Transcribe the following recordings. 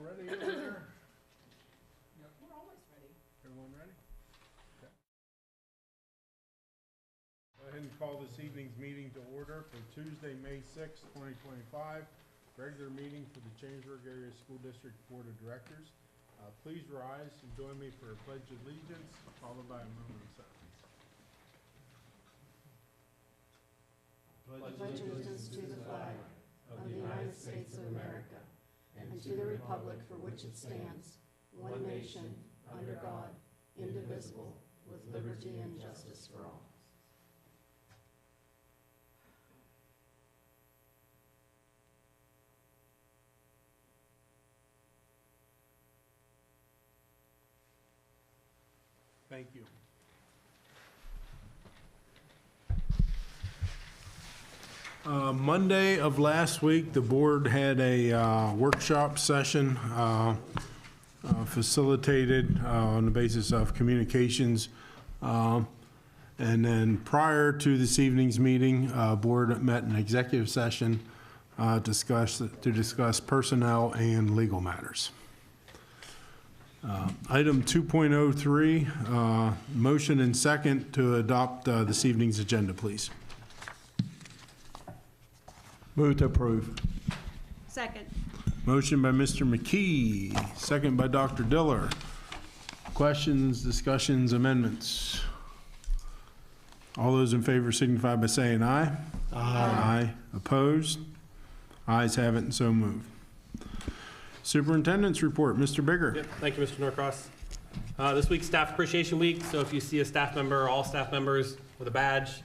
ready over there? We're always ready. Everyone ready? Okay. Go ahead and call this evening's meeting to order for Tuesday, May 6, 2025. Regular meeting for the Chambersburg Area School District Board of Directors. Please rise and join me for a pledge of allegiance, followed by a moment of silence. Pledge allegiance to the flag of the United States of America and to the republic for which it stands, one nation, under God, indivisible, with liberty and justice for all. Thank you. Monday of last week, the board had a workshop session facilitated on the basis of communications. And then prior to this evening's meeting, board met in executive session to discuss personnel and legal matters. Item 2.03, motion and second to adopt this evening's agenda, please. Move to approve. Second. Motion by Mr. McKee, second by Dr. Diller. Questions, discussions, amendments? All those in favor signify by saying aye. Aye. Opposed? Ayes have it and so moved. Superintendent's report, Mr. Bigger. Yep. Thank you, Mr. Norcross. This week's Staff Appreciation Week, so if you see a staff member or all staff members with a badge,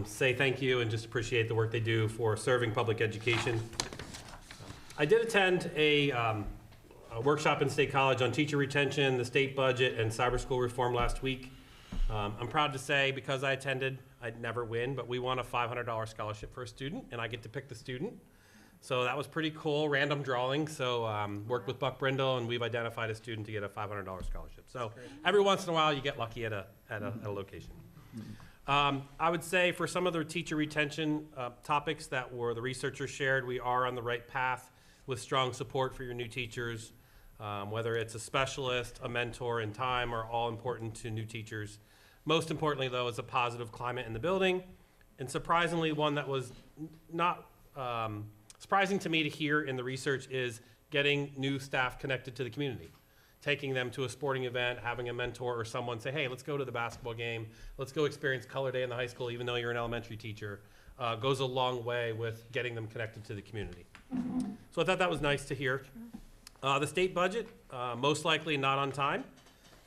say thank you and just appreciate the work they do for serving public education. I did attend a workshop in State College on teacher retention, the state budget, and cyber school reform last week. I'm proud to say, because I attended, I'd never win, but we won a $500 scholarship for a student, and I get to pick the student. So that was pretty cool, random drawing. So worked with Buck Brindle, and we've identified a student to get a $500 scholarship. So every once in a while, you get lucky at a location. I would say for some of the teacher retention topics that were the researchers shared, we are on the right path with strong support for your new teachers. Whether it's a specialist, a mentor, and time are all important to new teachers. Most importantly, though, is a positive climate in the building. And surprisingly, one that was not surprising to me to hear in the research is getting new staff connected to the community. Taking them to a sporting event, having a mentor or someone say, hey, let's go to the basketball game, let's go experience Color Day in the high school, even though you're an elementary teacher, goes a long way with getting them connected to the community. So I thought that was nice to hear. The state budget, most likely not on time.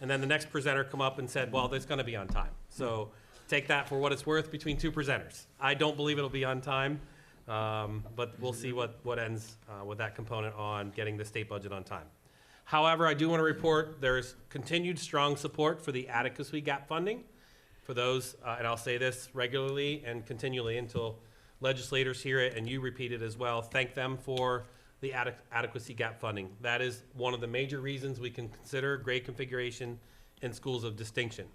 And then the next presenter come up and said, well, it's gonna be on time. So take that for what it's worth between two presenters. I don't believe it'll be on time, but we'll see what ends with that component on getting the state budget on time. However, I do want to report there's continued strong support for the adequacy gap funding. For those, and I'll say this regularly and continually until legislators hear it and you repeat it as well, thank them for the adequacy gap funding. That is one of the major reasons we can consider grade configuration in schools of distinction.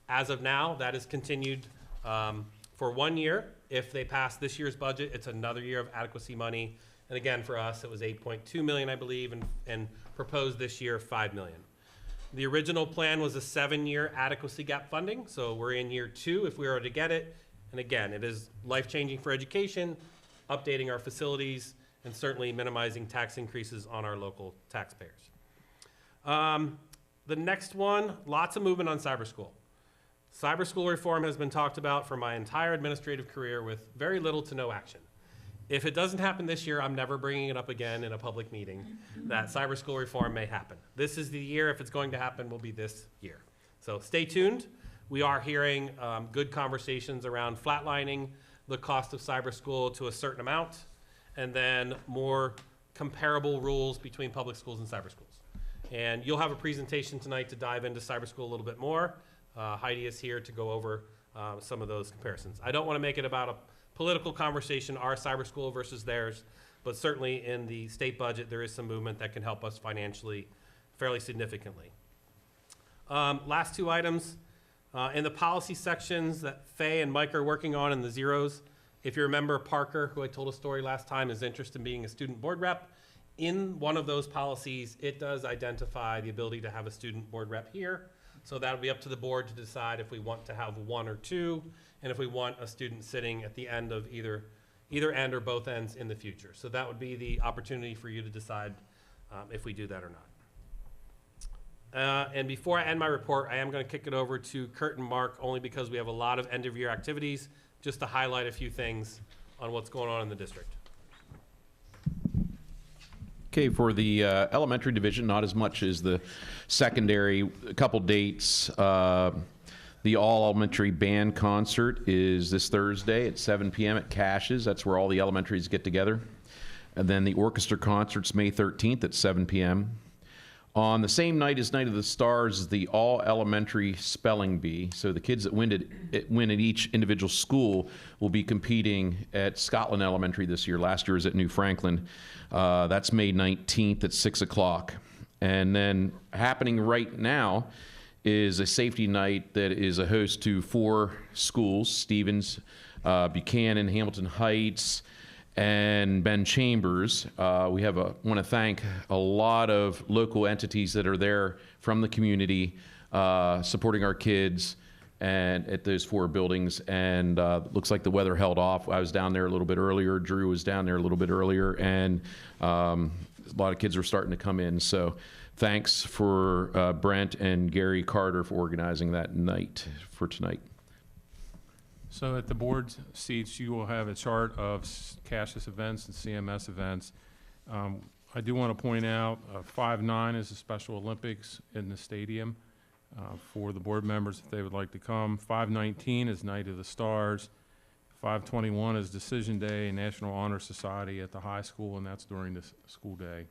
As of now, that is continued for 1 year. If they pass this year's budget, it's another year of adequacy money. And again, for us, it was $8.2 million, I believe, and proposed this year, $5 million. The original plan was a 7-year adequacy gap funding, so we're in year 2 if we were to get it. And again, it is life-changing for education, updating our facilities, and certainly minimizing tax increases on our local taxpayers. The next one, lots of movement on cyber school. Cyber school reform has been talked about for my entire administrative career with very little to no action. If it doesn't happen this year, I'm never bringing it up again in a public meeting that cyber school reform may happen. This is the year. If it's going to happen, will be this year. So stay tuned. We are hearing good conversations around flatlining the cost of cyber school to a certain amount, and then more comparable rules between public schools and cyber schools. And you'll have a presentation tonight to dive into cyber school a little bit more. Heidi is here to go over some of those comparisons. I don't want to make it about a political conversation, our cyber school versus theirs, but certainly in the state budget, there is some movement that can help us financially fairly significantly. Last two items, in the policy sections that Faye and Mike are working on in the zeros, if you remember Parker, who I told a story last time, is interested in being a student board rep. In one of those policies, it does identify the ability to have a student board rep here. So that'll be up to the board to decide if we want to have one or two, and if we want a student sitting at the end of either end or both ends in the future. So that would be the opportunity for you to decide if we do that or not. And before I end my report, I am going to kick it over to Kurt and Mark, only because we have a lot of end-of-year activities, just to highlight a few things on what's going on in the district. Okay, for the elementary division, not as much as the secondary. A couple dates. The all-elementary band concert is this Thursday at 7 p.m. at Cash's. That's where all the elementaries get together. And then the orchestra concert's May 13th at 7 p.m. On the same night as Night of the Stars is the all-elementary spelling bee. So the kids that win at each individual school will be competing at Scotland Elementary this year. Last year was at New Franklin. That's May 19th at 6 o'clock. And then happening right now is a safety night that is a host to 4 schools: Stevens, Buchanan, Hamilton Heights, and Ben Chambers. We want to thank a lot of local entities that are there from the community supporting our kids and at those 4 buildings. And looks like the weather held off. I was down there a little bit earlier. Drew was down there a little bit earlier, and a lot of kids were starting to come in. So thanks for Brent and Gary Carter for organizing that night for tonight. So at the board seats, you will have a chart of Cassius events and CMS events. I do want to point out 5/9 is the Special Olympics in the stadium for the board members if they would like to come. 5/19 is Night of the Stars. 5/21 is Decision Day, National Honor Society at the high school, and that's during the school day.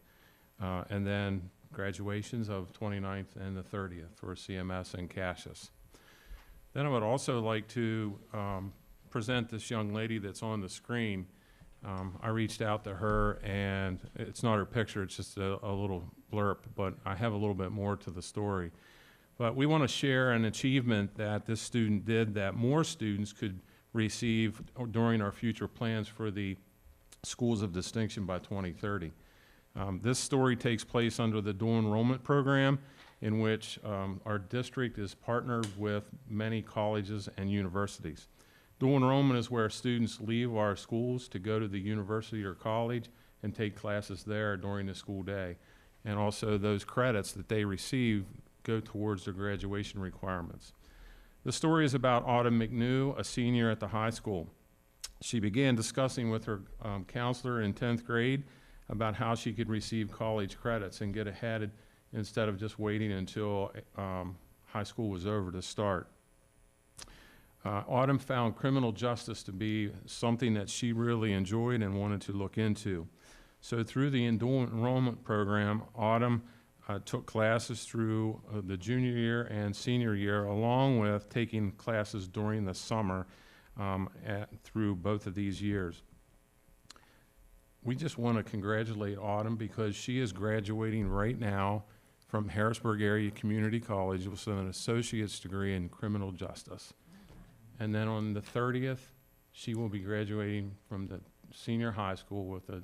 And then graduations of 29th and the 30th for CMS and Cassius. Then I would also like to present this young lady that's on the screen. I reached out to her, and it's not her picture, it's just a little blurb, but I have a little bit more to the story. But we want to share an achievement that this student did that more students could receive during our future plans for the Schools of Distinction by 2030. This story takes place under the dual enrollment program, in which our district is partnered with many colleges and universities. Dual enrollment is where students leave our schools to go to the university or college and take classes there during the school day. And also those credits that they receive go towards their graduation requirements. The story is about Autumn McNew, a senior at the high school. She began discussing with her counselor in 10th grade about how she could receive college credits and get ahead instead of just waiting until high school was over to start. Autumn found criminal justice to be something that she really enjoyed and wanted to look into. So through the dual enrollment program, Autumn took classes through the junior year and senior year, along with taking classes during the summer through both of these years. We just want to congratulate Autumn because she is graduating right now from Harrisburg Area Community College with an associate's degree in criminal justice. And then on the 30th, she will be graduating from the senior high school with a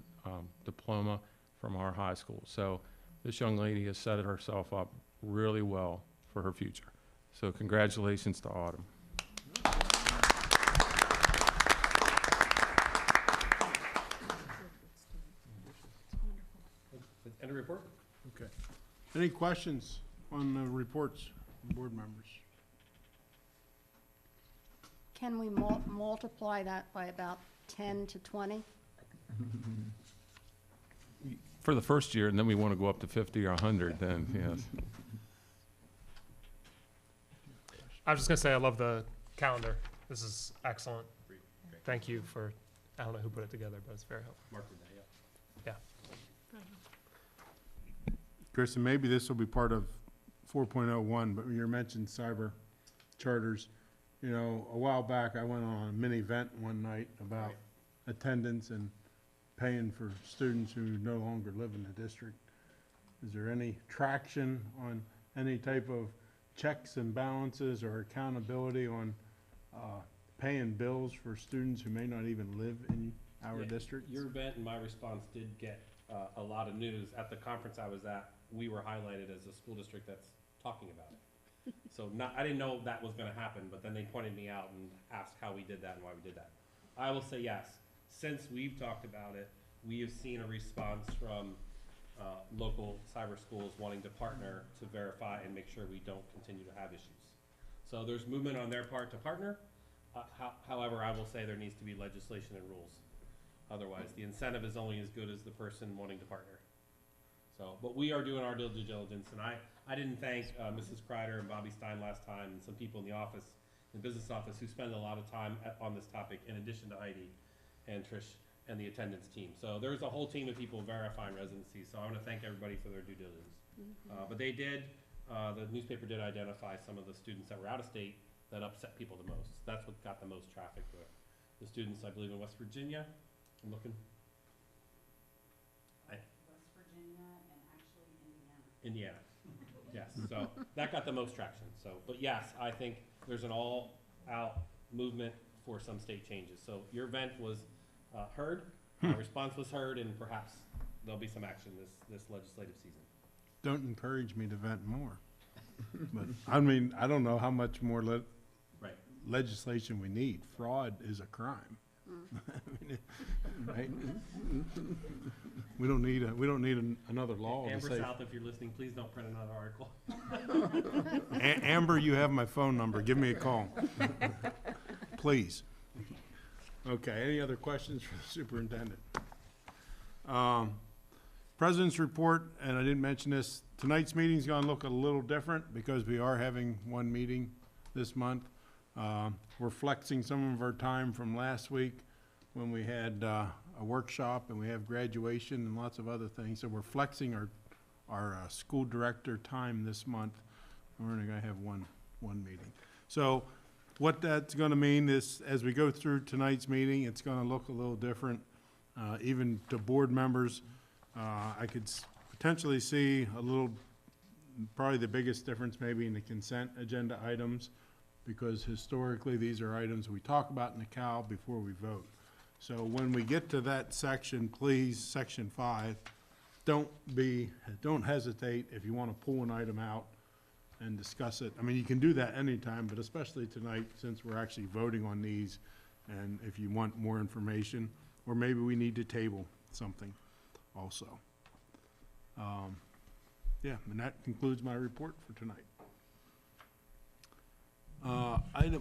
diploma from our high school. So this young lady has set herself up really well for her future. So congratulations to Autumn. End of report? Okay. Any questions on the reports from board members? Can we multiply that by about 10 to 20? For the first year, and then we want to go up to 50 or 100, then, yes. I was just gonna say, I love the calendar. This is excellent. Thank you for, I don't know who put it together, but it's very helpful. Mark did that, yeah. Kristen, maybe this will be part of 4.01, but you mentioned cyber charters. You know, a while back, I went on a mini event one night about attendance and paying for students who no longer live in the district. Is there any traction on any type of checks and balances or accountability on paying bills for students who may not even live in our Yeah, district? Your event and my response did get a lot of news. At the conference I was at, we were highlighted as a school district that's talking about it. So I didn't know that was gonna happen, but then they pointed me out and asked how we did that and why we did that. I will say yes, since we've talked about it, we have seen a response from local cyber schools wanting to partner to verify and make sure we don't continue to have issues. So there's movement on their part to partner. However, I will say there needs to be legislation and rules. Otherwise, the incentive is only as good as the person wanting to partner. So, but we are doing our due diligence, and I didn't thank Mrs. Kreider and Bobby Stein last time, and some people in the office, the business office, who spend a lot of time on this topic, in addition to Heidi and Trish and the attendance team. So there's a whole team of people verifying residency, so I want to thank everybody for their due diligence. But they did, the newspaper did identify some of the students that were out of state that upset people the most. That's what got the most traffic. The students, I believe, in West Virginia. I'm looking. West Virginia and actually Indiana. Indiana. Yes, so that got the most traction. So, but yes, I think there's an all-out movement for some state changes. So your event was heard, our response was heard, and perhaps there'll be some action this legislative season. Don't encourage me to vent more. But, I mean, I don't know how much more Right. legislation we need. Fraud is a crime. Right? We don't need another law to Amber say. South, if you're listening, please don't print another article. Amber, you have my phone number. Give me a call. Please. Okay, any other questions for the superintendent? President's report, and I didn't mention this, tonight's meeting's gonna look a little different because we are having one meeting this month. We're flexing some of our time from last week when we had a workshop and we have graduation and lots of other things. So we're flexing our school director time this month. We're only gonna have one meeting. So what that's gonna mean is, as we go through tonight's meeting, it's gonna look a little different. Even to board members, I could potentially see a little, probably the biggest difference maybe in the consent agenda items, because historically, these are items we talk about in the CAL before we vote. So when we get to that section, please, section 5, don't hesitate if you want to pull an item out and discuss it. I mean, you can do that anytime, but especially tonight, since we're actually voting on these, and if you want more information, or maybe we need to table something also. Yeah, and that concludes my report for tonight.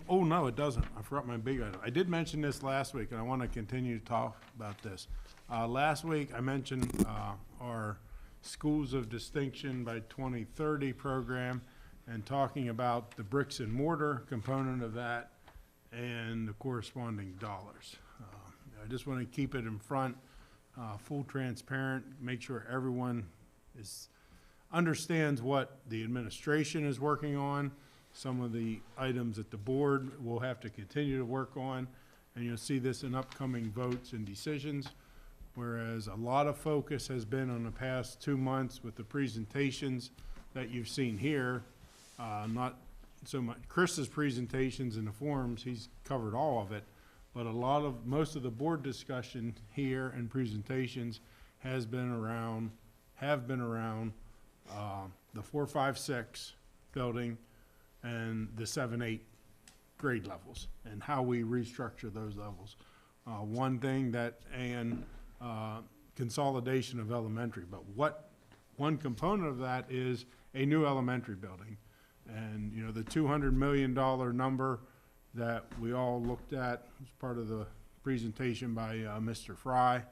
Oh, no, it doesn't. I forgot my big item. I did mention this last week, and I want to continue to talk about this. Last week, I mentioned our Schools of Distinction by 2030 program, and talking about the bricks and mortar component of that and the corresponding dollars. I just want to keep it in front, full transparent, make sure everyone understands what the administration is working on, some of the items that the board will have to continue to work on, and you'll see this in upcoming votes and decisions, whereas a lot of focus has been on the past 2 months with the presentations that you've seen here. Not so much Chris's presentations in the forums, he's covered all of it, but most of the board discussion here and presentations have been around the 4, 5, 6 building and the 7, 8 grade levels and how we restructure those levels. One thing and consolidation of elementary, but one component of that is a new elementary building. And, you know, the $200 million number that we all looked at was part of the presentation by Mr. Fry.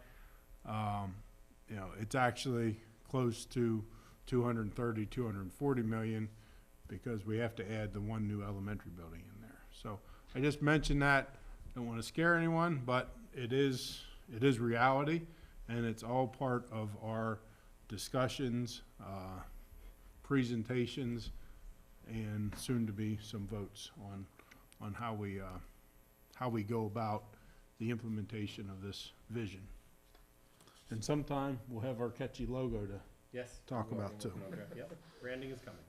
You know, it's actually close to 230, 240 million, because we have to add the one new elementary building in there. So I just mentioned that. Don't want to scare anyone, but it is reality, and it's all part of our discussions, presentations, and soon to be some votes on how we go about the implementation of this vision. And sometime we'll have our catchy logo to Yes. talk about too. Okay, yep, branding is coming.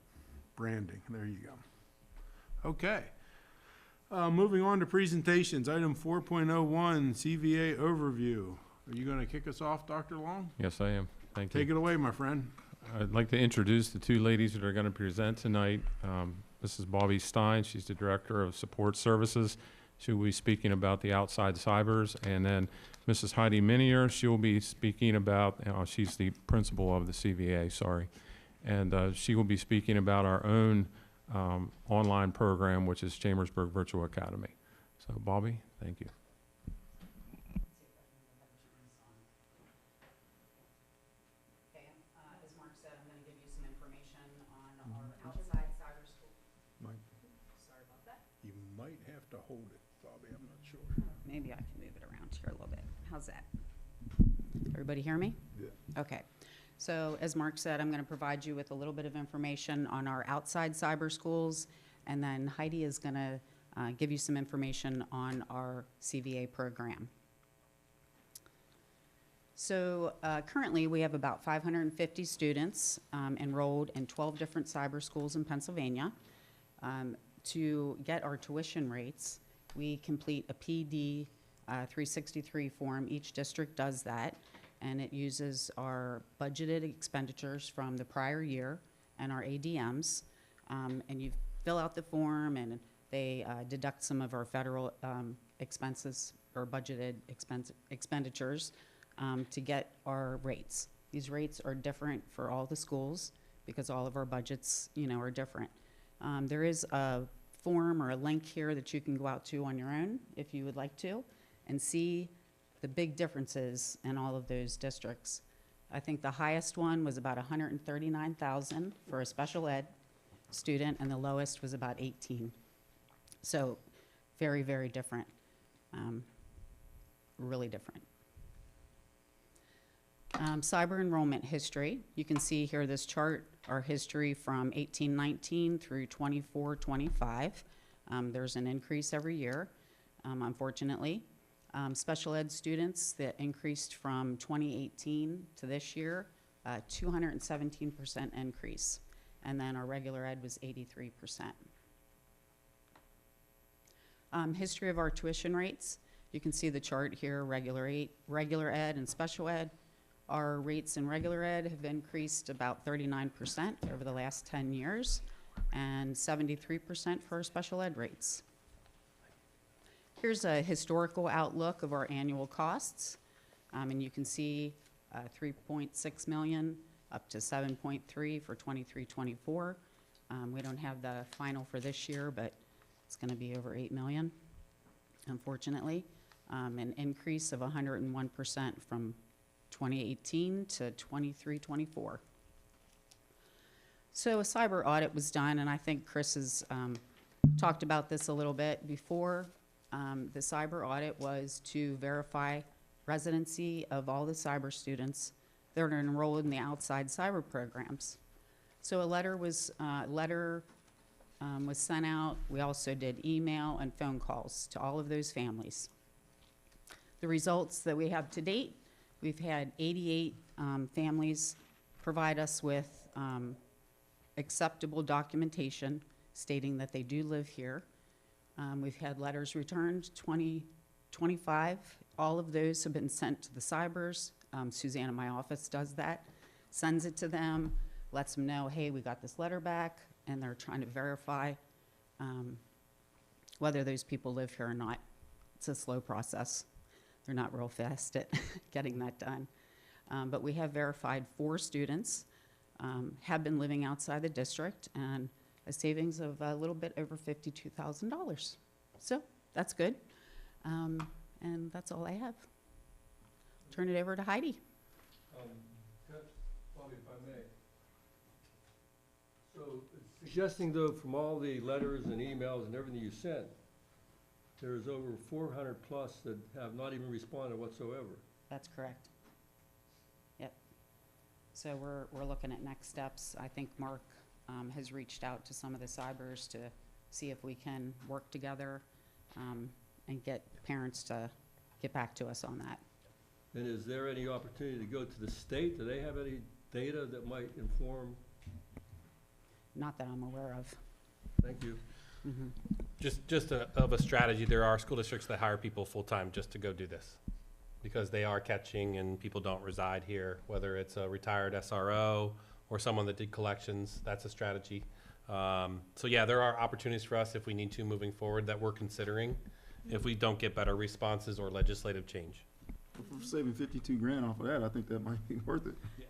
Branding, there you go. Okay. Moving on to presentations, item 4.01, CVA overview. Are you going to kick us off, Dr. Long? Yes, I am. Thank you. Take it away, my friend. I'd like to introduce the two ladies that are going to present tonight. Mrs. Bobby Stein, she's the Director of Support Services. She will be speaking about the outside cybers. And then Mrs. Heidi Minier, she will be speaking about, she's the principal of the CVA, sorry. And she will be speaking about our own online program, which is Chambersburg Virtual Academy. So Bobby, thank you. Okay, as Mark said, I'm gonna give you some information on our outside cyber school. Mike. Sorry about that. You might have to hold it, Bobby, I'm not sure. Maybe I can move it around here a little bit. How's that? Everybody hear me? Yeah. Okay. So as Mark said, I'm going to provide you with a little bit of information on our outside cyber schools, and then Heidi is going to give you some information on our CVA program. So currently, we have about 550 students enrolled in 12 different cyber schools in Pennsylvania. To get our tuition rates, we complete a PD 363 form. Each district does that, and it uses our budgeted expenditures from the prior year and our ADMs. And you fill out the form, and they deduct some of our federal expenses or budgeted expenditures to get our rates. These rates are different for all the schools because all of our budgets, are different. There is a form or a link here that you can go out to on your own if you would like to and see the big differences in all of those districts. I think the highest one was about $139,000 for a special ed student, and the lowest was about 18. So very, very different, really different. Cyber enrollment history. You can see here this chart, our history from 18-19 through 24-25. There's an increase every year, unfortunately. Special ed students that increased from 2018 to this year, 217% increase. And then our regular ed was 83%. History of our tuition rates. You can see the chart here, regular ed and special ed. Our rates in regular ed have increased about 39% over the last 10 years and 73% for our special ed rates. Here's a historical outlook of our annual costs. And you can see 3.6 million up to 7.3 for 23-24. We don't have the final for this year, but it's going to be over 8 million, unfortunately. An increase of 101% from 2018 to 23-24. So a cyber audit was done, and I think Chris has talked about this a little bit before. The cyber audit was to verify residency of all the cyber students that are enrolled in the outside cyber programs. So a letter was sent out. We also did email and phone calls to all of those families. The results that we have to date, we've had 88 families provide us with acceptable documentation stating that they do live here. We've had letters returned, 25. All of those have been sent to the cybers. Suzanne in my office does that, sends it to them, lets them know, hey, we got this letter back, and they're trying to verify whether those people live here or not. It's a slow process. They're not real fast at getting that done. But we have verified 4 students have been living outside the district, and a savings of a little bit over $52,000. So that's good. And that's all I have. Turn it over to Heidi. Bobby, if I may. So suggesting though, from all the letters and emails and everything you sent, there's over 400 plus that have not even responded whatsoever. That's correct. Yep. So we're looking at next steps. I think Mark has reached out to some of the cybers to see if we can work together and get parents to get back to us on that. And is there any opportunity to go to the state? Do they have any data that might inform? Not that I'm aware of. Thank you. Mm-hmm. Just of a strategy, there are school districts that hire people full-time just to go do this. because they are catching and people don't reside here, whether it's a retired SRO or someone that did collections, that's a strategy. So yeah, there are opportunities for us if we need to moving forward that we're considering if we don't get better responses or legislative change. If we're saving 52 grand off of that, I think that might be worth it. Yeah,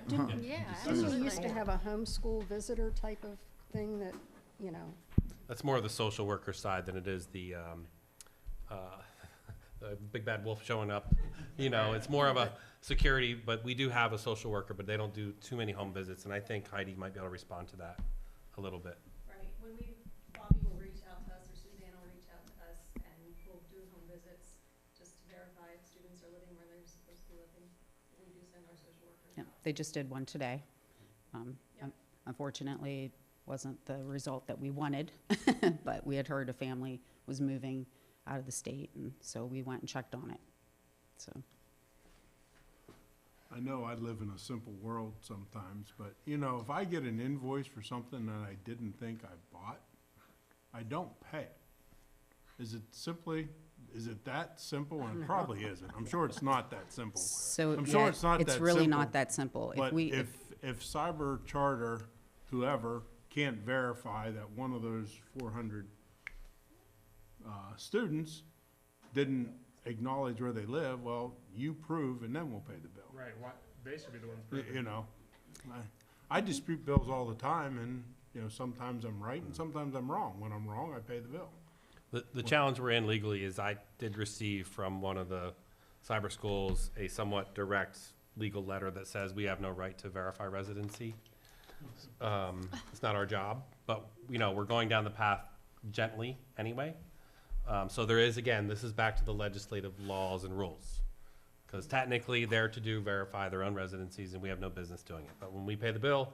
didn't you used to have a homeschool visitor type of thing that, you know? That's more of the social worker side than it is the big bad wolf showing up. You know, it's more of a security, but we do have a social worker, but they don't do too many home visits, and I think Heidi might be able to respond to that a little bit. Right, Bobby will reach out to us, or Suzanne will reach out to us, and we'll do home visits just to verify if students are living where they're supposed to be living. We do send our social workers Yeah, out. they just did one today. Unfortunately, it wasn't the result that we wanted, but we had heard a family was moving out of the state, and so we went and checked on it. So, I know I live in a simple world sometimes, but, you know, if I get an invoice for something that I didn't think I bought, I don't pay it. Is it that simple? And it probably isn't. I'm sure it's not that simple. so I'm sure yeah, it's not it's that really simple, not that simple. But we, if Cyber Charter, whoever, can't verify that one of those 400 students didn't acknowledge where they live, well, you prove, and then we'll pay the bill. Right, they should be the ones proving. You know, I dispute bills all the time, and, you know, sometimes I'm right and sometimes I'm wrong. When I'm wrong, I pay the bill. The challenge we're in legally is I did receive from one of the cyber schools a somewhat direct legal letter that says we have no right to verify residency. It's not our job, but, you know, we're going down the path gently anyway. So there is, again, this is back to the legislative laws and rules. Because technically, they're to verify their own residencies, and we have no business doing it. But when we pay the bill,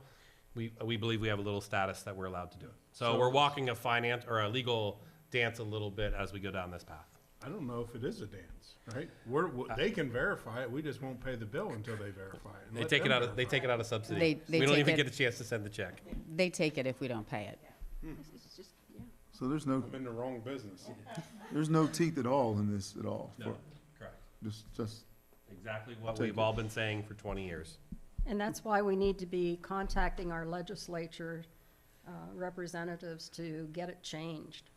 we believe we have a little status that we're allowed to do it. So we're walking a legal dance a little bit as we go down this path. I don't know if it is a dance, right? They can verify it, we just won't pay the bill until they verify it. They take it out of subsidy. They We don't take even it- get a chance to send the check. they take it if we don't pay it. It's just, yeah. So there's no, I'm in the wrong business. there's no teeth at all in this at all. No, correct. Just, Exactly what Take we've it. all been saying for 20 years. And that's why we need to be contacting our legislature representatives to get it changed.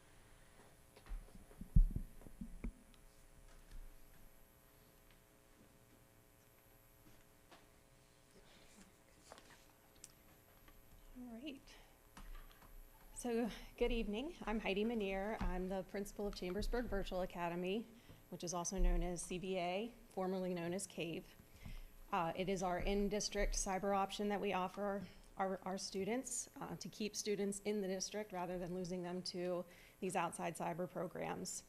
All right. So, good evening. I'm Heidi Manier. I'm the principal of Chambersburg Virtual Academy, which is also known as CVA, formerly known as CAVE. It is our in-district cyber option that we offer our students to keep students in the district rather than losing them to these outside cyber programs.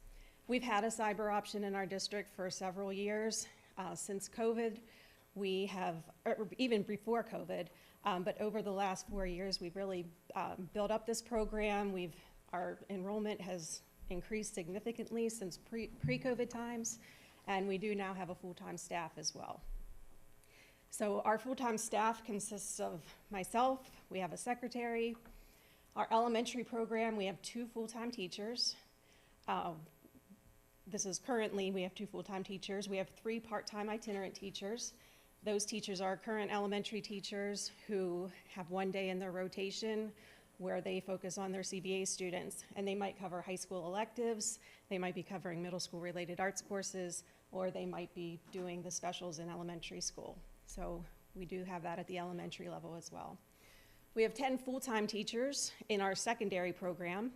We've had a cyber option in our district for several years. Since COVID, we have, or even before COVID, but over the last 4 years, we've really built up this program. Our enrollment has increased significantly since pre-COVID times, and we do now have a full-time staff as well. So our full-time staff consists of myself, we have a secretary. Our elementary program, we have 2 full-time teachers. This is currently, we have 2 full-time teachers. We have 3 part-time itinerant teachers. Those teachers are current elementary teachers who have 1 day in their rotation where they focus on their CVA students, and they might cover high school electives, they might be covering middle school related arts courses, or they might be doing the specials in elementary school. So we do have that at the elementary level as well. We have 10 full-time teachers in our secondary program,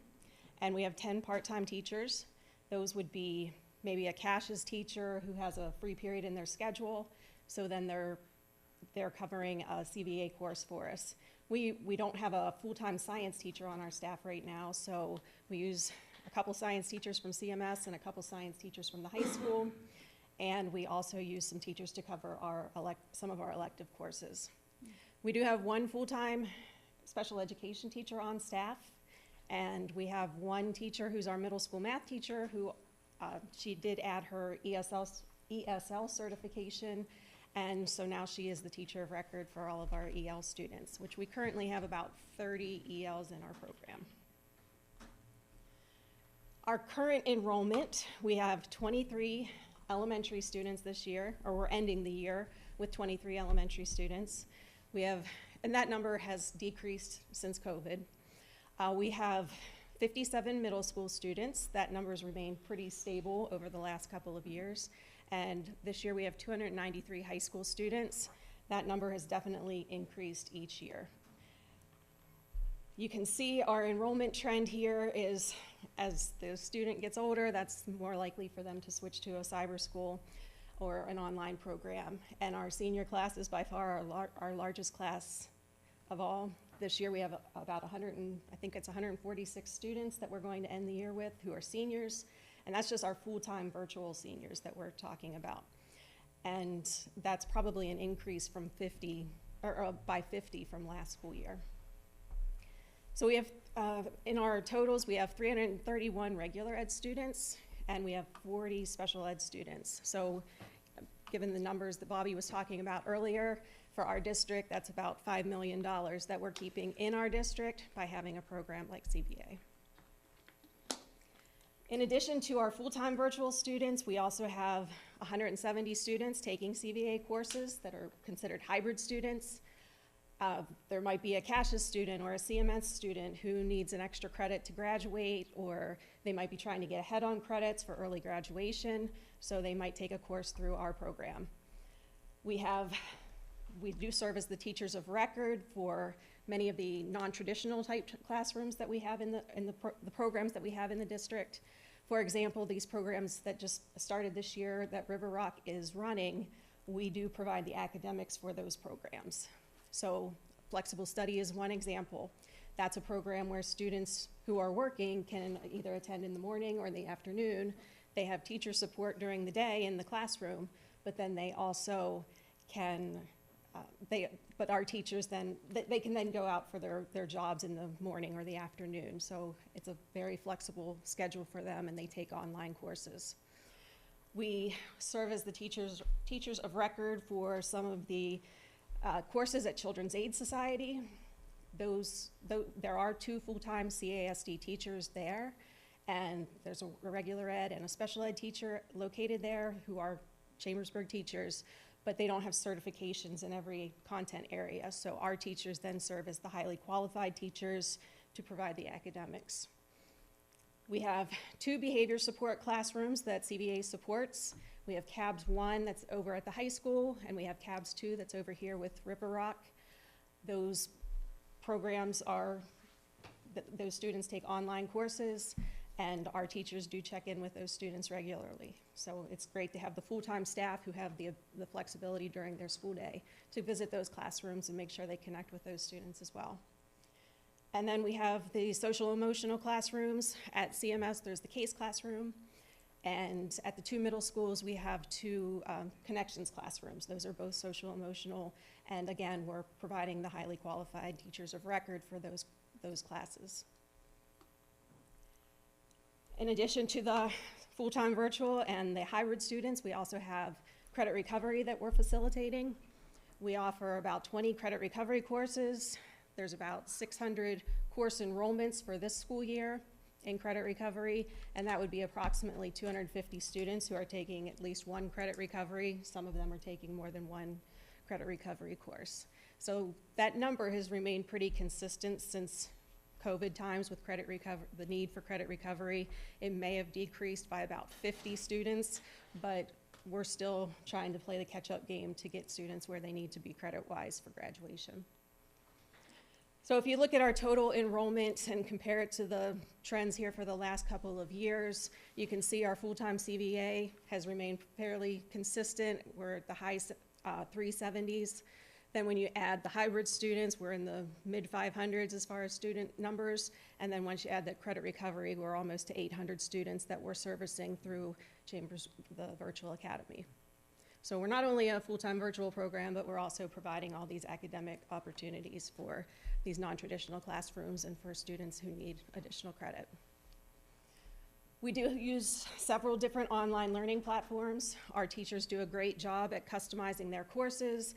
and we have 10 part-time teachers. Those would be maybe a CASHES teacher who has a free period in their schedule, so then they're covering a CVA course for us. We don't have a full-time science teacher on our staff right now, so we use a couple science teachers from CMS and a couple science teachers from the high school, and we also use some teachers to cover some of our elective courses. We do have 1 full-time special education teacher on staff, and we have 1 teacher who's our middle school math teacher who she did add her ESL certification, and so now she is the teacher of record for all of our EL students, which we currently have about 30 ELs in our program. Our current enrollment, we have 23 elementary students this year, or we're ending the year with 23 elementary students. We have, and that number has decreased since COVID. We have 57 middle school students. That number's remained pretty stable over the last couple of years. And this year we have 293 high school students. That number has definitely increased each year. You can see our enrollment trend here is, as the student gets older, that's more likely for them to switch to a cyber school or an online program. And our senior class is by far our largest class of all. This year we have about 146 students that we're going to end the year with who are seniors. And that's just our full-time virtual seniors that we're talking about. And that's probably an increase from 50, or by 50 from last school year. So we have, in our totals, we have 331 regular ed students, and we have 40 special ed students. So given the numbers that Bobby was talking about earlier, for our district, that's about $5 million that we're keeping in our district by having a program like CVA. In addition to our full-time virtual students, we also have 170 students taking CVA courses that are considered hybrid students. There might be a CASHES student or a CMS student who needs an extra credit to graduate, or they might be trying to get ahead on credits for early graduation, so they might take a course through our program. We do serve as the teachers of record for many of the non-traditional type classrooms that we have in the programs that we have in the district. For example, these programs that just started this year that River Rock is running, we do provide the academics for those programs. So flexible study is one example. That's a program where students who are working can either attend in the morning or in the afternoon. They have teacher support during the day in the classroom, but then they also can, but our teachers then, they can then go out for their jobs in the morning or the afternoon. So it's a very flexible schedule for them, and they take online courses. We serve as the teachers of record for some of the courses at Children's Aid Society. There are 2 full-time CASD teachers there, and there's a regular ed and a special ed teacher located there who are Chambersburg teachers, but they don't have certifications in every content area. So our teachers then serve as the highly qualified teachers to provide the academics. We have 2 behavior support classrooms that CVA supports. We have CABS 1 that's over at the high school, and we have CABS 2 that's over here with River Rock. Those programs are, those students take online courses, and our teachers do check in with those students regularly. So it's great to have the full-time staff who have the flexibility during their school day to visit those classrooms and make sure they connect with those students as well. And then we have the social emotional classrooms. At CMS, there's the CASE classroom. And at the 2 middle schools, we have 2 connections classrooms. Those are both social emotional. And again, we're providing the highly qualified teachers of record for those classes. In addition to the full-time virtual and the hybrid students, we also have credit recovery that we're facilitating. We offer about 20 credit recovery courses. There's about 600 course enrollments for this school year in credit recovery, and that would be approximately 250 students who are taking at least 1 credit recovery. Some of them are taking more than 1 credit recovery course. So that number has remained pretty consistent since COVID times with the need for credit recovery. It may have decreased by about 50 students, but we're still trying to play the catch-up game to get students where they need to be credit-wise for graduation. So if you look at our total enrollment and compare it to the trends here for the last couple of years, you can see our full-time CVA has remained fairly consistent. We're at the high 370s. Then when you add the hybrid students, we're in the mid 500s as far as student numbers. And then once you add that credit recovery, we're almost to 800 students that we're servicing through Chambers, the virtual academy. So we're not only a full-time virtual program, but we're also providing all these academic opportunities for these non-traditional classrooms and for students who need additional credit. We do use several different online learning platforms. Our teachers do a great job at customizing their courses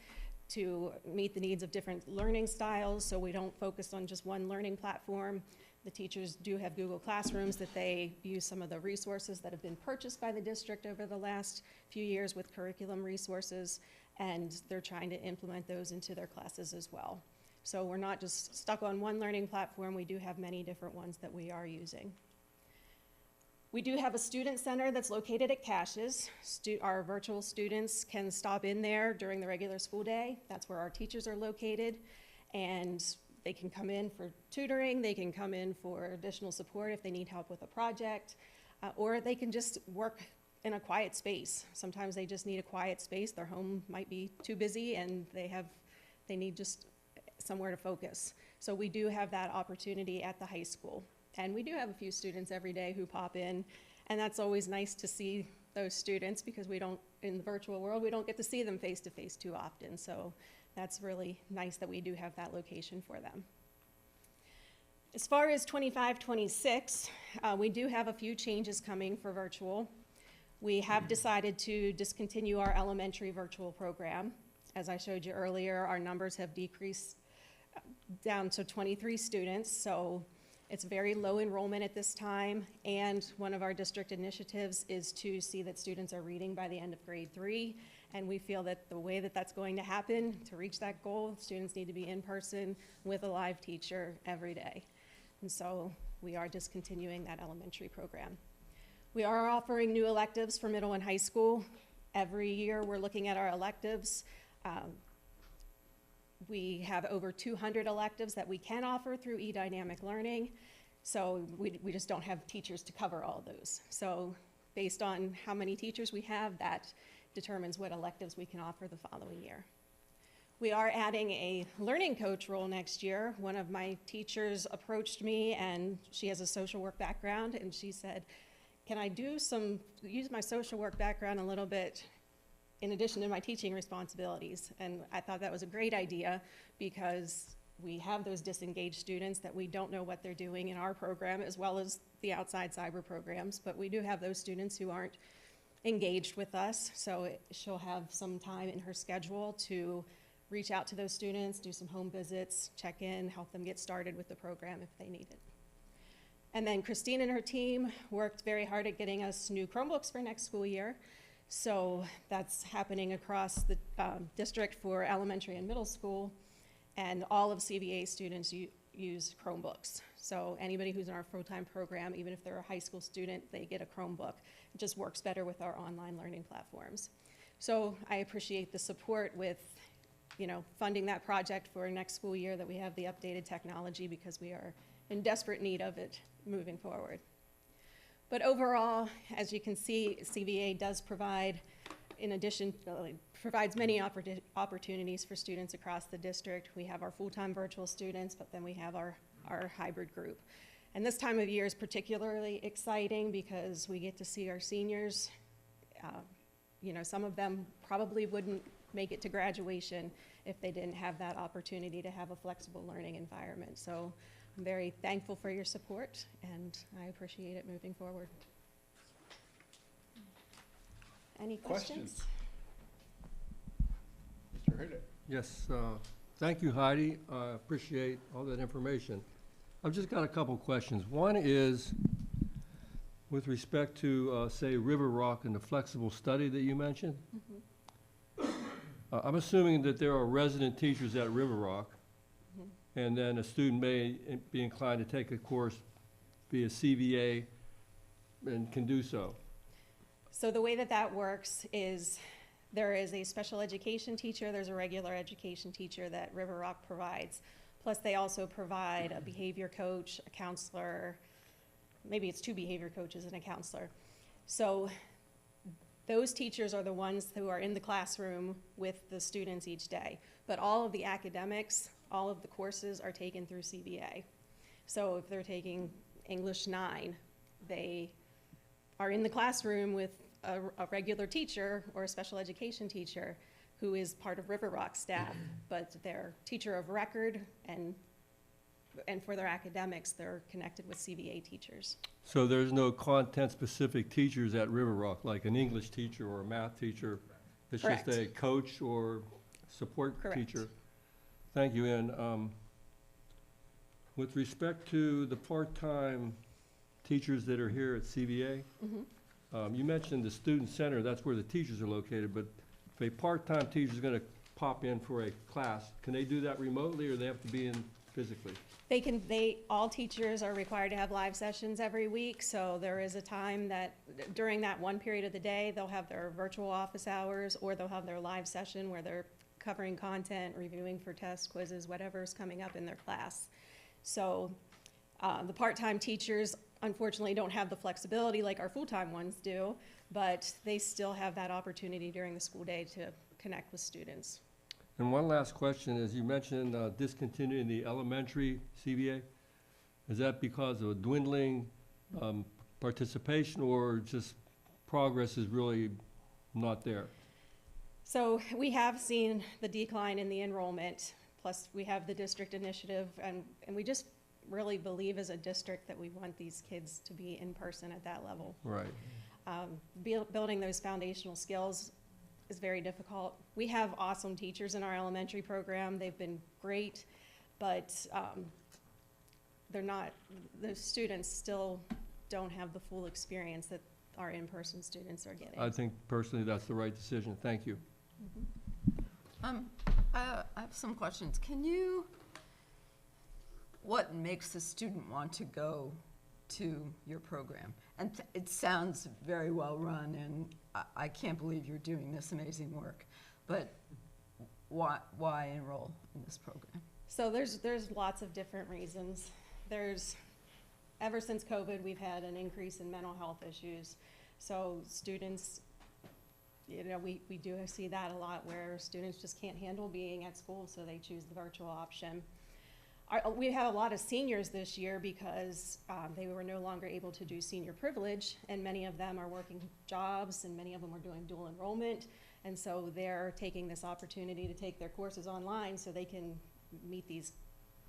to meet the needs of different learning styles, so we don't focus on just one learning platform. The teachers do have Google Classrooms that they use some of the resources that have been purchased by the district over the last few years with curriculum resources, and they're trying to implement those into their classes as well. So we're not just stuck on one learning platform, we do have many different ones that we are using. We do have a student center that's located at Caches. Our virtual students can stop in there during the regular school day. That's where our teachers are located, and they can come in for tutoring, they can come in for additional support if they need help with a project, or they can just work in a quiet space. Sometimes they just need a quiet space. Their home might be too busy and they need just somewhere to focus. So we do have that opportunity at the high school. And we do have a few students every day who pop in, and that's always nice to see those students because in the virtual world, we don't get to see them face to face too often. So that's really nice that we do have that location for them. As far as 25-26, we do have a few changes coming for virtual. We have decided to discontinue our elementary virtual program. As I showed you earlier, our numbers have decreased down to 23 students, so it's very low enrollment at this time, and one of our district initiatives is to see that students are reading by the end of grade 3, and we feel that the way that that's going to happen, to reach that goal, students need to be in person with a live teacher every day. And so we are discontinuing that elementary program. We are offering new electives for middle and high school. Every year we're looking at our electives. We have over 200 electives that we can offer through eDynamic Learning, so we just don't have teachers to cover all those. So based on how many teachers we have, that determines what electives we can offer the following year. We are adding a learning coach role next year. One of my teachers approached me, and she has a social work background, and she said, can I use my social work background a little bit in addition to my teaching responsibilities? And I thought that was a great idea because we have those disengaged students that we don't know what they're doing in our program as well as the outside cyber programs, but we do have those students who aren't engaged with us, so she'll have some time in her schedule to reach out to those students, do some home visits, check in, help them get started with the program if they need it. And then Christine and her team worked very hard at getting us new Chromebooks for next school year. So that's happening across the district for elementary and middle school, and all of CVA students use Chromebooks. So anybody who's in our full-time program, even if they're a high school student, they get a Chromebook. It just works better with our online learning platforms. So I appreciate the support with, funding that project for next school year, that we have the updated technology because we are in desperate need of it moving forward. But overall, as you can see, CVA does provide, in addition, provides many opportunities for students across the district. We have our full-time virtual students, but then we have our hybrid group. And this time of year is particularly exciting because we get to see our seniors. Some of them probably wouldn't make it to graduation if they didn't have that opportunity to have a flexible learning environment. So I'm very thankful for your support, and I appreciate it moving forward. Any questions? Mr. Hayden. Yes, thank you, Heidi. I appreciate all that information. I've just got a couple questions. One is with respect to, say, River Rock and the flexible study that you mentioned. I'm assuming that there are resident teachers at River Rock, and then a student may be inclined to take a course via CVA and can do so. So the way that works is there is a special education teacher, there's a regular education teacher that River Rock provides. Plus they also provide a behavior coach, a counselor, maybe it's 2 behavior coaches and a counselor. So those teachers are the ones who are in the classroom with the students each day. But all of the academics, all of the courses are taken through CVA. So if they're taking English 9, they are in the classroom with a regular teacher or a special education teacher who is part of River Rock staff, but their teacher of record and for their academics, they're connected with CVA teachers. So there's no content-specific teachers at River Rock, like an English teacher or a math teacher? It's Correct. just a coach or support Correct. teacher? Thank you. And With respect to the part-time teachers that are here at CVA, you mentioned the student center, that's where the teachers are located, but if a part-time teacher is gonna pop in for a class, can they do that remotely, or they have to be in physically? All teachers are required to have live sessions every week, so there is a time that, during that one period of the day, they'll have their virtual office hours, or they'll have their live session where they're covering content, reviewing for tests, quizzes, whatever's coming up in their class. So, the part-time teachers unfortunately don't have the flexibility like our full-time ones do, but they still have that opportunity during the school day to connect with students. And one last question is, you mentioned discontinuing the elementary CVA. Is that because of a dwindling participation, or just progress is really not there? So we have seen the decline in the enrollment, plus we have the district initiative, and we just really believe as a district that we want these kids to be in person at that level. Right. Building those foundational skills is very difficult. We have awesome teachers in our elementary program. They've been great, but the students still don't have the full experience that our in-person students are getting. I think personally that's the right decision. Thank you. I have some questions. What makes a student want to go to your program? And it sounds very well run, and I can't believe you're doing this amazing work, but why enroll in this program? So there's lots of different reasons. Ever since COVID, we've had an increase in mental health issues. So students, we do see that a lot, where students just can't handle being at school, so they choose the virtual option. We have a lot of seniors this year because they were no longer able to do senior privilege, and many of them are working jobs, and many of them are doing dual enrollment, and so they're taking this opportunity to take their courses online so they can meet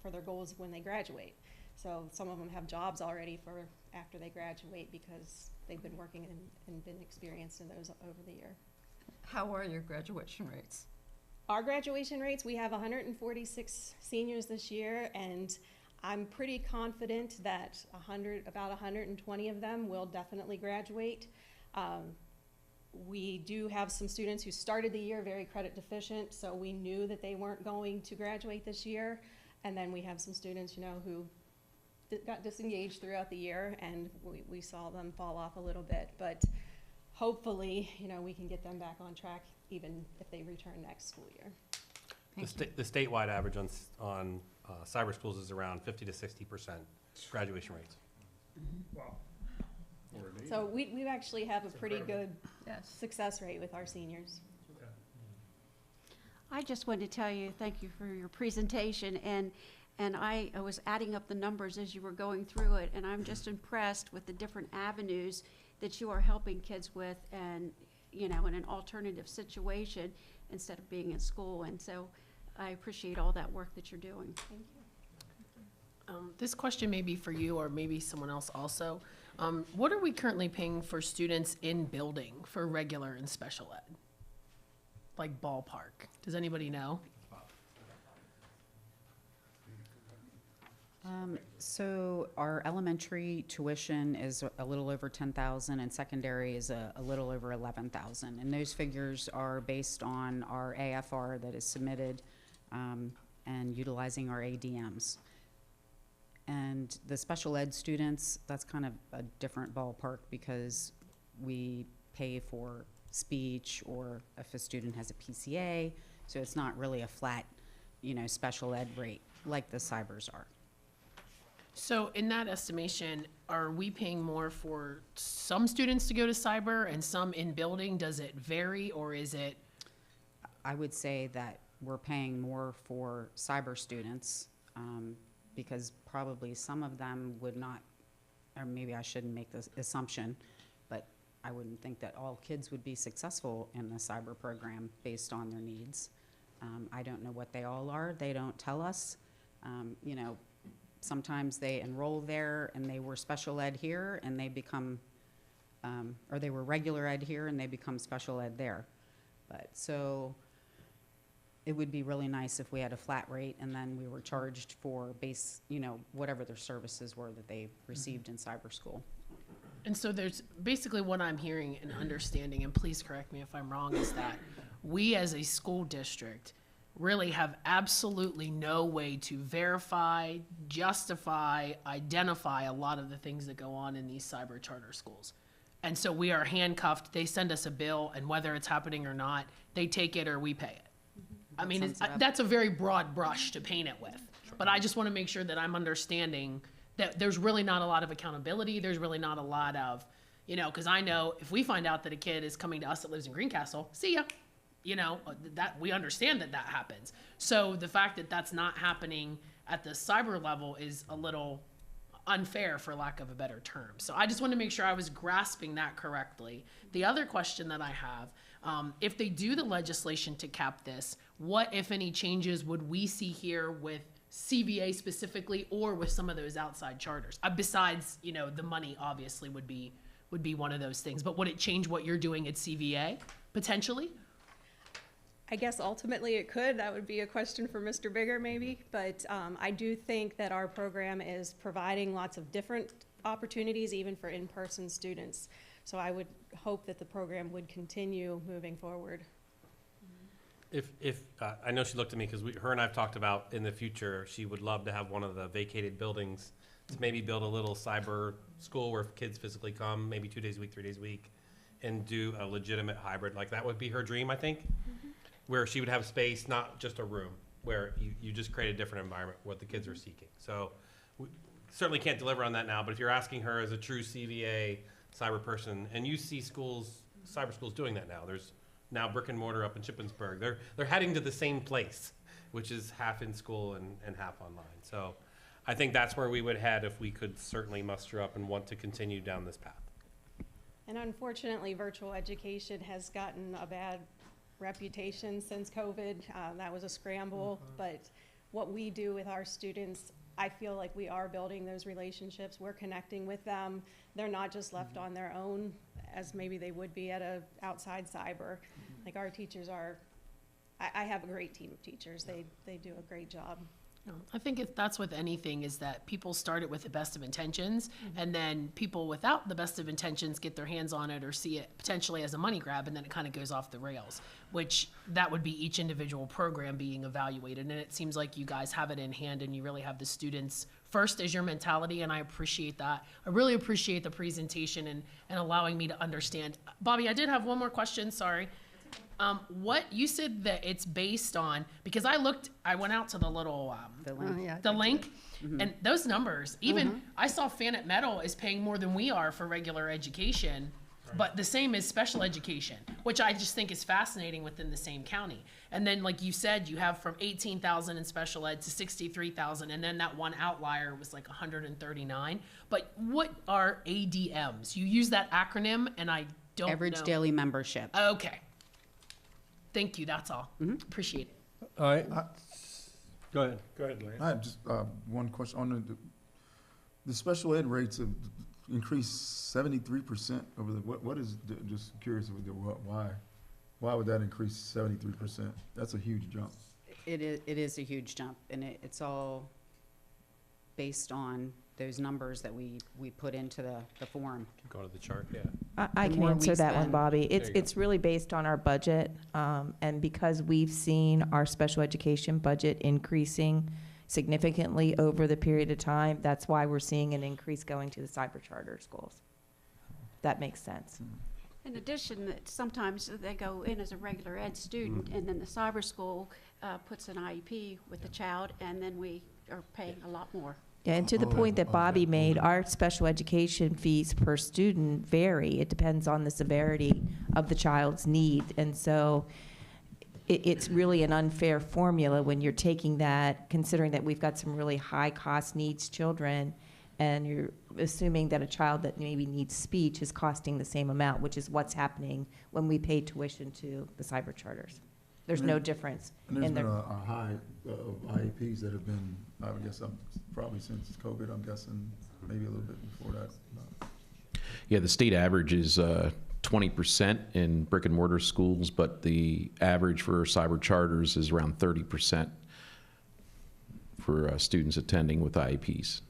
for their goals when they graduate. So some of them have jobs already for after they graduate because they've been working and been experienced in those over the year. How are your graduation rates? Our graduation rates, we have 146 seniors this year, and I'm pretty confident that about 120 of them will definitely graduate. We do have some students who started the year very credit deficient, so we knew that they weren't going to graduate this year. And then we have some students, who got disengaged throughout the year, and we saw them fall off a little bit. But hopefully, we can get them back on track even if they return next school year. The statewide average on cyber schools is around 50 to 60% graduation rates. Wow. So we actually have a pretty good success rate with our seniors. I just wanted to tell you, thank you for your presentation, and I was adding up the numbers as you were going through it, and I'm just impressed with the different avenues that you are helping kids with, and in an alternative situation instead of being in school. And so I appreciate all that work that you're doing. Thank you. This question may be for you or maybe someone else also. What are we currently paying for students in building for regular and special ed? Like ballpark? Does anybody know? So our elementary tuition is a little over 10,000, and secondary is a little over 11,000. And those figures are based on our AFR that is submitted and utilizing our ADMs. And the special ed students, that's kind of a different ballpark because we pay for speech or if a student has a PCA, so it's not really a flat, special ed rate like the cybers are. So in that estimation, are we paying more for some students to go to cyber and some in building? Does it vary, or is it? I would say that we're paying more for cyber students because probably some of them would not, or maybe I shouldn't make this assumption, but I wouldn't think that all kids would be successful in the cyber program based on their needs. I don't know what they all are. They don't tell us. Sometimes they enroll there and they were special ed here and they become, or they were regular ed here and they become special ed there. But so it would be really nice if we had a flat rate and then we were charged for base, whatever their services were that they received in cyber school. And so there's basically what I'm hearing and understanding, and please correct me if I'm wrong, is that we as a school district really have absolutely no way to verify, justify, identify a lot of the things that go on in these cyber charter schools. And so we are handcuffed. They send us a bill, and whether it's happening or not, they take it or we pay it. I mean, sums it up. that's a very broad brush to paint it with. But I just want to make sure that I'm understanding that there's really not a lot of accountability. There's really not a lot of, because I know if we find out that a kid is coming to us that lives in Greencastle, see ya. That we understand that happens. So the fact that that's not happening at the cyber level is a little unfair, for lack of a better term. So I just want to make sure I was grasping that correctly. The other question that I have, if they do the legislation to cap this, what, if any, changes would we see here with CVA specifically, or with some of those outside charters? Besides, the money obviously would be one of those things. But would it change what you're doing at CVA potentially? I guess ultimately it could. That would be a question for Mr. Bigger maybe. But I do think that our program is providing lots of different opportunities, even for in-person students. So I would hope that the program would continue moving forward. If I know she looked at me because her and I've talked about in the future, she would love to have one of the vacated buildings to maybe build a little cyber school where kids physically come, maybe 2 days a week, 3 days a week, and do a legitimate hybrid. Like that would be her dream, I think, where she would have space, not just a room, where you just create a different environment, what the kids are seeking. So we certainly can't deliver on that now, but if you're asking her as a true CVA cyber person, and you see cyber schools doing that now, there's now brick and mortar up in Shippensburg. They're heading to the same place, which is half in school and half online. So I think that's where we would head if we could certainly muster up and want to continue down this path. And unfortunately, virtual education has gotten a bad reputation since COVID. That was a scramble, but what we do with our students, I feel like we are building those relationships. We're connecting with them. They're not just left on their own as maybe they would be at a outside cyber. Like our teachers are, I have a great team of teachers. They do a great job. No, I think that's with anything, is that people start it with the best of intentions, and then people without the best of intentions get their hands on it or see it potentially as a money grab, and then it kind of goes off the rails, which that would be each individual program being evaluated. And it seems like you guys have it in hand and you really have the students first as your mentality, and I appreciate that. I really appreciate the presentation and allowing me to understand. Bobby, I did have one more question, sorry. What you said that it's based on, because I went out to the little, the link, and those numbers, even I saw Fanet Metal is paying more than we are for regular education, but the same as special education, which I just think is fascinating within the same county. And then, like you said, you have from 18,000 in special ed to 63,000, and then that one outlier was like 139. But what are ADMs? You use that acronym, and I don't know. Average daily membership. Okay. Thank you, that's all. Appreciate it. All right. Go ahead. Go ahead, Lance. I have just one question. On the special ed rates have increased 73% over the, what is, just curious, why would that increase 73%? That's a huge jump. It is a huge jump, and it's all based on those numbers that we put into the form. Go to the chart, yeah. I The can more we answer that one, spend- Bobby. There you go. It's really based on our budget, and because we've seen our special education budget increasing significantly over the period of time, that's why we're seeing an increase going to the cyber charter schools. That makes sense. In addition, that sometimes they go in as a regular ed student, and then the cyber school puts an IEP with the child, and then we are paying a lot more. Yeah, and to the point that Bobby made, our special education fees per student vary. It depends on the severity of the child's need. And so it's really an unfair formula when you're taking that, considering that we've got some really high-cost needs children, and you're assuming that a child that maybe needs speech is costing the same amount, which is what's happening when we pay tuition to the cyber charters. There's no difference. And there's in been the a high of IEPs that have been, I would guess, probably since COVID, I'm guessing, maybe a little bit before that. Yeah, the state average is 20% in brick and mortar schools, but the average for cyber charters is around 30% for students attending with IEPs.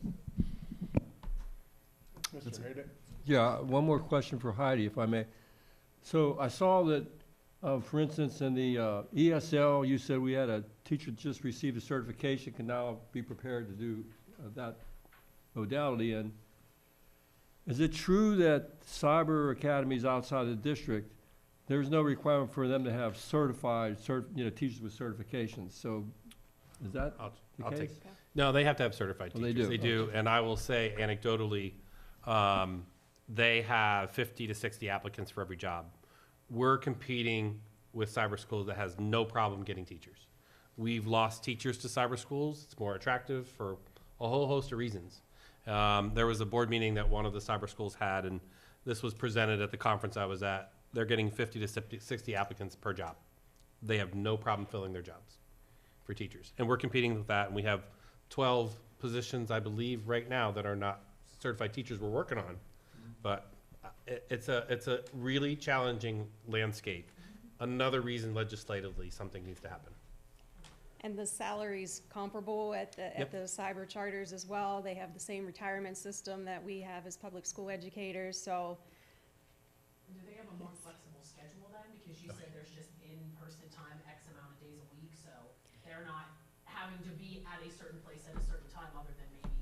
Mr. Hayden? Yeah, one more question for Heidi, if I may. So I saw that, for instance, in the ESL, you said we had a teacher just received a certification, can now be prepared to do that modality. And is it true that cyber academies outside the district, there's no requirement for them to have certified, teachers with certifications? So is that the I'll case? take, no, they have to have certified Oh, teachers. they do? They do, and I will say anecdotally, they have 50 to 60 applicants for every job. We're competing with cyber schools that has no problem getting teachers. We've lost teachers to cyber schools. It's more attractive for a whole host of reasons. There was a board meeting that one of the cyber schools had, and this was presented at the conference I was at. They're getting 50 to 60 applicants per job. They have no problem filling their jobs for teachers. And we're competing with that, and we have 12 positions, I believe, right now that are not certified teachers we're working on. But it's a really challenging landscape. Another reason legislatively something needs to happen. And the salary's comparable at the cyber charters as well. They have the same retirement system that we have as public school educators, so. Do they have a more flexible schedule then? Because you said there's just in-person time, X amount of days a week, so they're not having to be at a certain place at a certain time other than maybe.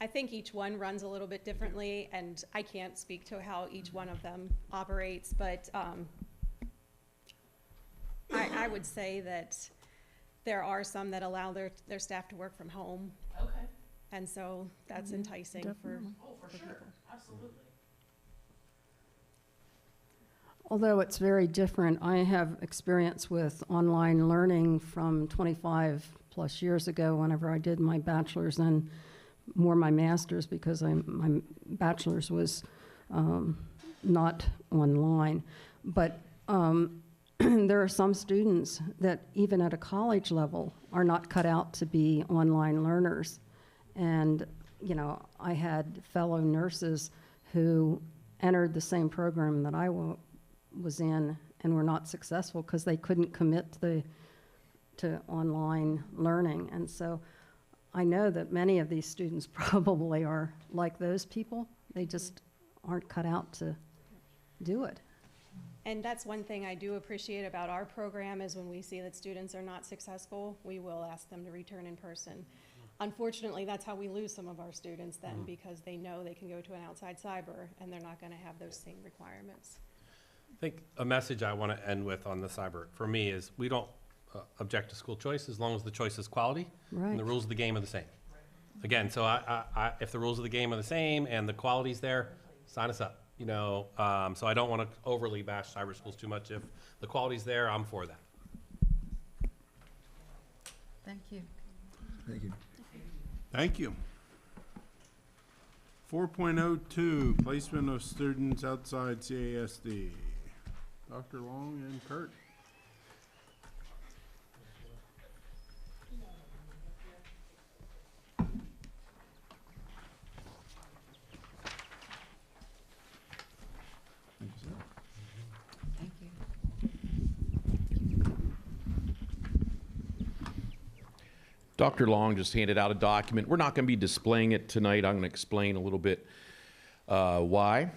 I think each one runs a little bit differently, and I can't speak to how each one of them operates, but I would say that there are some that allow their staff to work from home, Okay. and so that's enticing for Oh, for sure, people. absolutely. Although it's very different, I have experience with online learning from 25 plus years ago whenever I did my bachelor's and more my master's, because my bachelor's was not online. But there are some students that even at a college level are not cut out to be online learners. And, I had fellow nurses who entered the same program that I was in and were not successful because they couldn't commit to online learning. And so I know that many of these students probably are like those people. They just aren't cut out to do it. And that's one thing I do appreciate about our program is when we see that students are not successful, we will ask them to return in person. Unfortunately, that's how we lose some of our students then, because they know they can go to an outside cyber and they're not going to have those same requirements. I think a message I want to end with on the cyber, for me, is we don't object to school choice as long as the choice is quality and the rules of the game are the same. Again, so if the rules of the game are the same and the quality's there, sign us up. So I don't want to overly bash cyber schools too much. If the quality's there, I'm for that. Thank you. Thank you. Thank you. 4.02, placement of students outside CASD. Dr. Long and Kurt. Thank you. Dr. Long just handed out a document. We're not going to be displaying it tonight. I'm going to explain a little bit why.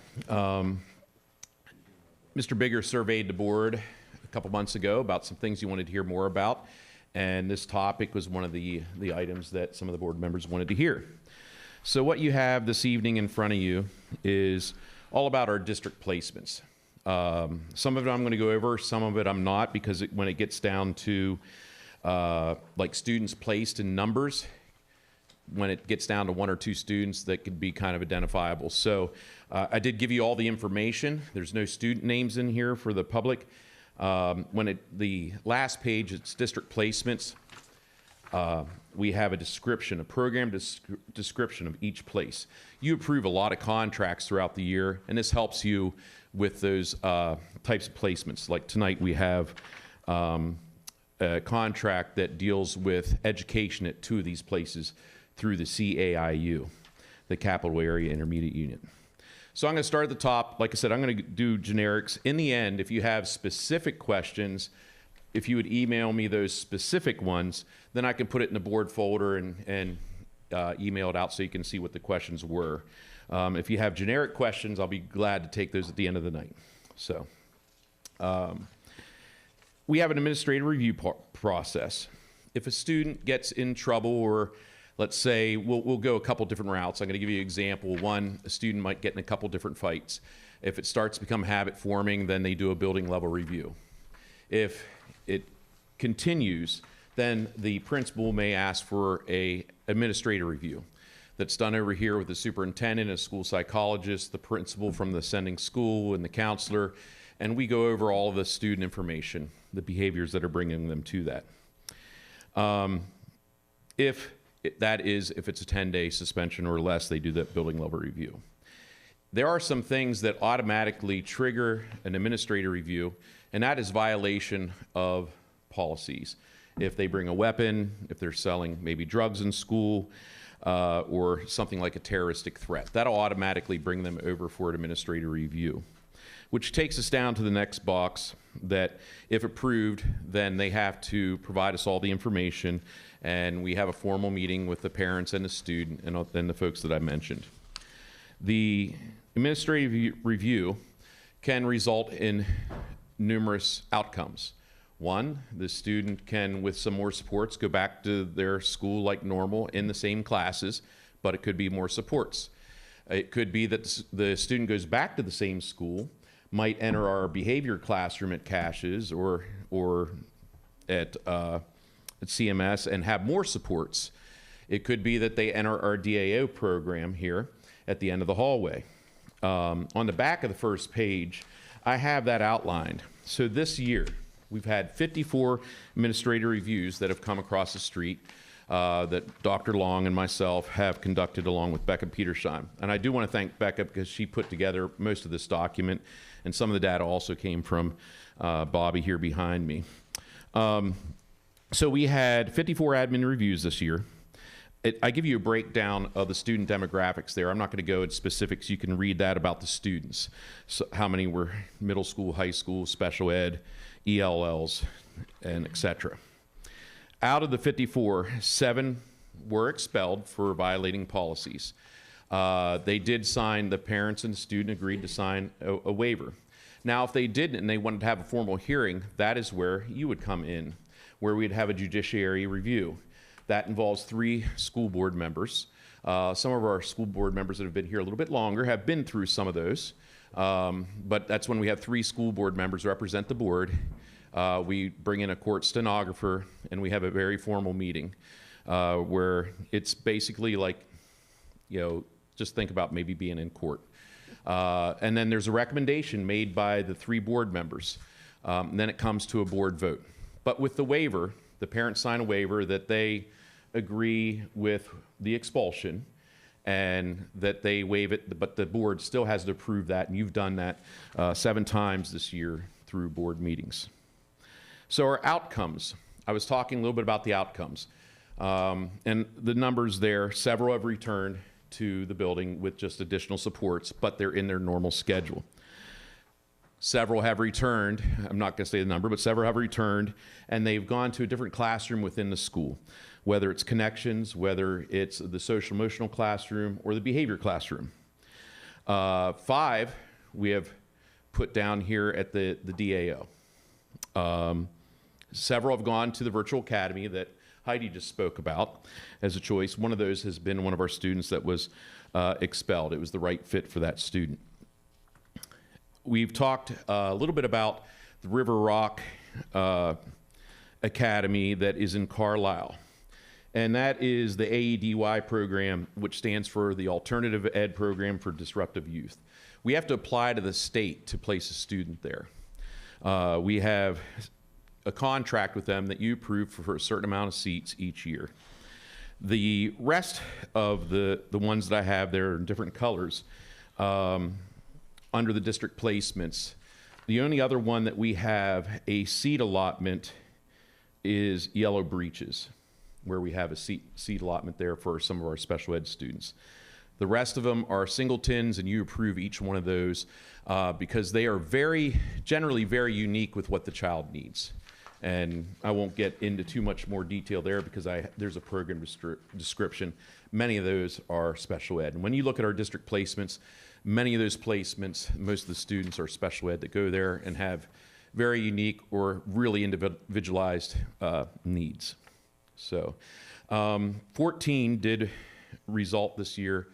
Mr. Bigger surveyed the board a couple months ago about some things he wanted to hear more about, and this topic was one of the items that some of the board members wanted to hear. So what you have this evening in front of you is all about our district placements. Some of it I'm going to go over, some of it I'm not, because when it gets down to like students placed in numbers, when it gets down to one or two students, that could be kind of identifiable. So I did give you all the information. There's no student names in here for the public. The last page, it's district placements. We have a description, a program description of each place. You approve a lot of contracts throughout the year, and this helps you with those types of placements. Like tonight, we have a contract that deals with education at two of these places through the CAIU, the Capital Area Intermediate Union. So I'm going to start at the top. Like I said, I'm going to do generics. In the end, if you have specific questions, if you would email me those specific ones, then I can put it in the board folder and email it out so you can see what the questions were. If you have generic questions, I'll be glad to take those at the end of the night. So we have an administrative review process. If a student gets in trouble, or let's say we'll go a couple different routes. I'm going to give you an example. One, a student might get in a couple different fights. If it starts to become habit forming, then they do a building level review. If it continues, then the principal may ask for a administrative review. That's done over here with the superintendent, a school psychologist, the principal from the sending school, and the counselor, and we go over all of the student information, the behaviors that are bringing them to that. If it's a 10-day suspension or less, they do that building level review. There are some things that automatically trigger an administrative review, and that is violation of policies. If they bring a weapon, if they're selling maybe drugs in school, or something like a terroristic threat, that'll automatically bring them over for an administrative review. Which takes us down to the next box, that if approved, then they have to provide us all the information, and we have a formal meeting with the parents and the student and then the folks that I mentioned. The administrative review can result in numerous outcomes. One, the student can, with some more supports, go back to their school like normal in the same classes, but it could be more supports. It could be that the student goes back to the same school, might enter our behavior classroom at Caches or at CMS and have more supports. It could be that they enter our DAO program here at the end of the hallway. On the back of the first page, I have that outlined. So this year, we've had 54 administrative reviews that have come across the street that Dr. Long and myself have conducted along with Becca Petersheim. And I do want to thank Becca because she put together most of this document, and some of the data also came from Bobby here behind me. So we had 54 admin reviews this year. I give you a breakdown of the student demographics there. I'm not going to go into specifics. You can read that about the students. So how many were middle school, high school, special ed, ELLs, and et cetera. Out of the 54, 7 were expelled for violating policies. They did sign, the parents and the student agreed to sign a waiver. Now, if they didn't and they wanted to have a formal hearing, that is where you would come in, where we'd have a judiciary review. That involves 3 school board members. Some of our school board members that have been here a little bit longer have been through some of those. But that's when we have 3 school board members represent the board. We bring in a court stenographer, and we have a very formal meeting where it's basically like, just think about maybe being in court. And then there's a recommendation made by the 3 board members. And then it comes to a board vote. But with the waiver, the parents sign a waiver that they agree with the expulsion and that they waive it, but the board still has to approve that, and you've done that 7 times this year through board meetings. So our outcomes, I was talking a little bit about the outcomes, and the numbers there, several have returned to the building with just additional supports, but they're in their normal schedule. Several have returned, I'm not going to say the number, but several have returned, and they've gone to a different classroom within the school, whether it's Connections, whether it's the social emotional classroom, or the behavior classroom. 5 we have put down here at the DAO. Several have gone to the virtual academy that Heidi just spoke about as a choice. One of those has been one of our students that was expelled. It was the right fit for that student. We've talked a little bit about the River Rock Academy that is in Carlisle. And that is the AEDY program, which stands for the Alternative Ed Program for Disruptive Youth. We have to apply to the state to place a student there. We have a contract with them that you approve for a certain amount of seats each year. The rest of the ones that I have there are in different colors. Under the district placements, the only other one that we have a seat allotment is Yellow Breeches, where we have a seat allotment there for some of our special ed students. The rest of them are singletons, and you approve each one of those because they are generally very unique with what the child needs. And I won't get into too much more detail there because there's a program description. Many of those are special ed. And when you look at our district placements, many of those placements, most of the students are special ed that go there and have very unique or really individualized needs. So 14 did result this year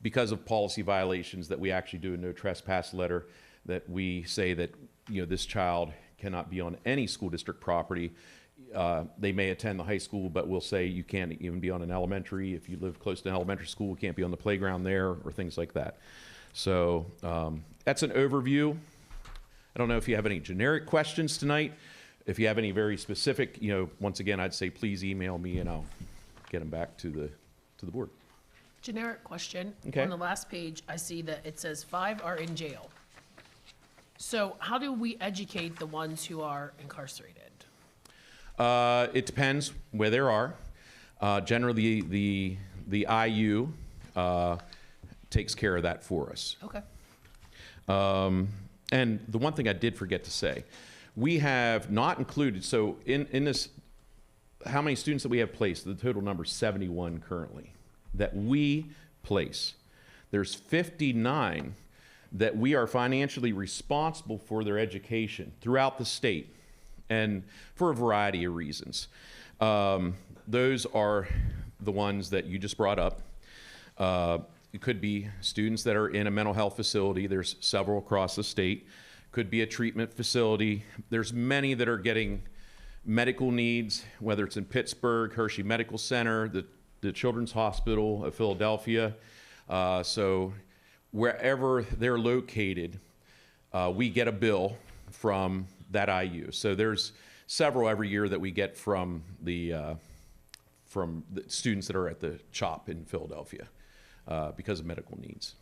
because of policy violations that we actually do a no trespass letter that we say that, you know, this child cannot be on any school district property. They may attend the high school, but we'll say you can't even be on an elementary. If you live close to an elementary school, you can't be on the playground there or things like that. So that's an overview. I don't know if you have any generic questions tonight. If you have any very specific, you know, once again, I'd say please email me and I'll get them back to the board. Generic question. Okay. On the last page, I see that it says 5 are in jail. So how do we educate the ones who are incarcerated? It depends where they are. Generally, the IU takes care of that for us. Okay. And the one thing I did forget to say, we have not included, so in this, how many students that we have placed, the total number is 71 currently, that we place. There's 59 that we are financially responsible for their education throughout the state, and for a variety of reasons. Those are the ones that you just brought up. It could be students that are in a mental health facility. There's several across the state. Could be a treatment facility. There's many that are getting medical needs, whether it's in Pittsburgh, Hershey Medical Center, the Children's Hospital of Philadelphia. So wherever they're located, we get a bill from that IU. So there's several every year that we get from the students that are at the CHOP in Philadelphia because of medical needs.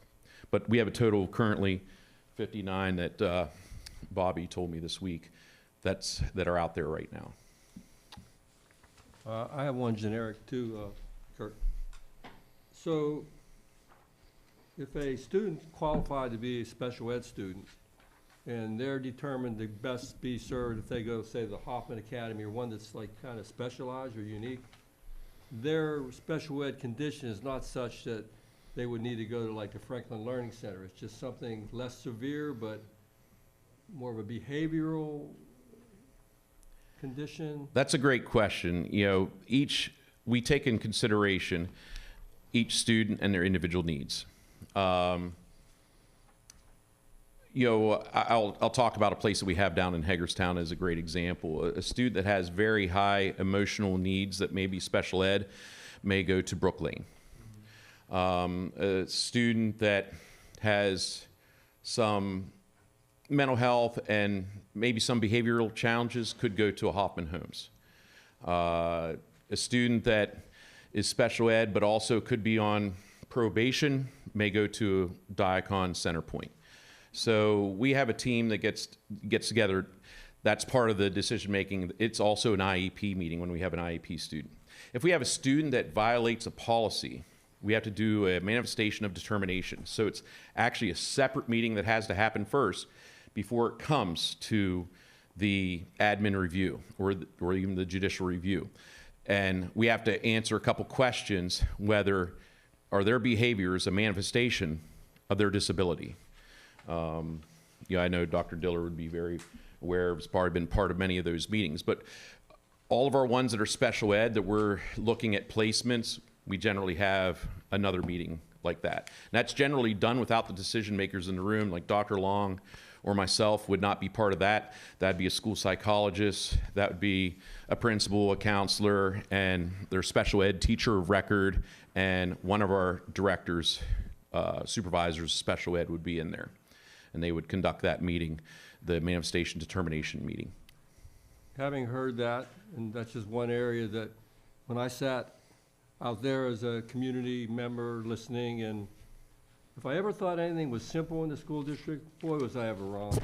But we have a total currently 59 that Bobby told me this week that are out there right now. I have one generic too, Kurt. So if a student qualified to be a special ed student and they're determined to best be served if they go, say, the Hoffman Academy or one that's like kind of specialized or unique, their special ed condition is not such that they would need to go to like the Franklin Learning Center. It's just something less severe, but more of a behavioral condition. That's a great question. You know, we take in consideration each student and their individual needs. You know, I'll talk about a place that we have down in Hagerstown as a great example. A student that has very high emotional needs that may be special ed may go to Brook Lane. A student that has some mental health and maybe some behavioral challenges could go to a Hoffman Homes. A student that is special ed but also could be on probation may go to Diacon Centerpoint. So we have a team that gets together. That's part of the decision making. It's also an IEP meeting when we have an IEP student. If we have a student that violates a policy, we have to do a manifestation of determination. So it's actually a separate meeting that has to happen first before it comes to the admin review or even the judicial review. And we have to answer a couple questions, whether are their behaviors a manifestation of their disability. Yeah, I know Dr. Diller would be very aware, has probably been part of many of those meetings, but all of our ones that are special ed that we're looking at placements, we generally have another meeting like that. And that's generally done without the decision makers in the room, like Dr. Long or myself would not be part of that. That'd be a school psychologist, that would be a principal, a counselor, and their special ed teacher of record, and one of our directors, supervisors, special ed would be in there. And they would conduct that meeting, the manifestation determination meeting. Having heard that, and that's just one area that when I sat out there as a community member listening, and if I ever thought anything was simple in the school district, boy, was I ever wrong.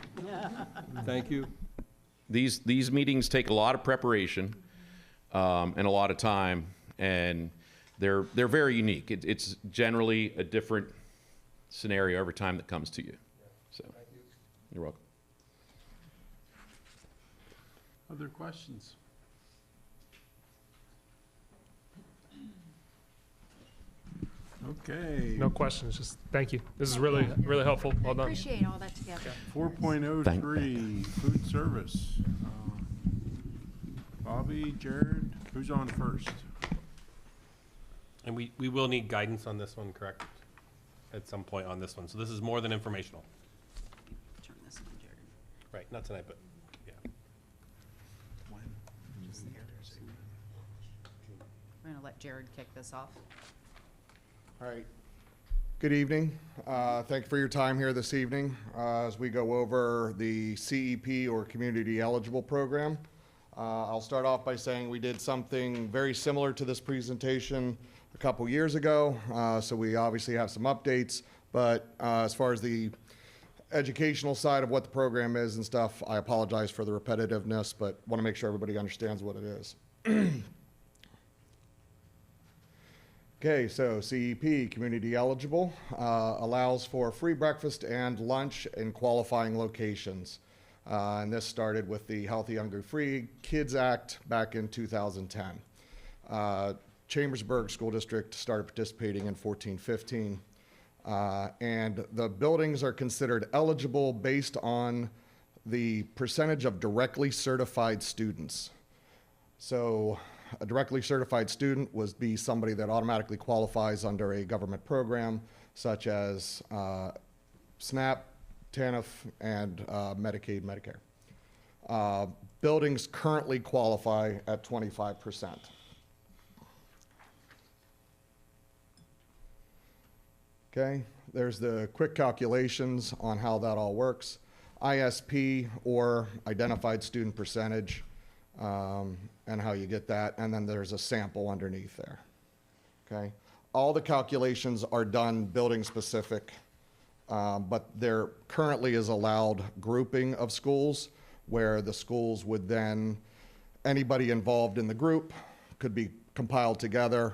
Thank you. These meetings take a lot of preparation and a lot of time, and they're very unique. It's generally a different scenario every time that comes to you. So, you're welcome. Other questions? Okay. No questions, just thank you. This is really, really helpful. Well done. Appreciate all that together. 4.03, food service. Bobby, Jared, who's on first? And we will need guidance on this one, correct? At some point on this one. So this is more than informational. Turn this on, Jared. Right, not tonight, but yeah. We're gonna let Jared kick this off. All right. Good evening. Thank you for your time here this evening as we go over the CEP or Community Eligible Program. I'll start off by saying we did something very similar to this presentation a couple years ago, so we obviously have some updates, but as far as the educational side of what the program is and stuff, I apologize for the repetitiveness, but want to make sure everybody understands what it is. Okay, so CEP, Community Eligible, allows for free breakfast and lunch in qualifying locations. And this started with the Healthy Hungry Free Kids Act back in 2010. Chambersburg School District started participating in 14-15. And the buildings are considered eligible based on the percentage of directly certified students. So a directly certified student would be somebody that automatically qualifies under a government program such as SNAP, TANF, and Medicaid, Medicare. Buildings currently qualify at 25%. Okay, there's the quick calculations on how that all works. ISP, or Identified Student Percentage, and how you get that, and then there's a sample underneath there, okay? All the calculations are done building specific, but there currently is allowed grouping of schools where the schools would then, anybody involved in the group could be compiled together,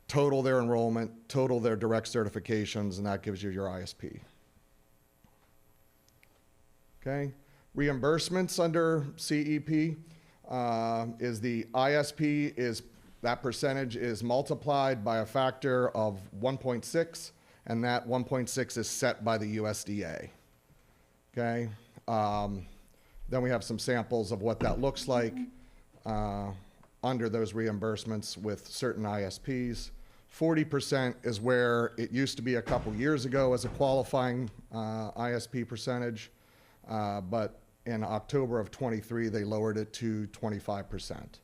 total their enrollment, total their direct certifications, and that gives you your ISP. Okay, reimbursements under CEP. Is the ISP is that percentage is multiplied by a factor of 1.6, and that 1.6 is set by the USDA. Okay, then we have some samples of what that looks like under those reimbursements with certain ISPs. 40% is where it used to be a couple years ago as a qualifying ISP percentage, but in October of 23, they lowered it to 25%.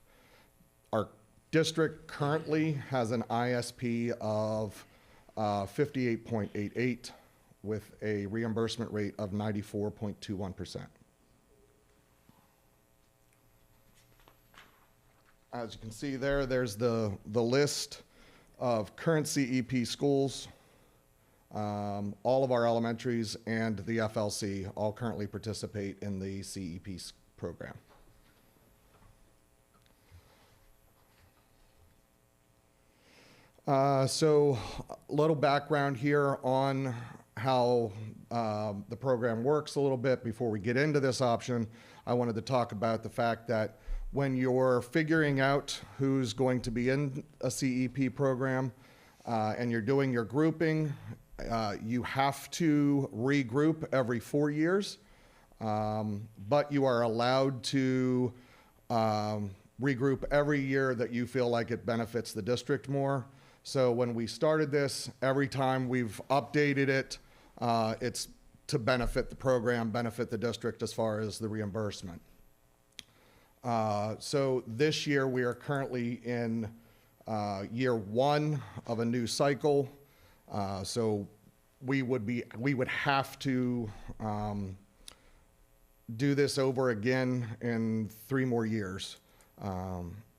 Our district currently has an ISP of 58.88 with a reimbursement rate of 94.21%. As you can see there, there's the list of current CEP schools. All of our elementaries and the FLC all currently participate in the CEP program. So a little background here on how the program works a little bit before we get into this option. I wanted to talk about the fact that when you're figuring out who's going to be in a CEP program and you're doing your grouping, you have to regroup every 4 years, but you are allowed to regroup every year that you feel like it benefits the district more. So when we started this, every time we've updated it, it's to benefit the program, benefit the district as far as the reimbursement. So this year we are currently in year 1 of a new cycle. So we would have to do this over again in 3 more years,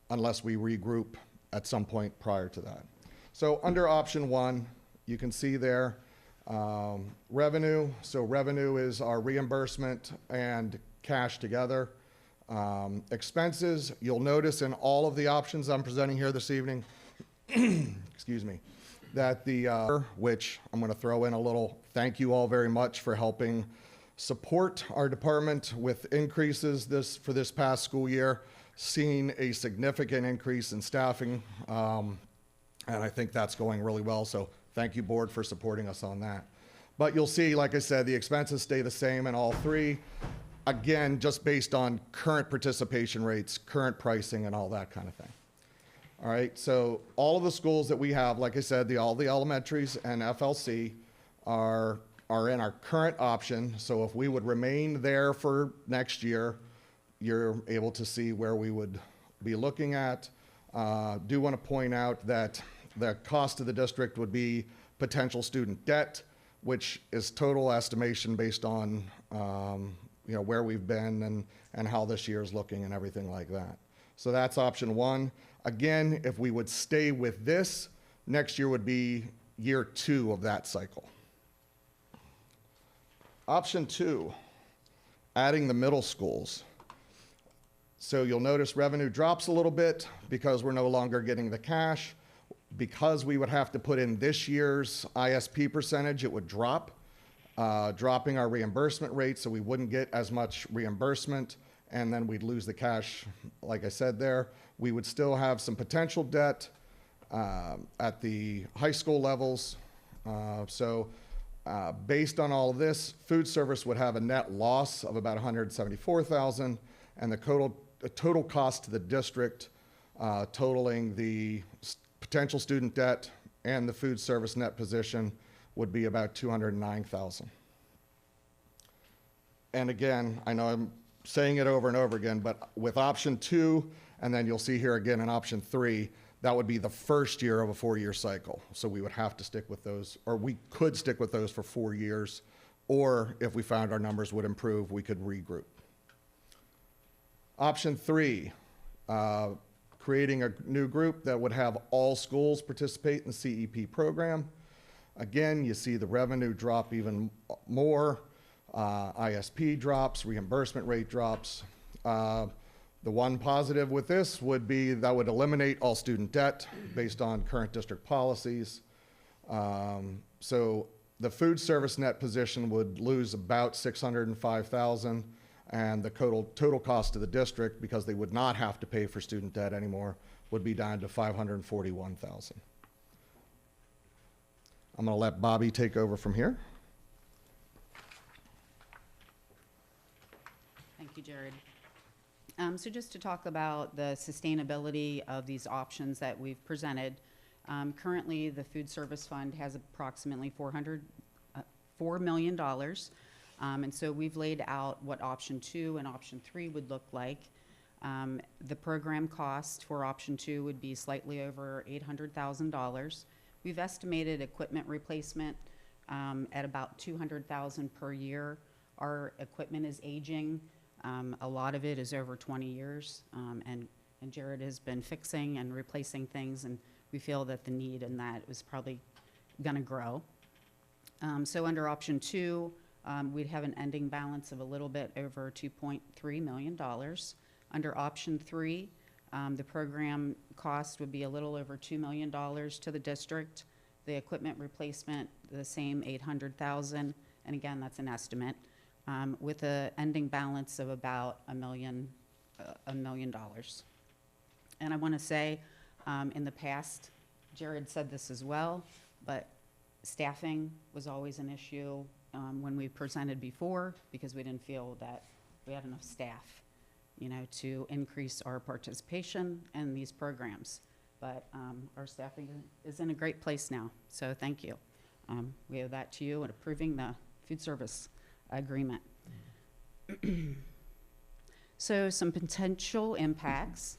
unless we regroup at some point prior to that. So under option 1, you can see there, revenue. So revenue is our reimbursement and cash together. Expenses, you'll notice in all of the options I'm presenting here this evening, excuse me, that the, which I'm going to throw in a little thank you all very much for helping support our department with increases for this past school year, seeing a significant increase in staffing, and I think that's going really well. So thank you, board, for supporting us on that. But you'll see, like I said, the expenses stay the same in all three. Again, just based on current participation rates, current pricing, and all that kind of thing. All right, so all of the schools that we have, like I said, all the elementaries and FLC are in our current option. So if we would remain there for next year, you're able to see where we would be looking at. Do want to point out that the cost of the district would be potential student debt, which is total estimation based on where we've been and how this year is looking and everything like that. So that's option one. Again, if we would stay with this, next year would be year 2 of that cycle. Option 2, adding the middle schools. So you'll notice revenue drops a little bit because we're no longer getting the cash. Because we would have to put in this year's ISP percentage, it would drop, dropping our reimbursement rate, so we wouldn't get as much reimbursement, and then we'd lose the cash, like I said there. We would still have some potential debt at the high school levels. Based on all of this, food service would have a net loss of about $174,000, and the total cost to the district, totaling the potential student debt and the food service net position, would be about $209,000. And again, I know I'm saying it over and over again, but with option 2, and then you'll see here again in option 3, that would be the first year of a 4-year cycle. So we would have to stick with those, or we could stick with those for 4 years, or if we found our numbers would improve, we could regroup. Option 3, creating a new group that would have all schools participate in the CEP program. Again, you see the revenue drop even more. ISP drops, reimbursement rate drops. The one positive with this would be that would eliminate all student debt based on current district policies. So the food service net position would lose about $605,000, and the total cost to the district, because they would not have to pay for student debt anymore, would be down to $541,000. I'm going to let Bobby take over from here. Thank you, Jared. So just to talk about the sustainability of these options that we've presented, currently the Food Service Fund has approximately $4 million. And so we've laid out what option 2 and option 3 would look like. The program cost for option 2 would be slightly over $800,000. We've estimated equipment replacement at about $200,000 per year. Our equipment is aging. A lot of it is over 20 years, and Jared has been fixing and replacing things, and we feel that the need in that is probably going to grow. So under option 2, we'd have an ending balance of a little bit over $2.3 million. Under option 3, the program cost would be a little over $2 million to the district. The equipment replacement, the same $800,000, and again, that's an estimate, with an ending balance of about $1 million. And I want to say, in the past, Jared said this as well, but staffing was always an issue when we presented before, because we didn't feel that we had enough staff, to increase our participation in these programs. But our staffing is in a great place now, so thank you. We owe that to you in approving the food service agreement. So some potential impacts.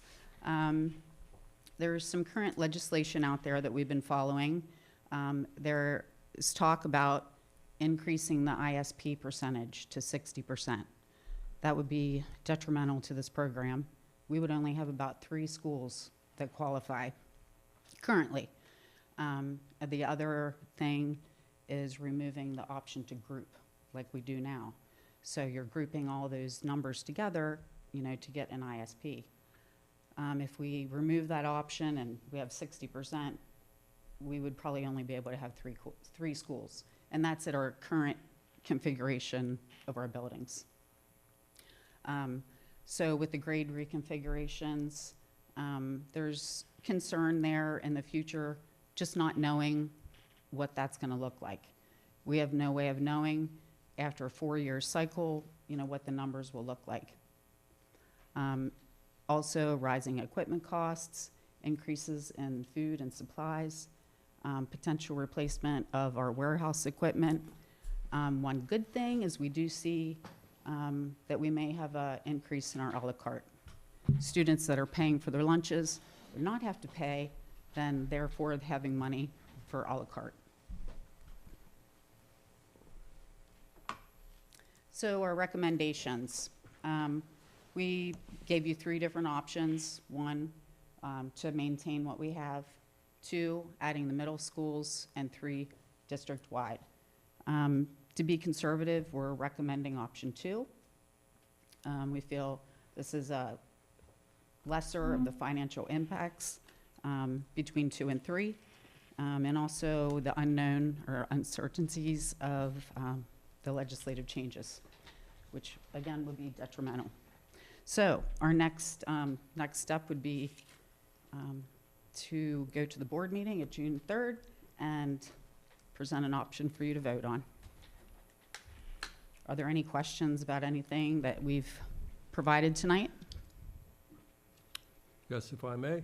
There's some current legislation out there that we've been following. There is talk about increasing the ISP percentage to 60%. That would be detrimental to this program. We would only have about 3 schools that qualify currently. The other thing is removing the option to group like we do now. So you're grouping all those numbers together, to get an ISP. If we remove that option and we have 60%, we would probably only be able to have three schools. And that's at our current configuration of our buildings. So with the grade reconfigurations, there's concern there in the future, just not knowing what that's going to look like. We have no way of knowing after a 4-year cycle, what the numbers will look like. Also, rising equipment costs, increases in food and supplies, potential replacement of our warehouse equipment. One good thing is we do see that we may have an increase in our a la carte. Students that are paying for their lunches would not have to pay, then therefore having money for a la carte. So our recommendations. We gave you 3 different options. 1, to maintain what we have. 2, adding the middle schools, and 3, district-wide. To be conservative, we're recommending option 2. We feel this is a lesser of the financial impacts between 2 and 3, and also the unknown or uncertainties of the legislative changes, which again would be detrimental. So our next step would be to go to the board meeting at June 3rd and present an option for you to vote on. Are there any questions about anything that we've provided tonight? Yes, if I may.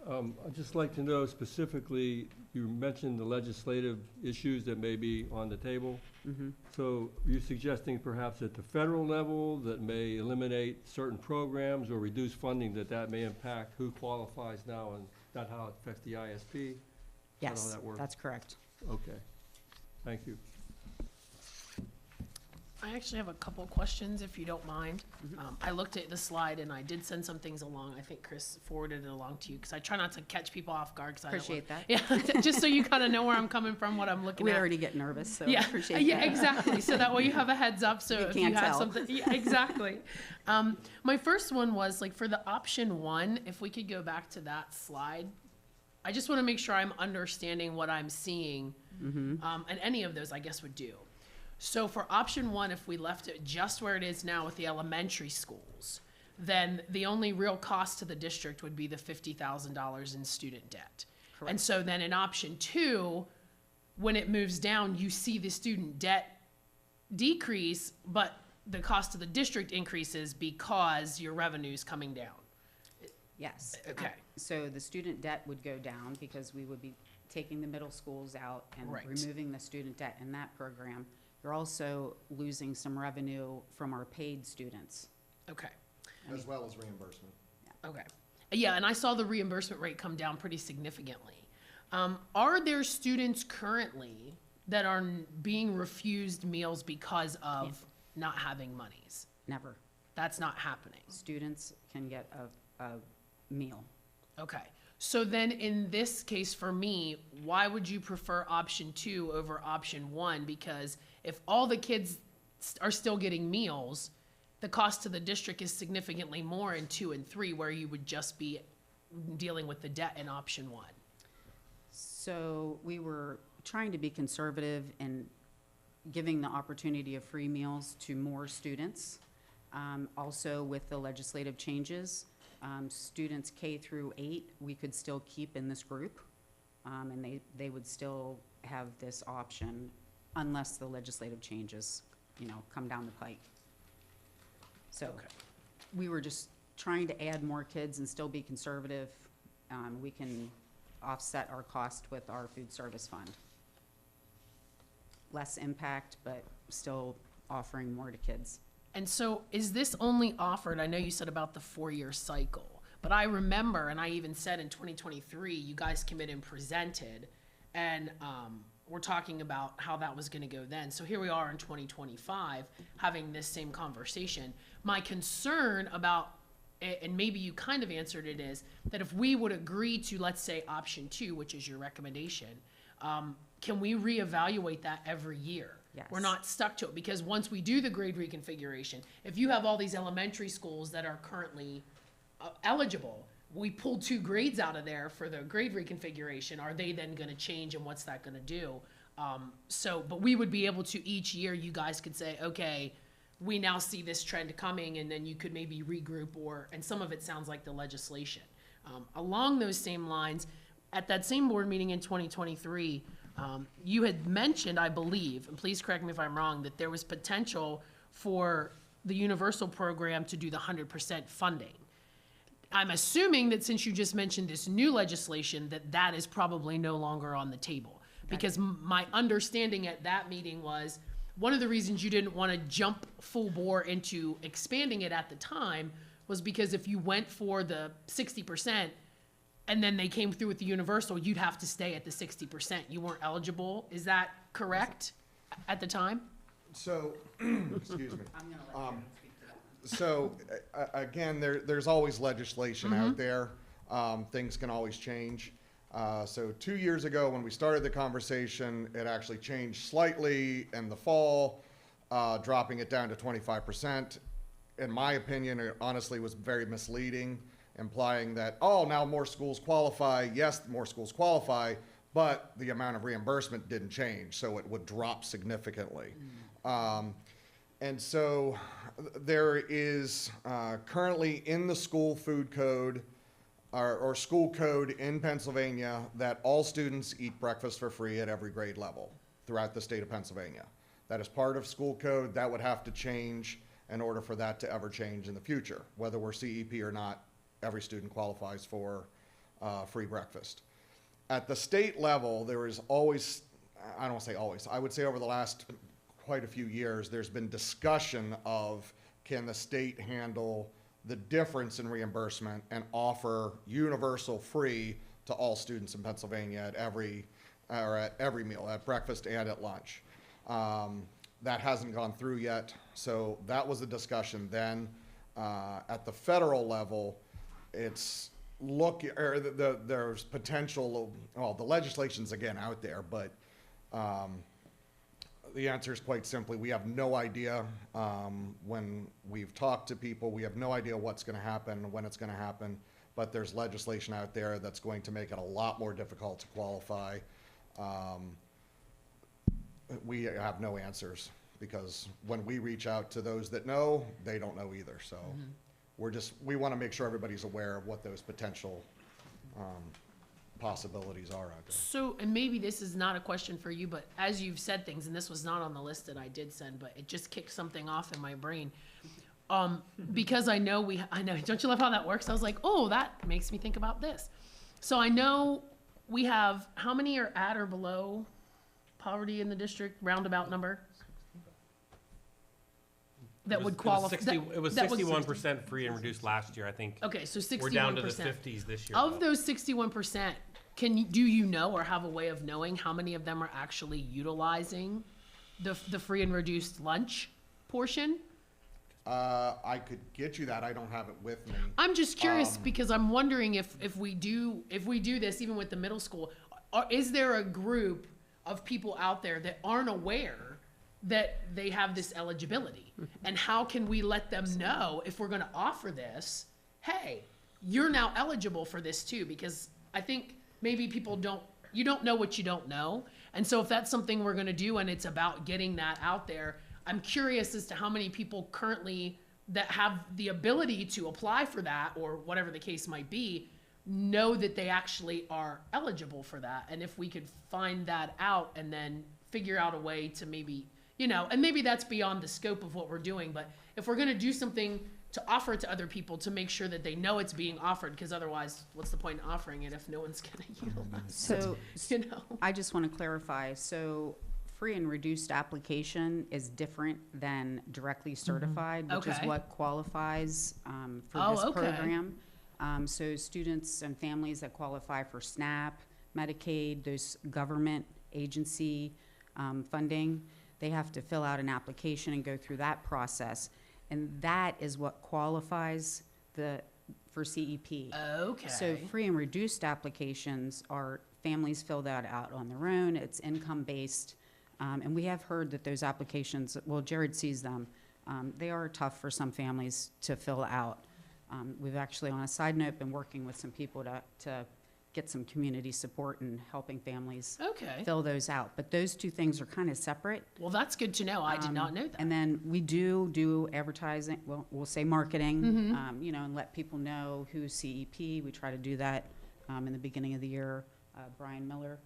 I'd just like to know specifically, you mentioned the legislative issues that may be on the table. Mm-hmm. So you're suggesting perhaps at the federal level that may eliminate certain programs or reduce funding, that may impact who qualifies now, and that how it affects the ISP? Is that how Yes, that works? that's correct. Okay, thank you. I actually have a couple questions, if you don't mind. I looked at the slide and I did send some things along. I think Chris forwarded it along to you, because I try not to catch people off guard. Appreciate that. Yeah, just so you kind of know where I'm coming from, what I'm looking We at. already get nervous, so Yeah, appreciate yeah, that. exactly. So that way you have a heads up, so You if can't you have tell. something. Yeah, exactly. My first one was, like, for the option 1, if we could go back to that slide. I just want to make sure I'm understanding what I'm seeing, and any of those, I guess, would do. So for option 1, if we left it just where it is now with the elementary schools, then the only real cost to the district would be the $50,000 in student debt. Correct. And so then in option 2, when it moves down, you see the student debt decrease, but the cost to the district increases because your revenue's coming down. Yes. Okay. So the student debt would go down because we would be taking the middle schools out and Right. removing the student debt in that program. You're also losing some revenue from our paid students. Okay. As well as reimbursement. Okay. Yeah, and I saw the reimbursement rate come down pretty significantly. Are there students currently that are being refused meals because of not having monies? Never. That's not happening. Students can get a meal. Okay. So then in this case for me, why would you prefer option 2 over option 1? Because if all the kids are still getting meals, the cost to the district is significantly more in 2 and 3, where you would just be dealing with the debt in option 1. So we were trying to be conservative in giving the opportunity of free meals to more students. Also with the legislative changes, students K through 8, we could still keep in this group, and they would still have this option unless the legislative changes, come down the pike. So we were just trying to add more kids and still be conservative. We can offset our cost with our food service fund. Less impact, but still offering more to kids. And so is this only offered, I know you said about the 4-year cycle, but I remember, and I even said in 2023, you guys came in and presented, and we're talking about how that was gonna go then. So here we are in 2025, having this same conversation. My concern about, and maybe you kind of answered it, is that if we would agree to, let's say, option 2, which is your recommendation, can we reevaluate that every year? Yes. We're not stuck to it, because once we do the grade reconfiguration, if you have all these elementary schools that are currently eligible. We pulled 2 grades out of there for the grade reconfiguration. Are they then gonna change, and what's that gonna do? But we would be able to, each year, you guys could say, okay, we now see this trend coming, and then you could maybe regroup, and some of it sounds like the legislation. Along those same lines, at that same board meeting in 2023, you had mentioned, I believe, and please correct me if I'm wrong, that there was potential for the universal program to do the 100% funding. I'm assuming that since you just mentioned this new legislation, that is probably no longer on the table. Because my understanding at that meeting was, one of the reasons you didn't want to jump full bore into expanding it at the time was because if you went for the 60% and then they came through with the universal, you'd have to stay at the 60%. You weren't eligible. Is that correct at the time? So, excuse me. So, again, there's always legislation out there. Things can always change. So 2 years ago, when we started the conversation, it actually changed slightly in the fall, dropping it down to 25%. In my opinion, it honestly was very misleading, implying that, oh, now more schools qualify. Yes, more schools qualify, but the amount of reimbursement didn't change, so it would drop significantly. And so there is currently in the school food code, or school code in Pennsylvania, that all students eat breakfast for free at every grade level throughout the state of Pennsylvania. That is part of school code. That would have to change in order for that to ever change in the future. Whether we're CEP or not, every student qualifies for free breakfast. At the state level, there is always, I don't want to say always, I would say over the last quite a few years, there's been discussion of, can the state handle the difference in reimbursement and offer universal free to all students in Pennsylvania at every meal, at breakfast and at lunch. That hasn't gone through yet, so that was a discussion then. At the federal level, it's there's potential, well, the legislation's again out there, but the answer is quite simply, we have no idea. When we've talked to people, we have no idea what's going to happen, when it's going to happen, but there's legislation out there that's going to make it a lot more difficult to qualify. We have no answers, because when we reach out to those that know, they don't know either. So we want to make sure everybody's aware of what those potential possibilities are out there. So, and maybe this is not a question for you, but as you've said things, and this was not on the list that I did send, but it just kicked something off in my brain. Because I know, don't you love how that works? I was like, oh, that makes me think about this. So I know we have, how many are at or below poverty in the district, roundabout number? That would qualify. It was 61% free and reduced last year, I think. Okay, so 61%. We're down to the 50s this year. Of those 61%, do you know or have a way of knowing how many of them are actually utilizing the free and reduced lunch portion? I could get you that. I don't have it with me. I'm just curious because I'm wondering if we do this even with the middle school, is there a group of people out there that aren't aware that they have this eligibility? And how can we let them know, if we're going to offer this, hey, you're now eligible for this too? Because I think maybe people you don't know what you don't know. And so if that's something we're going to do and it's about getting that out there, I'm curious as to how many people currently that have the ability to apply for that, or whatever the case might be, know that they actually are eligible for that. And if we could find that out and then figure out a way to maybe, and maybe that's beyond the scope of what we're doing, but if we're going to do something to offer it to other people, to make sure that they know it's being offered, because otherwise, what's the point in offering it if no one's going to utilize it? So, I just want to clarify. So, free and reduced application is different than directly certified, which is what qualifies for this program. So, students and families that qualify for SNAP, Medicaid, those government agency funding, they have to fill out an application and go through that process. And that is what qualifies for CEP. Okay. So free and reduced applications are families fill that out on their own. It's income-based. And we have heard that those applications, well, Jared sees them, they are tough for some families to fill out. We've actually, on a side note, been working with some people to get some community support and helping families Okay. fill those out. But those two things are kind of separate. Well, that's good to know. I did not know that. And then we do advertising, well, we'll say marketing, Mm-hmm. you know, and let people know who's CEP. We try to do that in the beginning of the year. Brian Miller,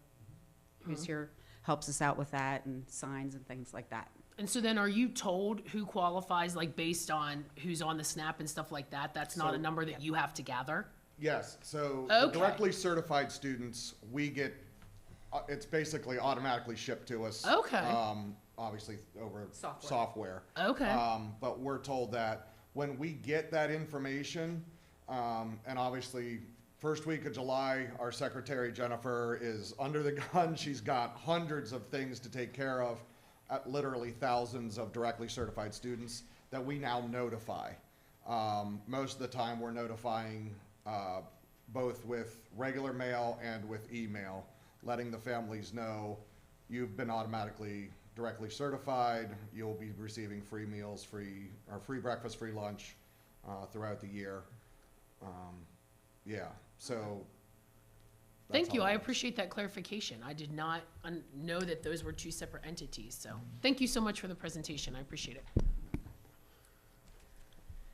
who's here, helps us out with that and signs and things like that. And so then are you told who qualifies, like based on who's on the SNAP and stuff like that? That's not a number that you have to gather? Yes, so Okay. directly certified students, we get, it's basically automatically shipped to us. Okay. Obviously over Software. software. Okay. But we're told that when we get that information, and obviously, first week of July, our secretary Jennifer is under the gun. She's got hundreds of things to take care of, at literally thousands of directly certified students that we now notify. Most of the time, we're notifying both with regular mail and with email, letting the families know you've been automatically directly certified, you'll be receiving free meals, free breakfast, free lunch throughout the year. Yeah, so. Thank you. all I it is. appreciate that clarification. I did not know that those were two separate entities. So thank you so much for the presentation. I appreciate it.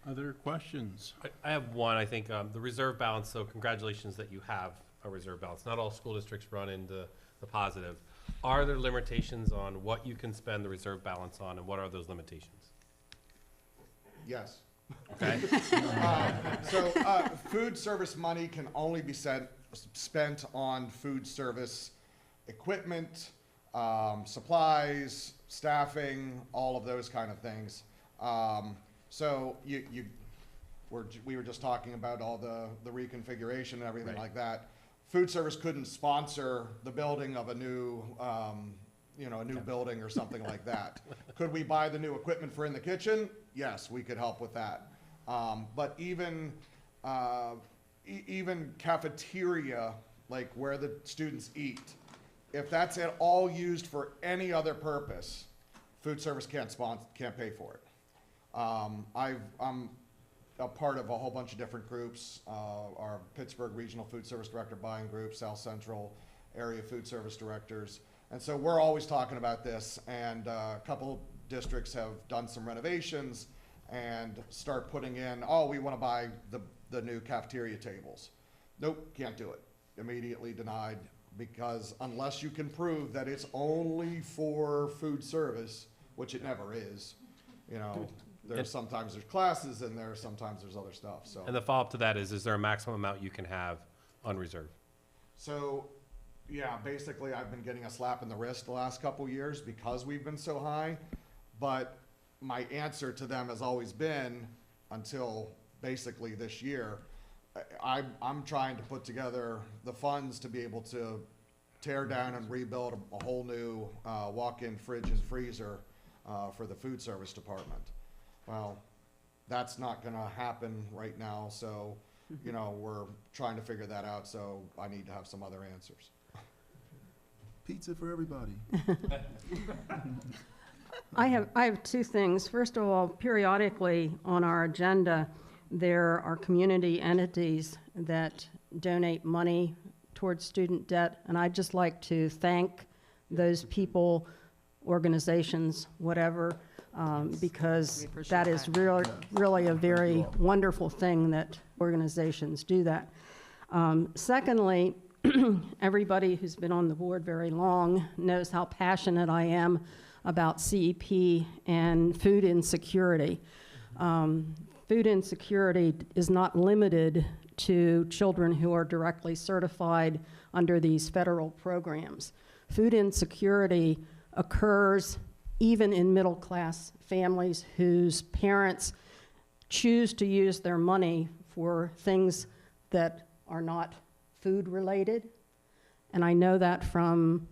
Other questions? I have one, I think, the reserve balance, so congratulations that you have a reserve balance. Not all school districts run into the positive. Are there limitations on what you can spend the reserve balance on, and what are those limitations? Yes. Okay. So, food service money can only be spent on food service equipment, supplies, staffing, all of those kind of things. So we were just talking about all the reconfiguration and everything Right. like that. Food service couldn't sponsor the building of a new, a new building or something like that. Could we buy the new equipment for in the kitchen? Yes, we could help with that. But even cafeteria, like where the students eat, if that's at all used for any other purpose, food service can't pay for it. I'm a part of a whole bunch of different groups, our Pittsburgh Regional Food Service Director Buying Group, South Central Area Food Service Directors. And so we're always talking about this, and a couple districts have done some renovations and start putting in, oh, we want to buy the new cafeteria tables. Nope, can't do it. Immediately denied, because unless you can prove that it's only for food service, which it never is, you know, sometimes there's classes and sometimes there's other stuff, so. And the follow-up to that is there a maximum amount you can have on reserve? So, yeah, basically I've been getting a slap in the wrist the last couple years because we've been so high, but my answer to them has always been, until basically this year, I'm trying to put together the funds to be able to tear down and rebuild a whole new walk-in fridge and freezer for the food service department. Well, that's not gonna happen right now, so, you know, we're trying to figure that out, so I need to have some other answers. Pizza for everybody. I have two things. First of all, periodically on our agenda, there are community entities that donate money towards student debt, and I'd just like to thank those people, organizations, whatever, because We appreciate that is really a very wonderful thing that organizations do that. Secondly, everybody who's been on the board very long knows how passionate I am about CEP and food insecurity. Food insecurity is not limited to children who are directly certified under these federal programs. Food insecurity occurs even in middle-class families whose parents choose to use their money for things that are not food-related. And I know that from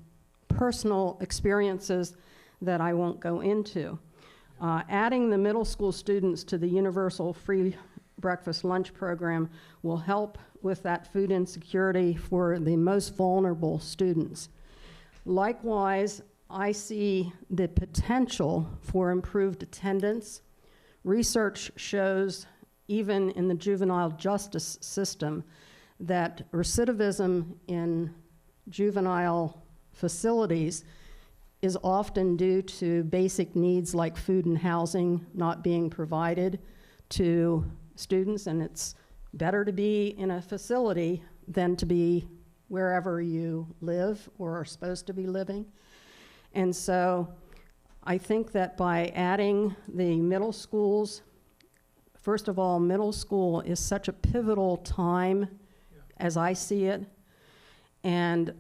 personal experiences that I won't go into. Adding the middle school students to the universal free breakfast lunch program will help with that food insecurity for the most vulnerable students. Likewise, I see the potential for improved attendance. Research shows even in the juvenile justice system, that recidivism in juvenile facilities is often due to basic needs like food and housing not being provided to students, and it's better to be in a facility than to be wherever you live or are supposed to be living. And so I think that by adding the middle schools, first of all, middle school is such a pivotal time as I see it, and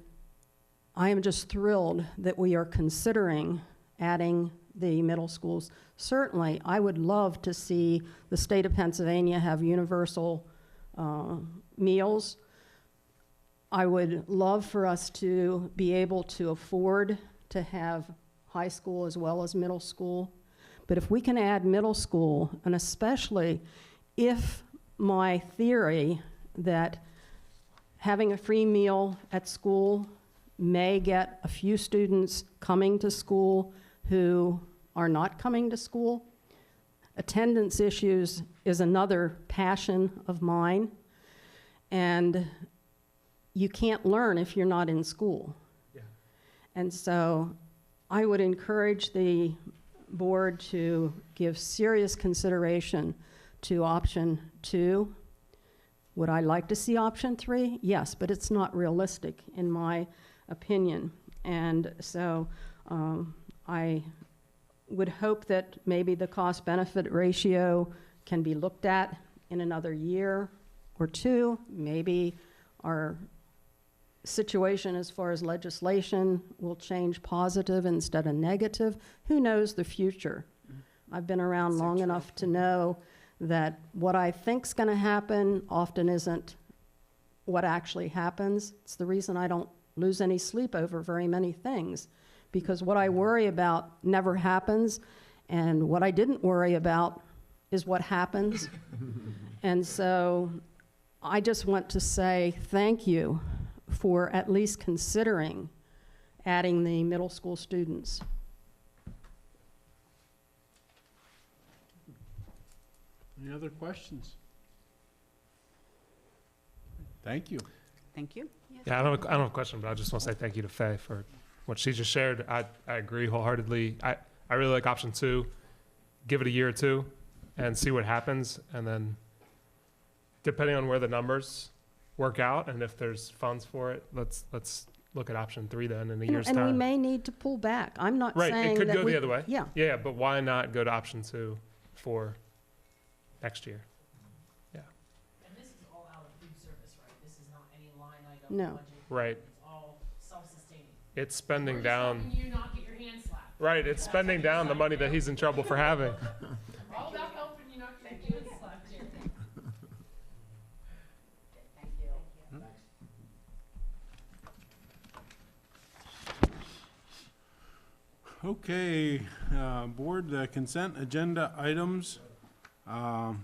I am just thrilled that we are considering adding the middle schools. Certainly, I would love to see the state of Pennsylvania have universal meals. I would love for us to be able to afford to have high school as well as middle school. But if we can add middle school, and especially if my theory that having a free meal at school may get a few students coming to school who are not coming to school. Attendance issues is another passion of mine, and you can't learn if you're not in school. Yeah. And so I would encourage the board to give serious consideration to option 2. Would I like to see option 3? Yes, but it's not realistic in my opinion. And so I would hope that maybe the cost-benefit ratio can be looked at in another year or 2. Maybe our situation as far as legislation will change positive instead of negative. Who knows the future? I've been around long enough to know that what I think's going to happen often isn't what actually happens. It's the reason I don't lose any sleep over very many things, because what I worry about never happens, and what I didn't worry about is what happens. And so I just want to say thank you for at least considering adding the middle school students. Any other questions? Thank you. Thank you. Yeah, I don't have a question, but I just want to say thank you to Faye for what she just shared. I agree wholeheartedly. I really like option 2. Give it a year or 2 and see what happens. And then depending on where the numbers work out and if there's funds for it, let's look at option 3 then in a year's time. And we may need to pull back. I'm not Right, saying it could that go the other way. Yeah. Yeah, but why not go to option 2 for next year? Yeah. And this is all out of food service, right? This is not any line item No. budget. Right. It's all self-sustaining. It's spending We're just down. helping you not get your hand slapped. Right, it's spending down the money that he's in trouble for having. All about helping you not get your hand slapped here. Thank you. Okay, board, the consent agenda items. I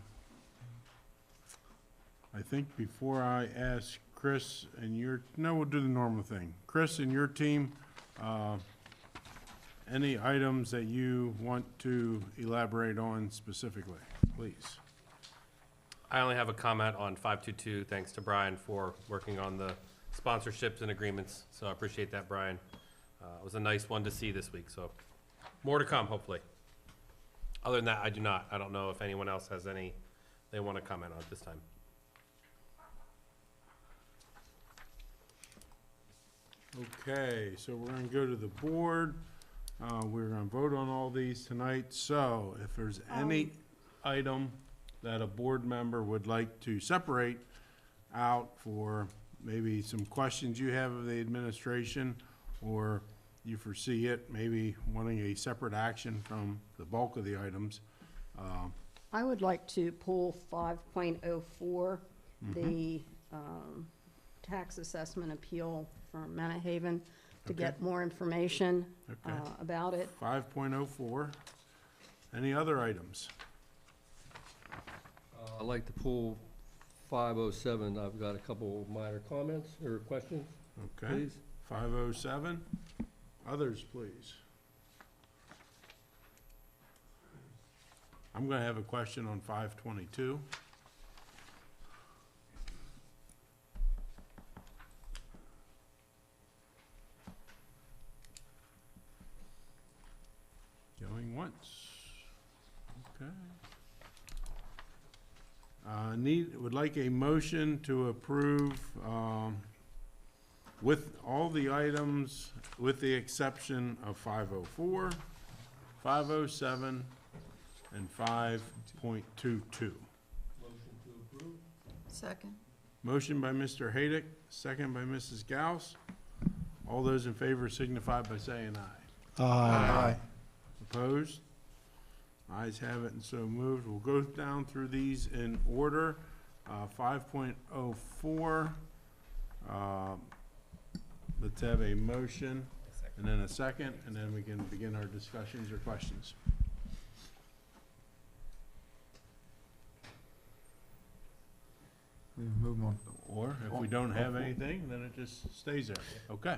think before I ask Chris and we'll do the normal thing. Chris and your team, any items that you want to elaborate on specifically, please. I only have a comment on 522. Thanks to Brian for working on the sponsorships and agreements. So I appreciate that, Brian. It was a nice one to see this week, so more to come, hopefully. Other than that, I do not. I don't know if anyone else has any they want to comment on at this time. Okay, so we're gonna go to the board. We're gonna vote on all these tonight. So if there's any item that a board member would like to separate out for maybe some questions you have of the administration, or you foresee it, maybe wanting a separate action from the bulk of the items. I would like to pull 5.04, the tax assessment appeal from Mannahaven, to Okay. get more information Okay. about it. 5.04. Any other items? I'd like to pull 507. I've got a couple minor comments or questions, Okay. please. 507. Others, please. I'm going to have a question on 522. Okay. Would like a motion to approve, with all the items, with the exception of 504, 507, and 5.22. Second. Motion by Mr. Haydick, second by Mrs. Gauss. All those in favor signify by saying aye. Aye. Opposed? Ayes have it and so moved. We'll go down through these in order. 5.04, let's have a motion and then a second, and then we can begin our discussions or questions. Move on. Or if we don't have anything, then it just stays there. Okay.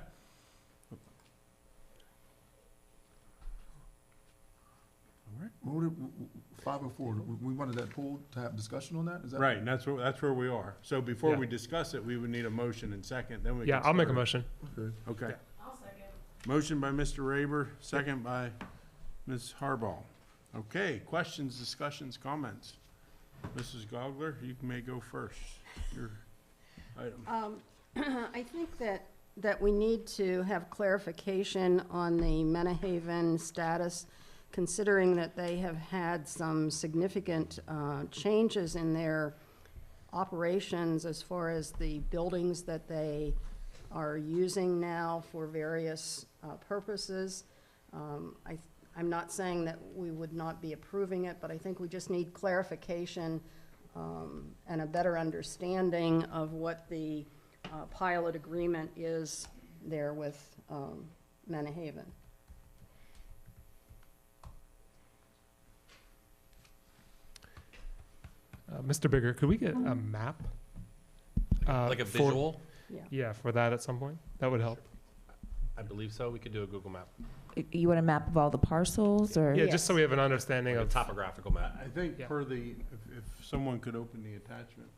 All right. What would 504, we wanted that pulled to have discussion on that? Is that? Right, and that's where we are. So before Yeah. we discuss it, we would need a motion and second, then we can Yeah, I'll make a start. motion. Okay. Okay. I'll second. Motion by Mr. Raber, second by Ms. Harbaugh. Okay, questions, discussions, comments? Mrs. Gogler, you may go first. Your item. I think that we need to have clarification on the Menahaven status, considering that they have had some significant changes in their operations as far as the buildings that they are using now for various purposes. I'm not saying that we would not be approving it, but I think we just need clarification and a better understanding of what the pilot agreement is there with Menahaven. Mr. Bigger, could we get a map? Like a for- visual? Yeah, for that at some point. That would help. I believe so. We could do a Google map, You want a map of all the parcels, or? Yeah, just so we have an understanding like a of. topographical map. I think Yeah. per the, if someone could open the attachment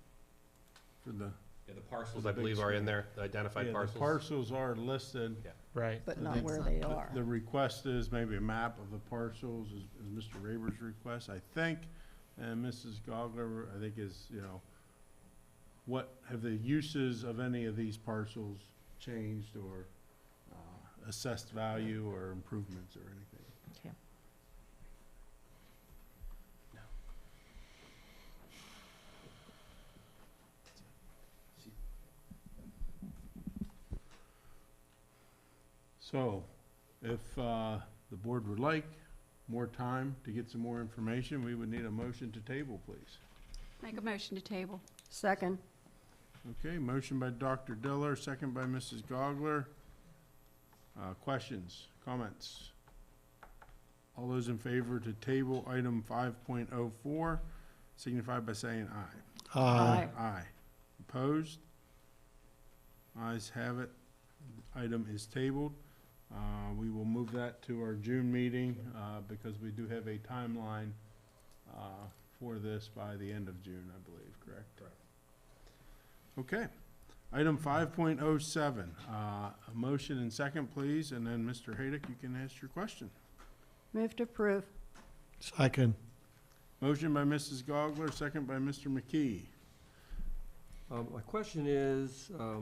for the. Yeah, the parcels, I believe, are in there, the identified Yeah, the parcels. parcels are listed. Yeah. Right. But not where they are. The request is maybe a map of the parcels, is Mr. Raber's request, I think. And Mrs. Gogler, I think is, what, have the uses of any of these parcels changed or assessed value or improvements or anything? Okay. So, if the board would like more time to get some more information, we would need a motion to table, please. Make a motion to table. Second. Okay, motion by Dr. Diller, second by Mrs. Gogler. Questions, comments? All those in favor to table item 5.04 signify by saying aye. Aye. Aye. Opposed? Ayes have it. Item is tabled. We will move that to our June meeting because we do have a timeline for this by the end of June, I believe, correct? Correct. Okay. Item 5.07, a motion and second, please, and then Mr. Haydick, you can ask your question. Move to approve. Second. Motion by Mrs. Gogler, second by Mr. McKee. My question is, are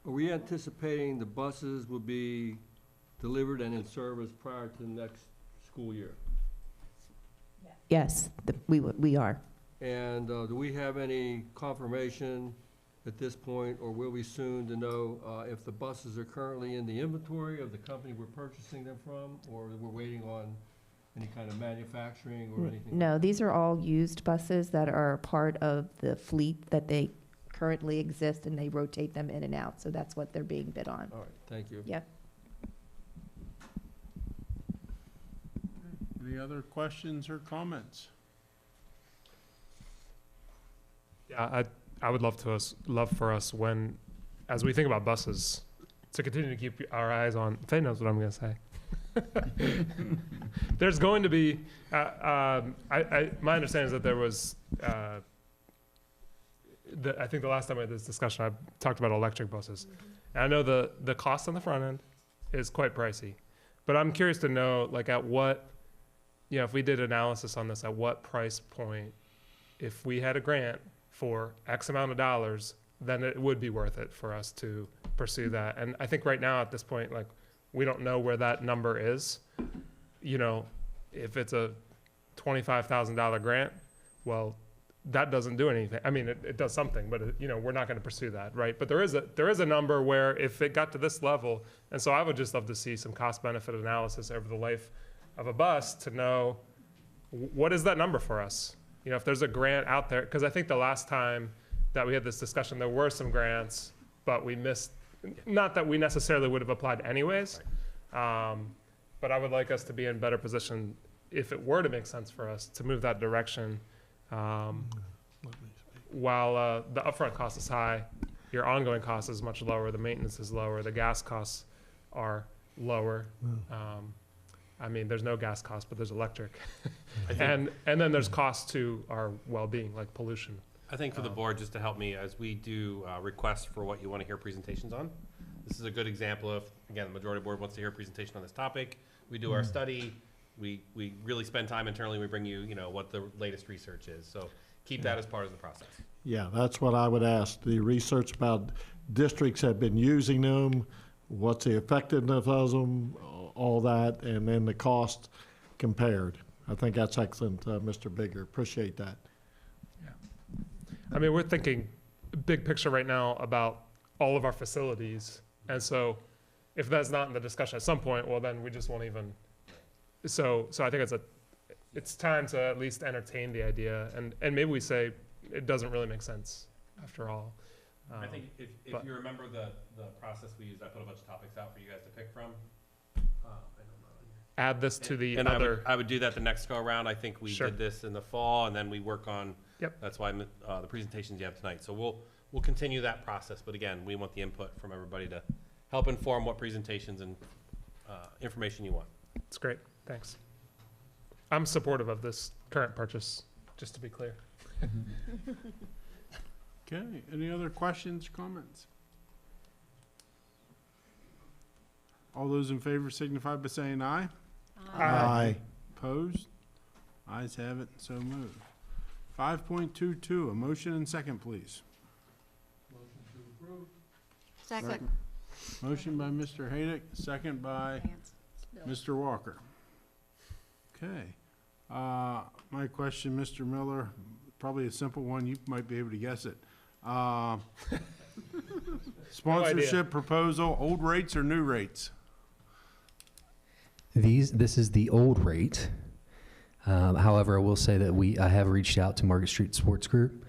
we anticipating the buses will be delivered and in service prior to the next school year? Yes, we are. And do we have any confirmation at this point, or will we soon to know if the buses are currently in the inventory of the company we're purchasing them from, or we're waiting on any kind of manufacturing or anything? No, these are all used buses that are part of the fleet that they currently exist, and they rotate them in and out, so that's what they're being bid on. All right, thank you. Yep. Any other questions or comments? Yeah, I would love for us when, as we think about buses, to continue to keep our eyes on. Faye knows what I'm going to say. There's going to be. My understanding is that there was. I think the last time I had this discussion, I talked about electric buses. And I know the cost on the front end is quite pricey, but I'm curious to know, like, at what you know, if we did analysis on this, at what price point, if we had a grant for X amount of dollars, then it would be worth it for us to pursue that. And I think right now at this point, like, we don't know where that number is. You know, if it's a $25,000 grant, well, that doesn't do anything. I mean, it does something, but you know, we're not going to pursue that, right? But there is a number where if it got to this level, and so I would just love to see some cost benefit analysis over the life of a bus to know what is that number for us. You know, if there's a grant out there, because I think the last time that we had this discussion, there were some grants, but we missed. Not that we necessarily would have applied anyways, but I would like us to be in better position if it were to make sense for us to move that direction. While the upfront cost is high, your ongoing cost is much lower, the maintenance is lower, the gas costs are lower. I mean, there's no gas cost, but there's electric. And then there's costs to our well-being, like pollution. I think for the board, just to help me, as we do requests for what you want to hear presentations on, this is a good example of, again, the majority board wants to hear a presentation on this topic. We do our study. We really spend time internally. We bring you, you know, what the latest research is. So keep that as part of the process. Yeah, that's what I would ask. The research about districts have been using them, what's the effectiveness of them, all that, and then the cost compared. I think that's excellent, Mr. Bigger. Appreciate that. I mean, we're thinking big picture right now about all of our facilities. And so if that's not in the discussion at some point, well, then we just won't even. So I think it's time to at least entertain the idea. And maybe we say it doesn't really make sense after all. I think if you remember the process we used, I put a bunch of topics out for you guys to pick from. Add this to the and other. I would do that the next go around. I think we did this in the fall, and then we work on. Yep. That's why the presentations you have tonight. So we'll continue that process. But again, we want the input from everybody to help inform what presentations and information you want. It's great. Thanks. I'm supportive of this current purchase, just to be clear. Okay, any other questions, comments? All those in favor signify by saying aye. Aye. Opposed? Ayes have it, so moved. 5.22, a motion and second, please. Second. Motion by Mr. Haydick, second by Mr. Walker. Okay. My question, Mr. Miller, probably a simple one. You might be able to guess it. Sponsorship proposal, old rates or new rates? This is the old rate. However, I will say that I have reached out to Market Street Sports Group,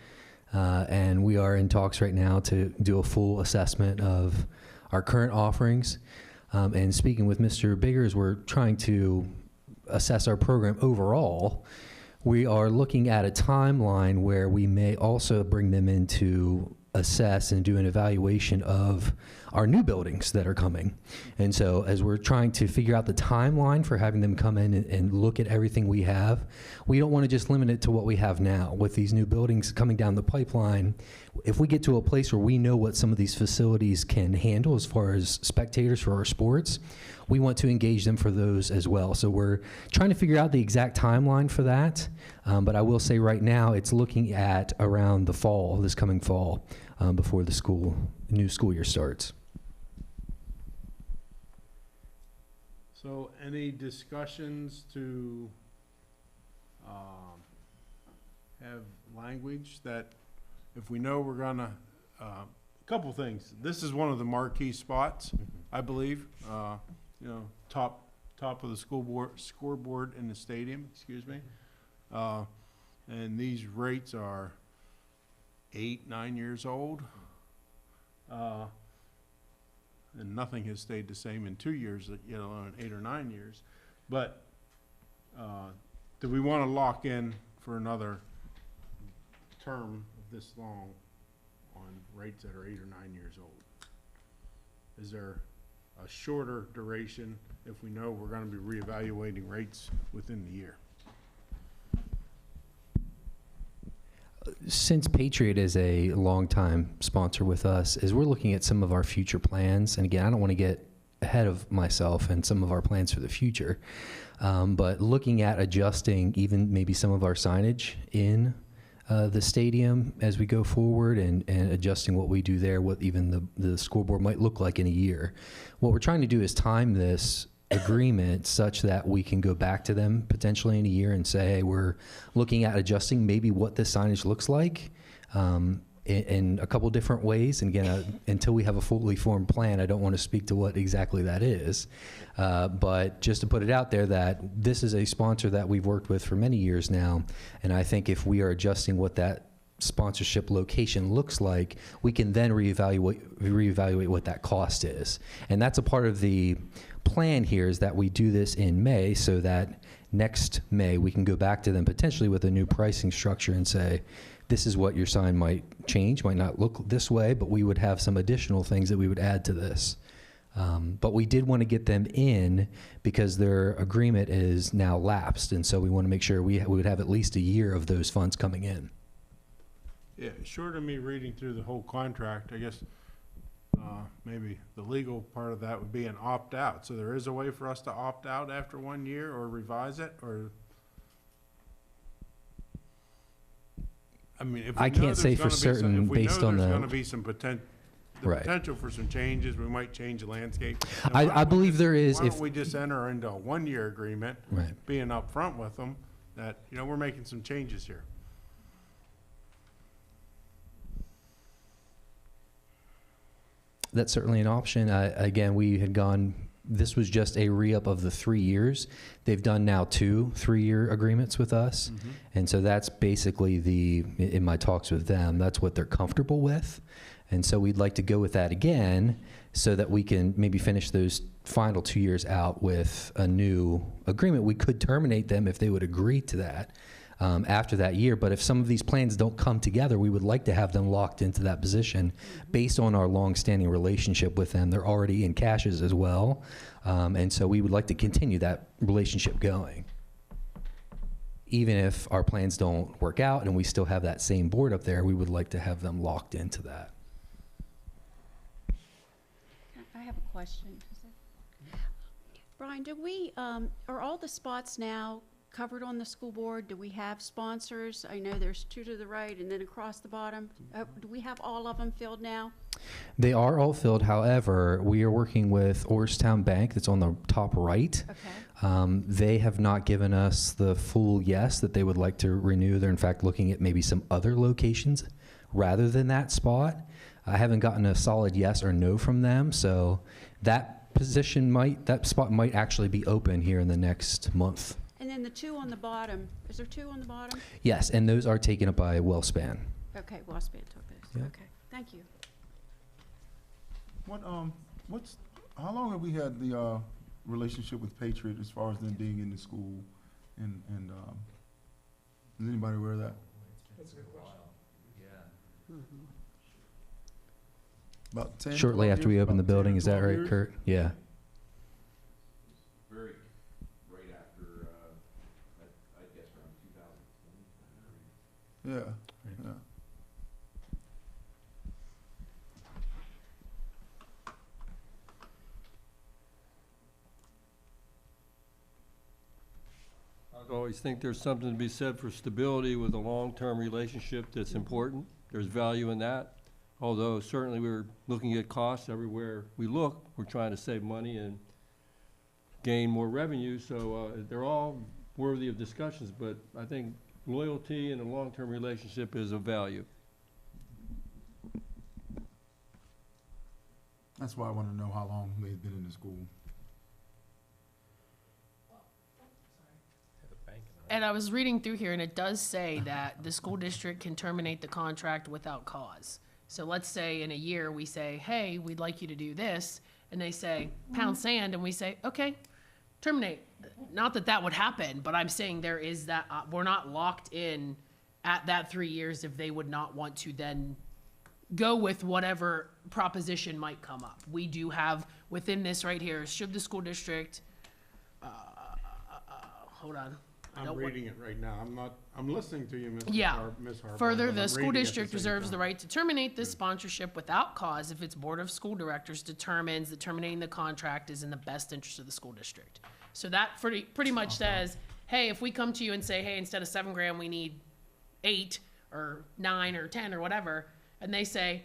and we are in talks right now to do a full assessment of our current offerings. And speaking with Mr. Biggers, we're trying to assess our program overall. We are looking at a timeline where we may also bring them in to assess and do an evaluation of our new buildings that are coming. And so as we're trying to figure out the timeline for having them come in and look at everything we have, we don't want to just limit it to what we have now. With these new buildings coming down the pipeline, if we get to a place where we know what some of these facilities can handle as far as spectators for our sports, we want to engage them for those as well. So we're trying to figure out the exact timeline for that. But I will say right now, it's looking at around the fall, this coming fall, before the new school year starts. So any discussions to have language that if we know we're gonna, a couple things. This is one of the marquee spots, I believe. You know, top of the scoreboard in the stadium, excuse me. And these rates are 8, 9 years old. And nothing has stayed the same in 2 years, let alone 8 or 9 years. But do we want to lock in for another term of this long on rates that are 8 or 9 years old? Is there a shorter duration if we know we're going to be reevaluating rates within the year? Since Patriot is a longtime sponsor with us, as we're looking at some of our future plans, and again, I don't want to get ahead of myself and some of our plans for the future. But looking at adjusting even maybe some of our signage in the stadium as we go forward, and adjusting what we do there, what even the scoreboard might look like in a year. What we're trying to do is time this agreement such that we can go back to them potentially in a year and say, hey, we're looking at adjusting maybe what this signage looks like in a couple different ways. And again, until we have a fully formed plan, I don't want to speak to what exactly that is. But just to put it out there that this is a sponsor that we've worked with for many years now. And I think if we are adjusting what that sponsorship location looks like, we can then reevaluate what that cost is. And that's a part of the plan here, is that we do this in May so that next May we can go back to them potentially with a new pricing structure and say, this is what your sign might change, might not look this way, but we would have some additional things that we would add to this. But we did want to get them in because their agreement is now lapsed, and so we want to make sure we would have at least a year of those funds coming in. Yeah, short of me reading through the whole contract, I guess maybe the legal part of that would be an opt-out. So there is a way for us to opt out after 1 year or revise it, or? I mean, if we I know can't there's say for gonna be some- certain based on If we know there's the- gonna be some Right. potential for some changes, we might change the landscape. I believe there is. Why If don't we just enter into a 1-year agreement, Right. being upfront with them, that, we're making some changes here. That's certainly an option. Again, we had gone, this was just a re-up of the 3 years. They've done now 2 3-year agreements with us. And so that's basically in my talks with them, that's what they're comfortable with. And so we'd like to go with that again so that we can maybe finish those final 2 years out with a new agreement. We could terminate them if they would agree to that after that year. But if some of these plans don't come together, we would like to have them locked into that position based on our long-standing relationship with them. They're already in Caches as well. And so we would like to continue that relationship going. Even if our plans don't work out and we still have that same board up there, we would like to have them locked into that. I have a question. Brian, do we, are all the spots now covered on the school board? Do we have sponsors? I know there's 2 to the right and then across the bottom. Do we have all of them filled now? They are all filled. However, we are working with Orrstown Bank that's on the top right. Okay. They have not given us the full yes that they would like to renew. They're in fact looking at maybe some other locations rather than that spot. I haven't gotten a solid yes or no from them, so that spot might actually be open here in the next month. And then the 2 on the bottom, is there 2 on the bottom? Yes, and those are taken up by WellSpan. Okay, Wellspan took those. Yeah. Okay, thank you. How long have we had the relationship with Patriot as far as them being in the school, and is anybody aware of that? That's a good question. About 10? Shortly 12 after we years? open the About 10, building, is that 12 right, years? Kurt? Yeah. Right after, I guess around 2020. Yeah, yeah. I always think there's something to be said for stability with a long-term relationship that's important. There's value in that. Although certainly we're looking at costs everywhere we look. We're trying to save money and gain more revenue. So they're all worthy of discussions, but I think loyalty and a long-term relationship is of value. That's why I want to know how long they've been in the school. And I was reading through here, and it does say that the school district can terminate the contract without cause. So let's say in a year, we say, hey, we'd like you to do this, and they say, pound sand, and we say, okay, terminate. Not that that would happen, but I'm saying there is that, we're not locked in at that 3 years if they would not want to then go with whatever proposition might come up. We do have within this right here, should the school district, hold on. I'm don't want- reading it right now. I'm listening to you, Ms. Yeah. Ms. Harbaugh, Further, but the I'm school reading at the district same reserves the time. right to terminate this sponsorship without cause if its board of school directors determines that terminating the contract is in the best interest of the school district. So that pretty much says, hey, if we come to you and say, hey, instead of $7,000, we need 8 or 9 or 10 or whatever, and they say,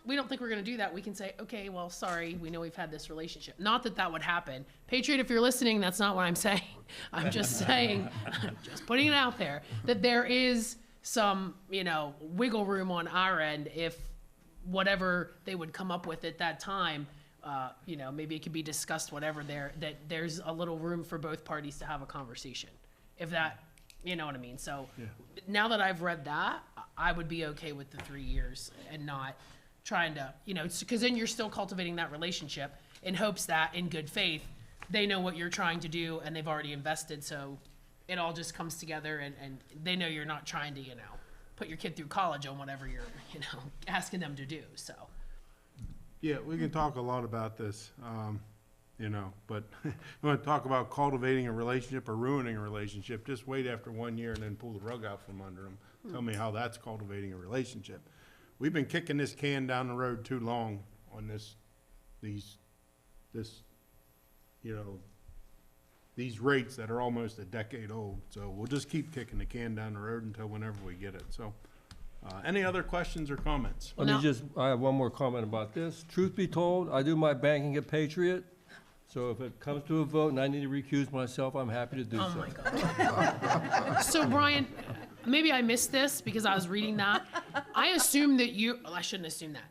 we don't think we're going to do that, we can say, okay, well, sorry, we know we've had this relationship. Not that that would happen. Patriot, if you're listening, that's not what I'm saying. I'm just saying, I'm just putting it out there, that there is some, wiggle room on our end if whatever they would come up with at that time, maybe it could be discussed, whatever that there's a little room for both parties to have a conversation. If that, you know what I mean? So now that I've read that, I would be okay with the 3 years and not trying to, because then you're still cultivating that relationship in hopes that in good faith, they know what you're trying to do and they've already invested. So it all just comes together and they know you're not trying to, put your kid through college on whatever you're, asking them to do. So. Yeah, we can talk a lot about this, but we want to talk about cultivating a relationship or ruining a relationship. Just wait after 1 year and then pull the rug out from under them. Tell me how that's cultivating a relationship. We've been kicking this can down the road too long on these rates that are almost a decade old. So we'll just keep kicking the can down the road until whenever we get it. So, any other questions or comments? I have one more comment about this. Truth be told, I do my banking at Patriot, so if it comes to a vote and I need to recuse myself, I'm happy to do so. Oh my God. So Brian, maybe I missed this because I was reading that. I assume that I shouldn't assume that.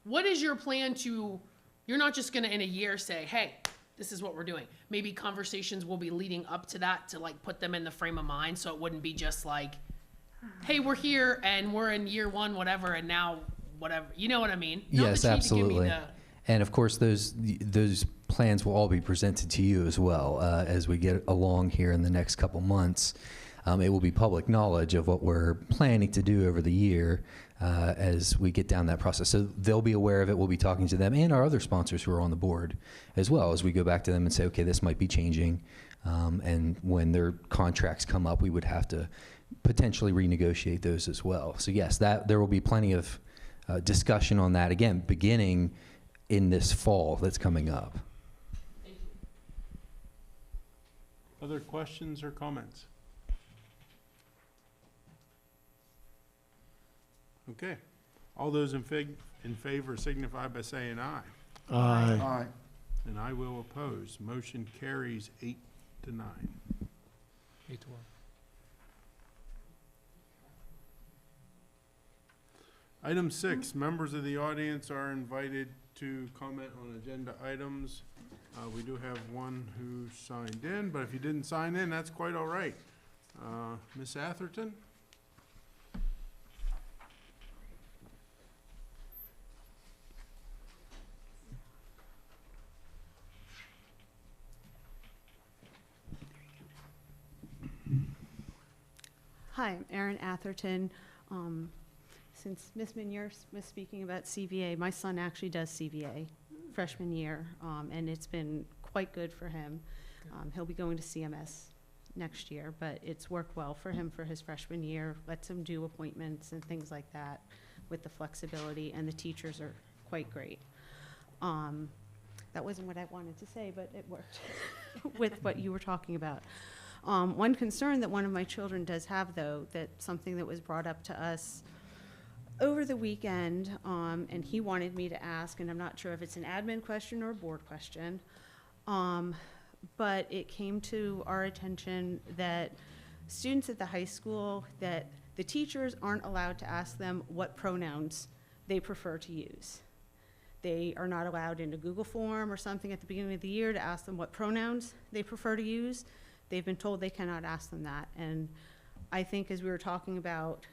What is your plan you're not just gonna in a year say, hey, this is what we're doing. Maybe conversations will be leading up to that to put them in the frame of mind so it wouldn't be just like, hey, we're here and we're in year 1, whatever, and now whatever. You know what I mean? Not Yes, that you need to give me absolutely. And of course, those plans will all be presented to you as well as we get along here in the next couple months. It will be public knowledge of what we're planning to do over the year as we get down that process. So they'll be aware of it. We'll be talking to them and our other sponsors who are on the board as well as we go back to them and say, okay, this might be changing. And when their contracts come up, we would have to potentially renegotiate those as well. So yes, there will be plenty of discussion on that, again, beginning in this fall that's coming up. Other questions or comments? Okay. All those in favor signify by saying aye. Aye. Aye. And I will oppose. Motion carries 8-9. 8-1. Item 6, members of the audience are invited to comment on agenda items. We do have one who signed in, but if you didn't sign in, that's quite all right. Ms. Atherton? Hi, I'm Erin Atherton. Since Ms. Minier was speaking about CVA, my son actually does CVA freshman year, and it's been quite good for him. He'll be going to CMS next year, but it's worked well for him for his freshman year, lets him do appointments and things like that with the flexibility, and the teachers are quite great. That wasn't what I wanted to say, but it worked with what you were talking about. One concern that one of my children does have, though, that's something that was brought up to us over the weekend, and he wanted me to ask, and I'm not sure if it's an admin question or a board question, but it came to our attention that students at the high school, that the teachers aren't allowed to ask them what pronouns they prefer to use. They are not allowed in a Google form or something at the beginning of the year to ask them what pronouns they prefer to use. They've been told they cannot ask them that. And I think as we were talking about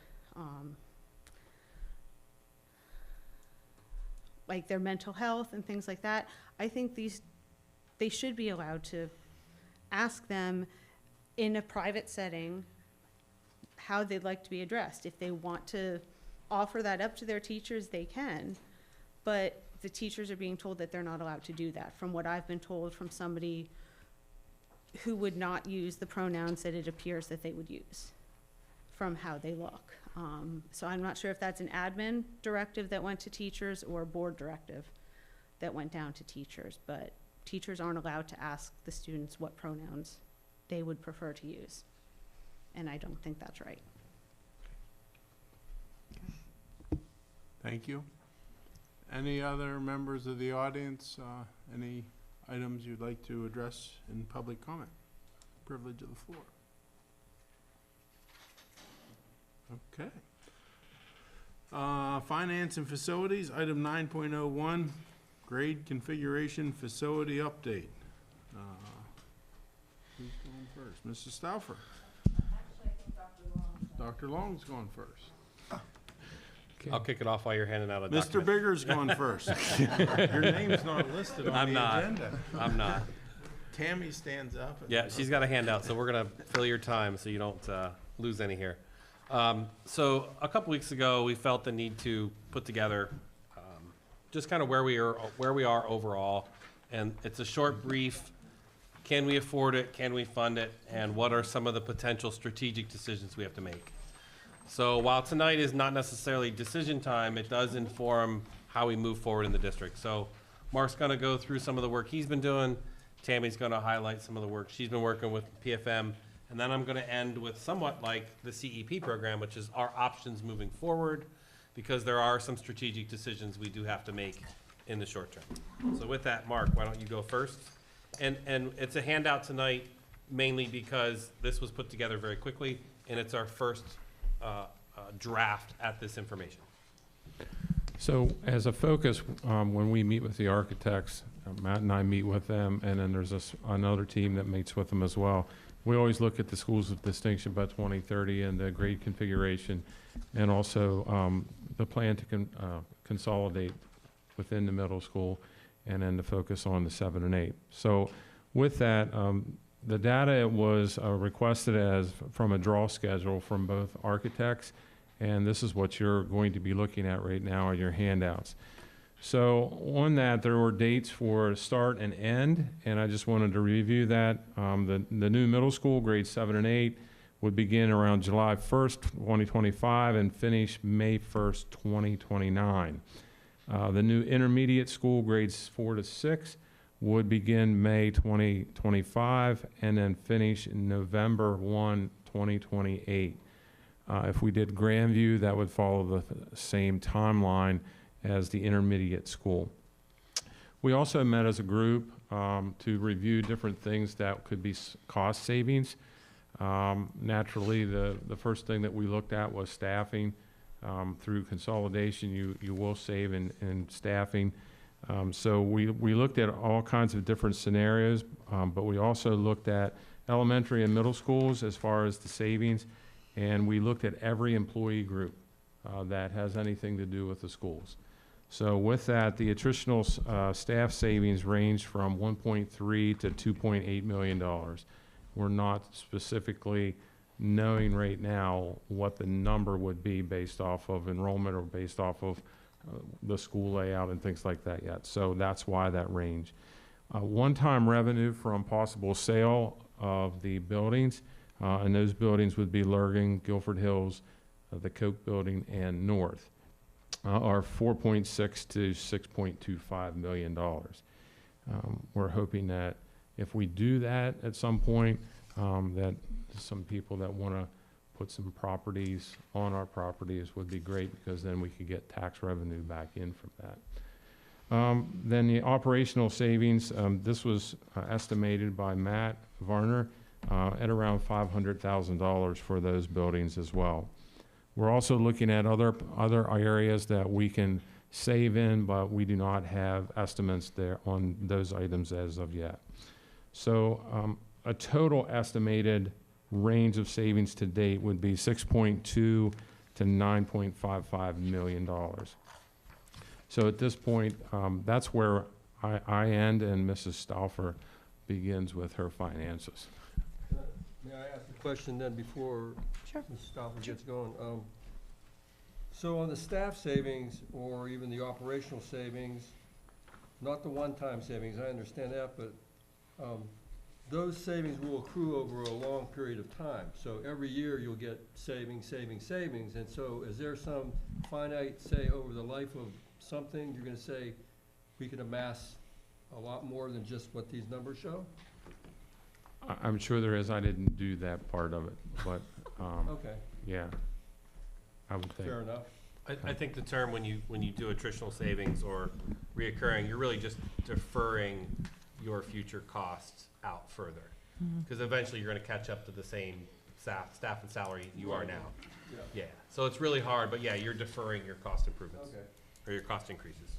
like their mental health and things like that, I think they should be allowed to ask them in a private setting how they'd like to be addressed. If they want to offer that up to their teachers, they can, but the teachers are being told that they're not allowed to do that, from what I've been told from somebody who would not use the pronouns that it appears that they would use from how they look. So I'm not sure if that's an admin directive that went to teachers or a board directive that went down to teachers, but teachers aren't allowed to ask the students what pronouns they would prefer to use. And I don't think that's right. Thank you. Any other members of the audience, any items you'd like to address in public comment? Privilege of the floor. Okay. Finance and facilities, item 9.01, grade configuration facility update. Who's going first? Mrs. Stauffer. Dr. Long's going first. I'll kick it off while you're handing out a Mr. document. Bigger's going first. Your name's not listed on the agenda. I'm not. Tammy stands up. Yeah, she's got a handout, so we're gonna fill your time so you don't lose any here. So a couple weeks ago, we felt the need to put together just kind of where we are overall, and it's a short brief. Can we afford it? Can we fund it? And what are some of the potential strategic decisions we have to make? So while tonight is not necessarily decision time, it does inform how we move forward in the district. So Mark's gonna go through some of the work he's been doing. Tammy's gonna highlight some of the work she's been working with PFM. And then I'm gonna end with somewhat like the CEP program, which is our options moving forward, because there are some strategic decisions we do have to make in the short term. So with that, Mark, why don't you go first? And it's a handout tonight mainly because this was put together very quickly, and it's our first draft at this information. So as a focus, when we meet with the architects, Matt and I meet with them, and then there's another team that meets with them as well. We always look at the schools of distinction by 2030 and the grade configuration, and also the plan to consolidate within the middle school, and then to focus on the 7 and 8. So with that, the data was requested as from a draw schedule from both architects, and this is what you're going to be looking at right now in your handouts. So on that, there were dates for start and end, and I just wanted to review that. The new middle school, grades 7 and 8, would begin around July 1st, 2025, and finish May 1st, 2029. The new intermediate school, grades 4 to 6, would begin May 2025 and then finish November 1, 2028. If we did Grandview, that would follow the same timeline as the intermediate school. We also met as a group to review different things that could be cost savings. Naturally, the first thing that we looked at was staffing. Through consolidation, you will save in staffing. So we looked at all kinds of different scenarios, but we also looked at elementary and middle schools as far as the savings, and we looked at every employee group that has anything to do with the schools. So with that, the attritional staff savings range from $1.3 to $2.8 million. We're not specifically knowing right now what the number would be based off of enrollment or based off of the school layout and things like that yet. So that's why that range. One-time revenue from possible sale of the buildings, and those buildings would be Lurgan, Guilford Hills, the Koch building, and North, are $4.6 to $6.25 million. We're hoping that if we do that at some point, that some people that want to put some properties on our properties would be great, because then we could get tax revenue back in from that. Then the operational savings, this was estimated by Matt Varner at around $500,000 for those buildings as well. We're also looking at other areas that we can save in, but we do not have estimates there on those items as of yet. So a total estimated range of savings to date would be $6.2 to $9.55 million. So at this point, that's where I end, and Mrs. Stauffer begins with her finances. May I ask a question then before Ms. Stauffer gets going? So on the staff savings or even the operational savings, not the one-time savings, I understand that, but those savings will accrue over a long period of time. So every year you'll get savings. And so is there some finite, say, over the life of something, you're gonna say, we can amass a lot more than just what these numbers show? I'm sure there is. I didn't do that part of it, but, Okay, yeah, I would think. fair enough. I think the term when you do attritional savings or reoccurring, you're really just deferring your future costs out further. Because eventually you're gonna catch up to the same staff and salary you are now. Yeah. Yeah, so it's really hard, but yeah, you're deferring your cost improvements, Okay. or your cost increases.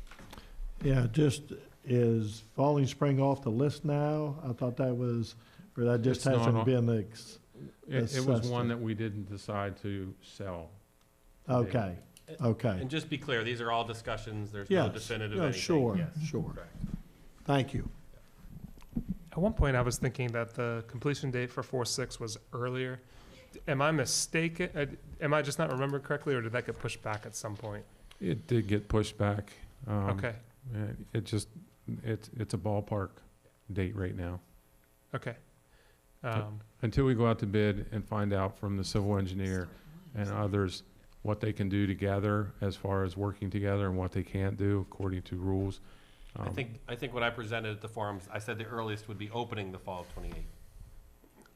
Yeah, just, is Falling Spring off the list now? I thought that was, or that just It's not hasn't on- been It was assessed one yet? that we didn't decide to sell. Okay, okay. And just be clear, these are all discussions, there's no Yes, definitive yeah, anything. sure, Yes, sure. correct. Thank you. At one point, I was thinking that the completion date for 4-6 was earlier. Am I mistaken? Am I just not remembering correctly, or did that get pushed back at some point? It did get pushed back. Okay, It just, it's a ballpark date right now. okay. Until we go out to bid and find out from the civil engineer and others what they can do together as far as working together and what they can't do according to rules. I think what I presented at the forums, I said the earliest would be opening the fall of '28.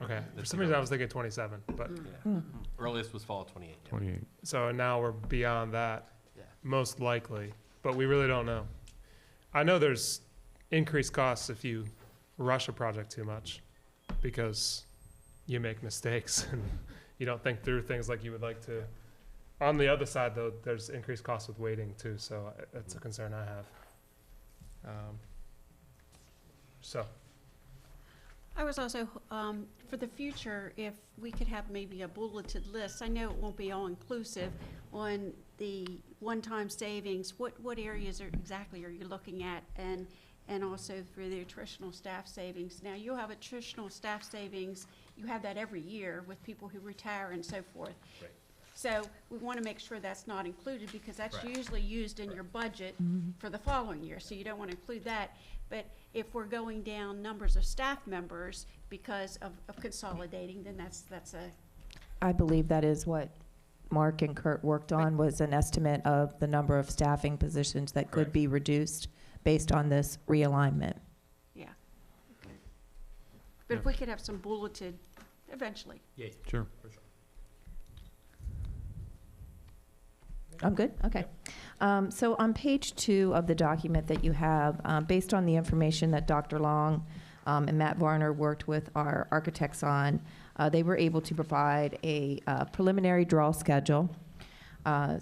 Okay, for That's some the reason I was thinking 27, but, Yeah. Earliest was fall of '28. Yeah. 28. so now we're beyond that, Yeah. most likely, but we really don't know. I know there's increased costs if you rush a project too much, because you make mistakes and you don't think through things like you would like to. On the other side, though, there's increased costs with waiting too, so that's a concern I have. So, I was also, for the future, if we could have maybe a bulleted list, I know it won't be all-inclusive, on the one-time savings, what areas exactly are you looking at? And also for the attritional staff savings. Now, you'll have attritional staff savings, you have that every year with people who retire and so forth. Right. So we want to make sure that's not included, because that's Correct. usually used in your budget for the following year, so you don't want to include that. But if we're going down numbers of staff members because of consolidating, then that's a, I believe that is what Mark and Kurt worked on, was an estimate of the number of staffing positions that could Correct. be reduced based on this realignment. yeah. Okay. But if we could have some bulleted eventually. Yeah, Sure. for sure. I'm good, okay. So on page 2 of the document that you have, based on the information that Dr. Long and Matt Varner worked with our architects on, they were able to provide a preliminary draw schedule.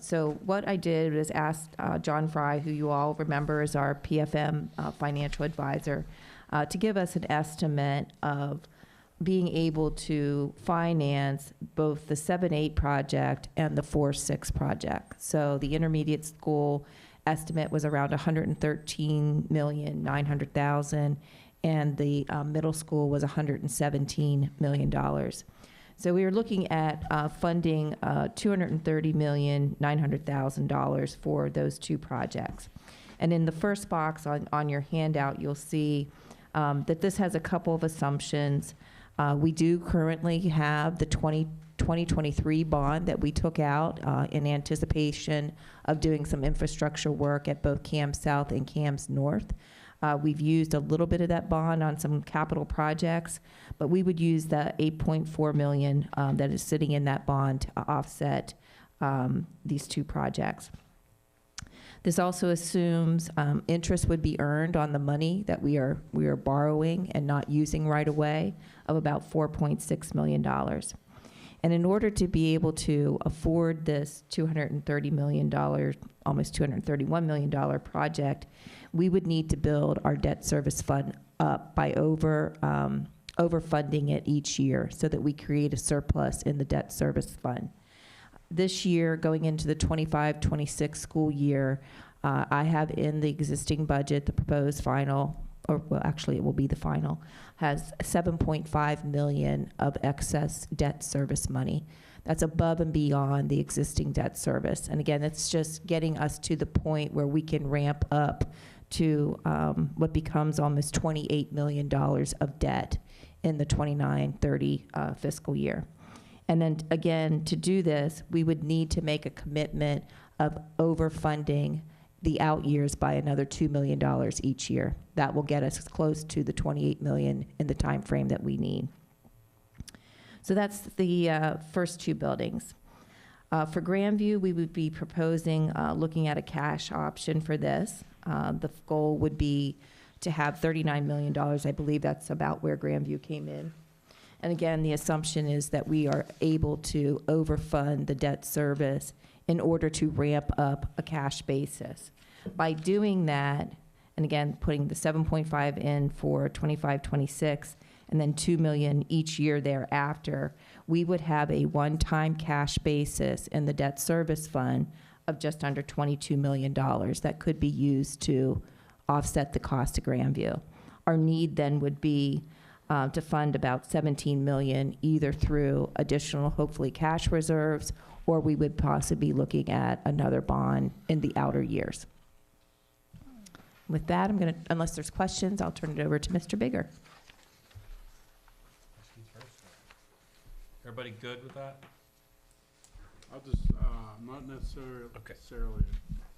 So what I did was ask John Fry, who you all remember is our PFM financial advisor, to give us an estimate of being able to finance both the 7-8 project and the 4-6 project. So the intermediate school estimate was around $113,900,000, and the middle school was $117 million. So we were looking at funding $230,900,000 for those two projects. And in the first box on your handout, you'll see that this has a couple of assumptions. We do currently have the 2023 bond that we took out in anticipation of doing some infrastructure work at both CAMS South and CAMS North. We've used a little bit of that bond on some capital projects, but we would use the $8.4 million that is sitting in that bond to offset these two projects. This also assumes interest would be earned on the money that we are borrowing and not using right away, of about $4.6 million. And in order to be able to afford this $230 million, almost $231 million project, we would need to build our debt service fund up by overfunding it each year so that we create a surplus in the debt service fund. This year, going into the 25-26 school year, I have in the existing budget, the proposed final, or well, actually it will be the final, has $7.5 million of excess debt service money. That's above and beyond the existing debt service. And again, it's just getting us to the point where we can ramp up to what becomes almost $28 million of debt in the 29-30 fiscal year. And then again, to do this, we would need to make a commitment of overfunding the out years by another $2 million each year. That will get us close to the $28 million in the time frame that we need. So that's the first two buildings. For Grandview, we would be proposing looking at a cash option for this. The goal would be to have $39 million. I believe that's about where Grandview came in. And again, the assumption is that we are able to overfund the debt service in order to ramp up a cash basis. By doing that, and again, putting the 7.5 in for 25-26, and then $2 million each year thereafter, we would have a one-time cash basis in the debt service fund of just under $22 million that could be used to offset the cost of Grandview. Our need then would be to fund about $17 million, either through additional, hopefully, cash reserves, or we would possibly be looking at another bond in the outer years. With that, I'm going to, unless there's questions, I'll turn it over to Mr. Bigger. Everybody good with that? I'll just, not necessarily a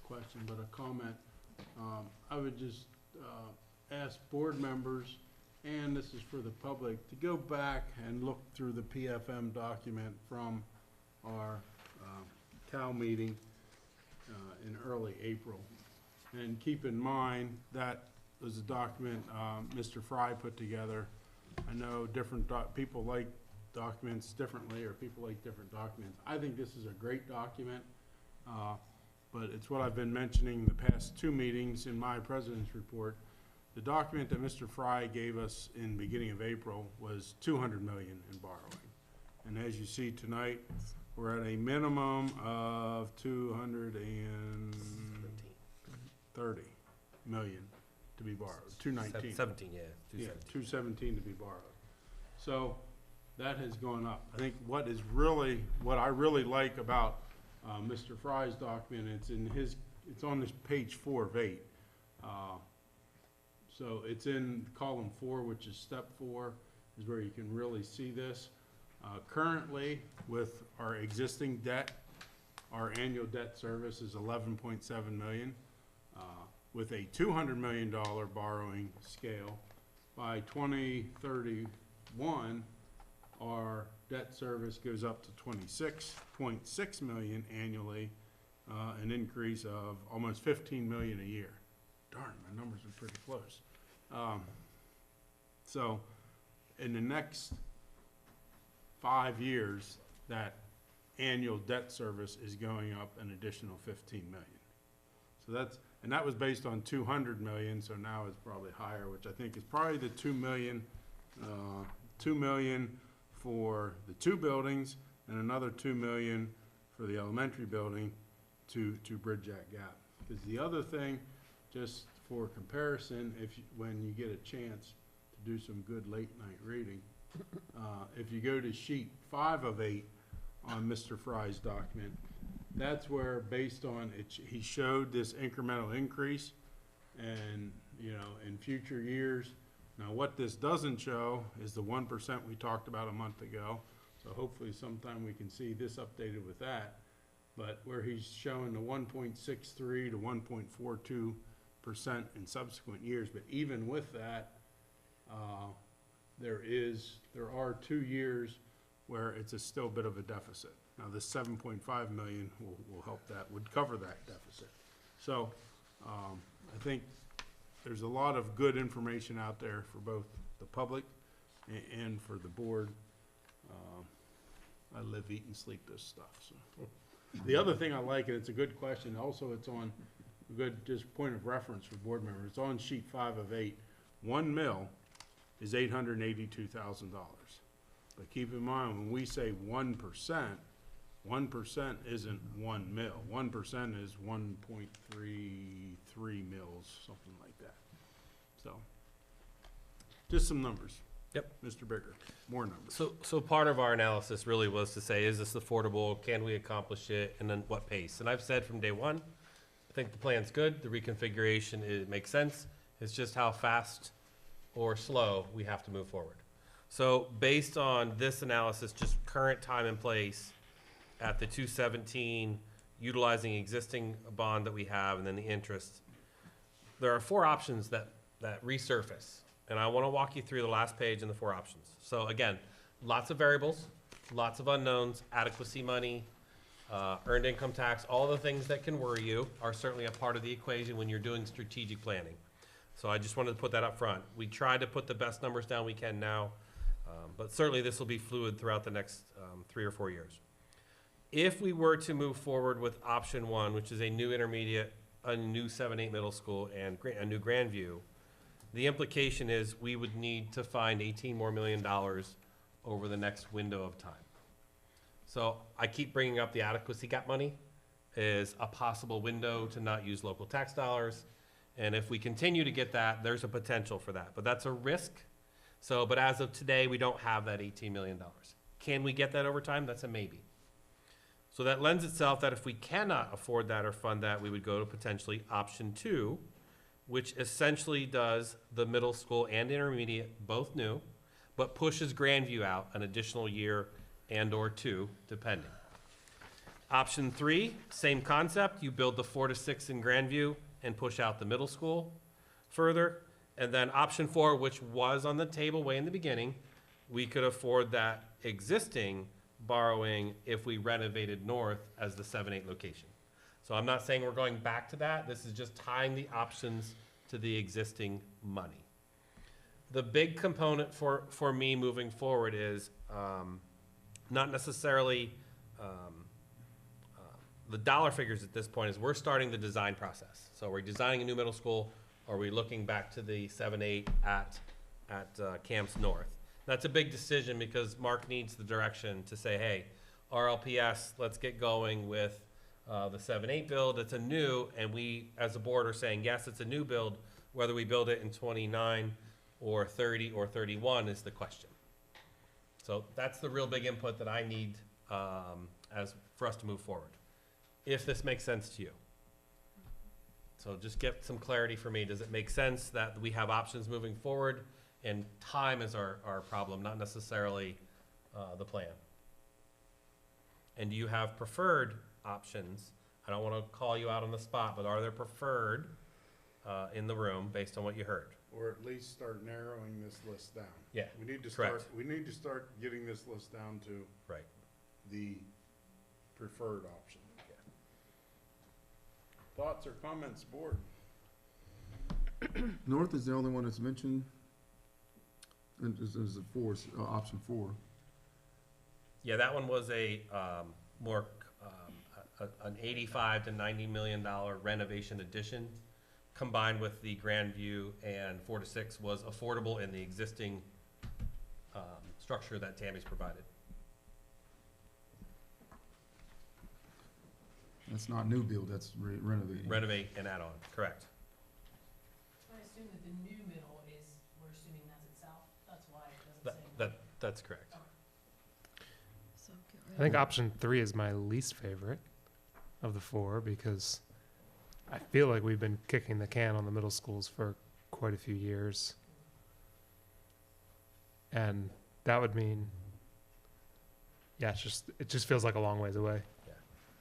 question, but a comment. I would just ask board members, and this is for the public, to go back and look through the PFM document from our CAL meeting in early April. And keep in mind that was a document Mr. Fry put together. I know different people like documents differently, or people like different documents. I think this is a great document, but it's what I've been mentioning the past two meetings in my president's report. The document that Mr. Fry gave us in the beginning of April was $200 million in borrowing. And as you see tonight, we're at a minimum of $230 million to be borrowed, 219. 17, yeah. 217. Yeah, 217 to be borrowed. So that has gone up. I think what I really like about Mr. Fry's document, it's on this page 4 of 8. So it's in column 4, which is step 4, is where you can really see this. Currently, with our existing debt, our annual debt service is $11.7 million. With a $200 million borrowing scale, by 2031, our debt service goes up to $26.6 million annually, an increase of almost $15 million a year. Darn, my numbers are pretty close. So in the next 5 years, that annual debt service is going up an additional $15 million. So that was based on 200 million, so now it's probably higher, which I think is probably the 2 million for the two buildings and another 2 million for the elementary building to bridge that gap. Because the other thing, just for comparison, when you get a chance to do some good late night reading, if you go to sheet 5 of 8 on Mr. Fry's document, that's where, based on it, he showed this incremental increase, and in future years. Now, what this doesn't show is the 1% we talked about a month ago. So hopefully sometime we can see this updated with that. But where he's showing the 1.63 to 1.42% in subsequent years. But even with that, there are 2 years where it's still a bit of a deficit. Now, this 7.5 million will help that, would cover that deficit. So I think there's a lot of good information out there for both the public and for the board. I live, eat, and sleep this stuff. So. The other thing I like, and it's a good question, also it's on a good just point of reference for board members. It's on sheet 5 of 8. 1 mil is $882,000. But keep in mind, when we say 1%, 1% isn't 1 mil. 1% is 1.33 mils, something like that. So, just some numbers. Yep. Mr. Bigger, more numbers. So part of our analysis really was to say, is this affordable? Can we accomplish it? And then what pace? And I've said from day one, I think the plan's good. The reconfiguration, it makes sense. It's just how fast or slow we have to move forward. So based on this analysis, just current time and place at the 217, utilizing existing bond that we have and then the interest, there are 4 options that resurface. And I want to walk you through the last page and the 4 options. So again, lots of variables, lots of unknowns, adequacy money, earned income tax, all the things that can worry you are certainly a part of the equation when you're doing strategic planning. So I just wanted to put that up front. We try to put the best numbers down we can now, but certainly this will be fluid throughout the next 3 or 4 years. If we were to move forward with option 1, which is a new intermediate, a new 7-8 middle school, and a new Grandview, the implication is we would need to find $18 million more over the next window of time. So I keep bringing up the adequacy gap money is a possible window to not use local tax dollars. And if we continue to get that, there's a potential for that, but that's a risk. So, but as of today, we don't have that $18 million. Can we get that over time? That's a maybe. So that lends itself that if we cannot afford that or fund that, we would go to potentially option 2, which essentially does the middle school and intermediate, both new, but pushes Grandview out an additional year and or 2, depending. Option 3, same concept. You build the 4 to 6 in Grandview and push out the middle school further. And then option 4, which was on the table way in the beginning, we could afford that existing borrowing if we renovated north as the 7-8 location. So I'm not saying we're going back to that. This is just tying the options to the existing money. The big component for me moving forward is not necessarily the dollar figures at this point. Is we're starting the design process. So we're designing a new middle school, or are we looking back to the 7-8 at Camps North? That's a big decision because Mark needs the direction to say, hey, RLPS, let's get going with the 7-8 build. It's a new, and we as a board are saying, yes, it's a new build. Whether we build it in 29 or 30 or 31 is the question. So that's the real big input that I need for us to move forward, if this makes sense to you. So just get some clarity for me. Does it make sense that we have options moving forward? And time is our problem, not necessarily the plan. And do you have preferred options? I don't want to call you out on the spot, but are there preferred in the room based on what you heard? Or at least start narrowing this list down. Yeah, We need to correct. start, we need to start getting this list down to Right. the preferred option. Thoughts or comments, board? North is the only one that's mentioned. And is a 4, option 4. Yeah, that one was a more an $85 to $90 million renovation addition, combined with the Grandview and 4 to 6 was affordable in the existing structure that Tammy's provided. That's not new build, that's renovating. Renovate and add on, correct. I assume that the new middle is, we're assuming that's itself, that's why it doesn't say. That's correct. I think option 3 is my least favorite of the 4 because I feel like we've been kicking the can on the middle schools for quite a few years. And that would mean, yeah, it just feels like a long ways away.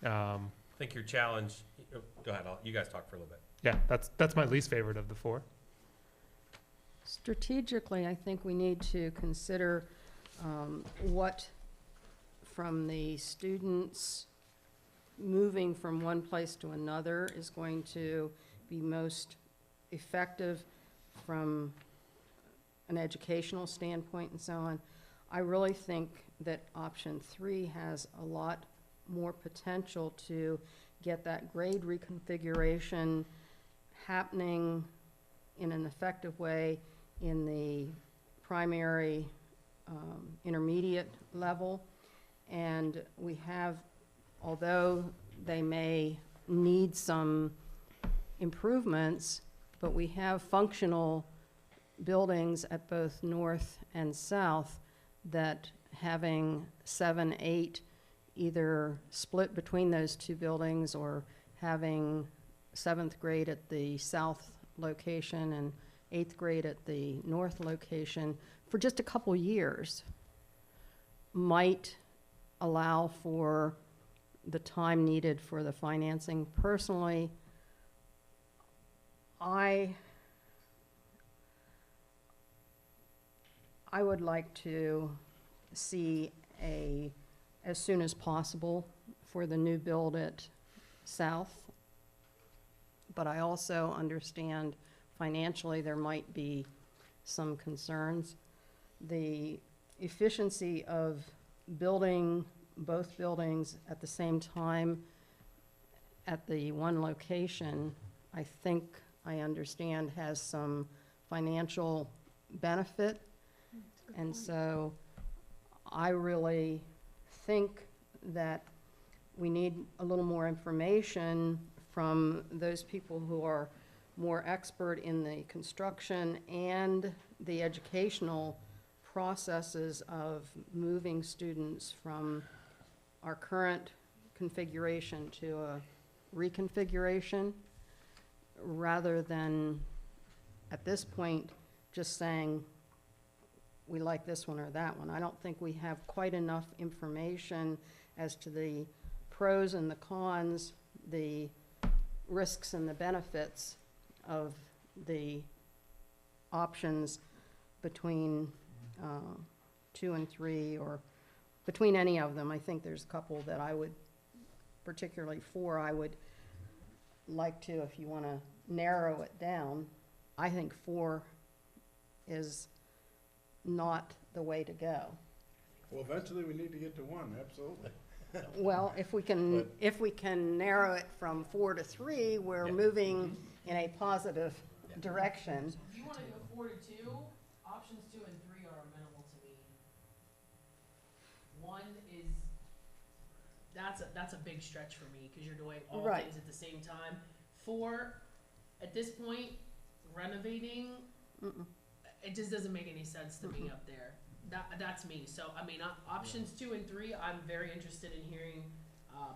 I think your challenge, go ahead, you guys talk for a little bit. Yeah, that's my least favorite of the 4. Strategically, I think we need to consider what, from the students moving from one place to another, is going to be most effective from an educational standpoint and so on. I really think that option 3 has a lot more potential to get that grade reconfiguration happening in an effective way in the primary intermediate level. And we have, although they may need some improvements, but we have functional buildings at both north and south that having 7, 8 either split between those 2 buildings or having 7th grade at the south location and 8th grade at the north location for just a couple years might allow for the time needed for the financing. Personally, I would like to see as soon as possible for the new build at South. But I also understand financially there might be some concerns. The efficiency of building both buildings at the same time at the one location, I think I understand has some financial benefit. And so I really think that we need a little more information from those people who are more expert in the construction and the educational processes of moving students from our current configuration to a reconfiguration, rather than at this point just saying we like this one or that one. I don't think we have quite enough information as to the pros and the cons, the risks and the benefits of the options between 2 and 3, or between any of them. I think there's a couple that I would, particularly 4, I would like to, if you want to narrow it down, I think 4 is not the way to go. Well, eventually we need to get to 1, absolutely. Well, if we can narrow it from 4 to 3, we're moving in a positive direction. If you want to go 4 to 2, options 2 and 3 are amenable to me. 1 is, that's a big stretch for me, because you're doing all Right. things at the same time. 4, at this point, renovating, it just doesn't make any sense to me up there. That's me. So, I mean, options 2 and 3, I'm very interested in hearing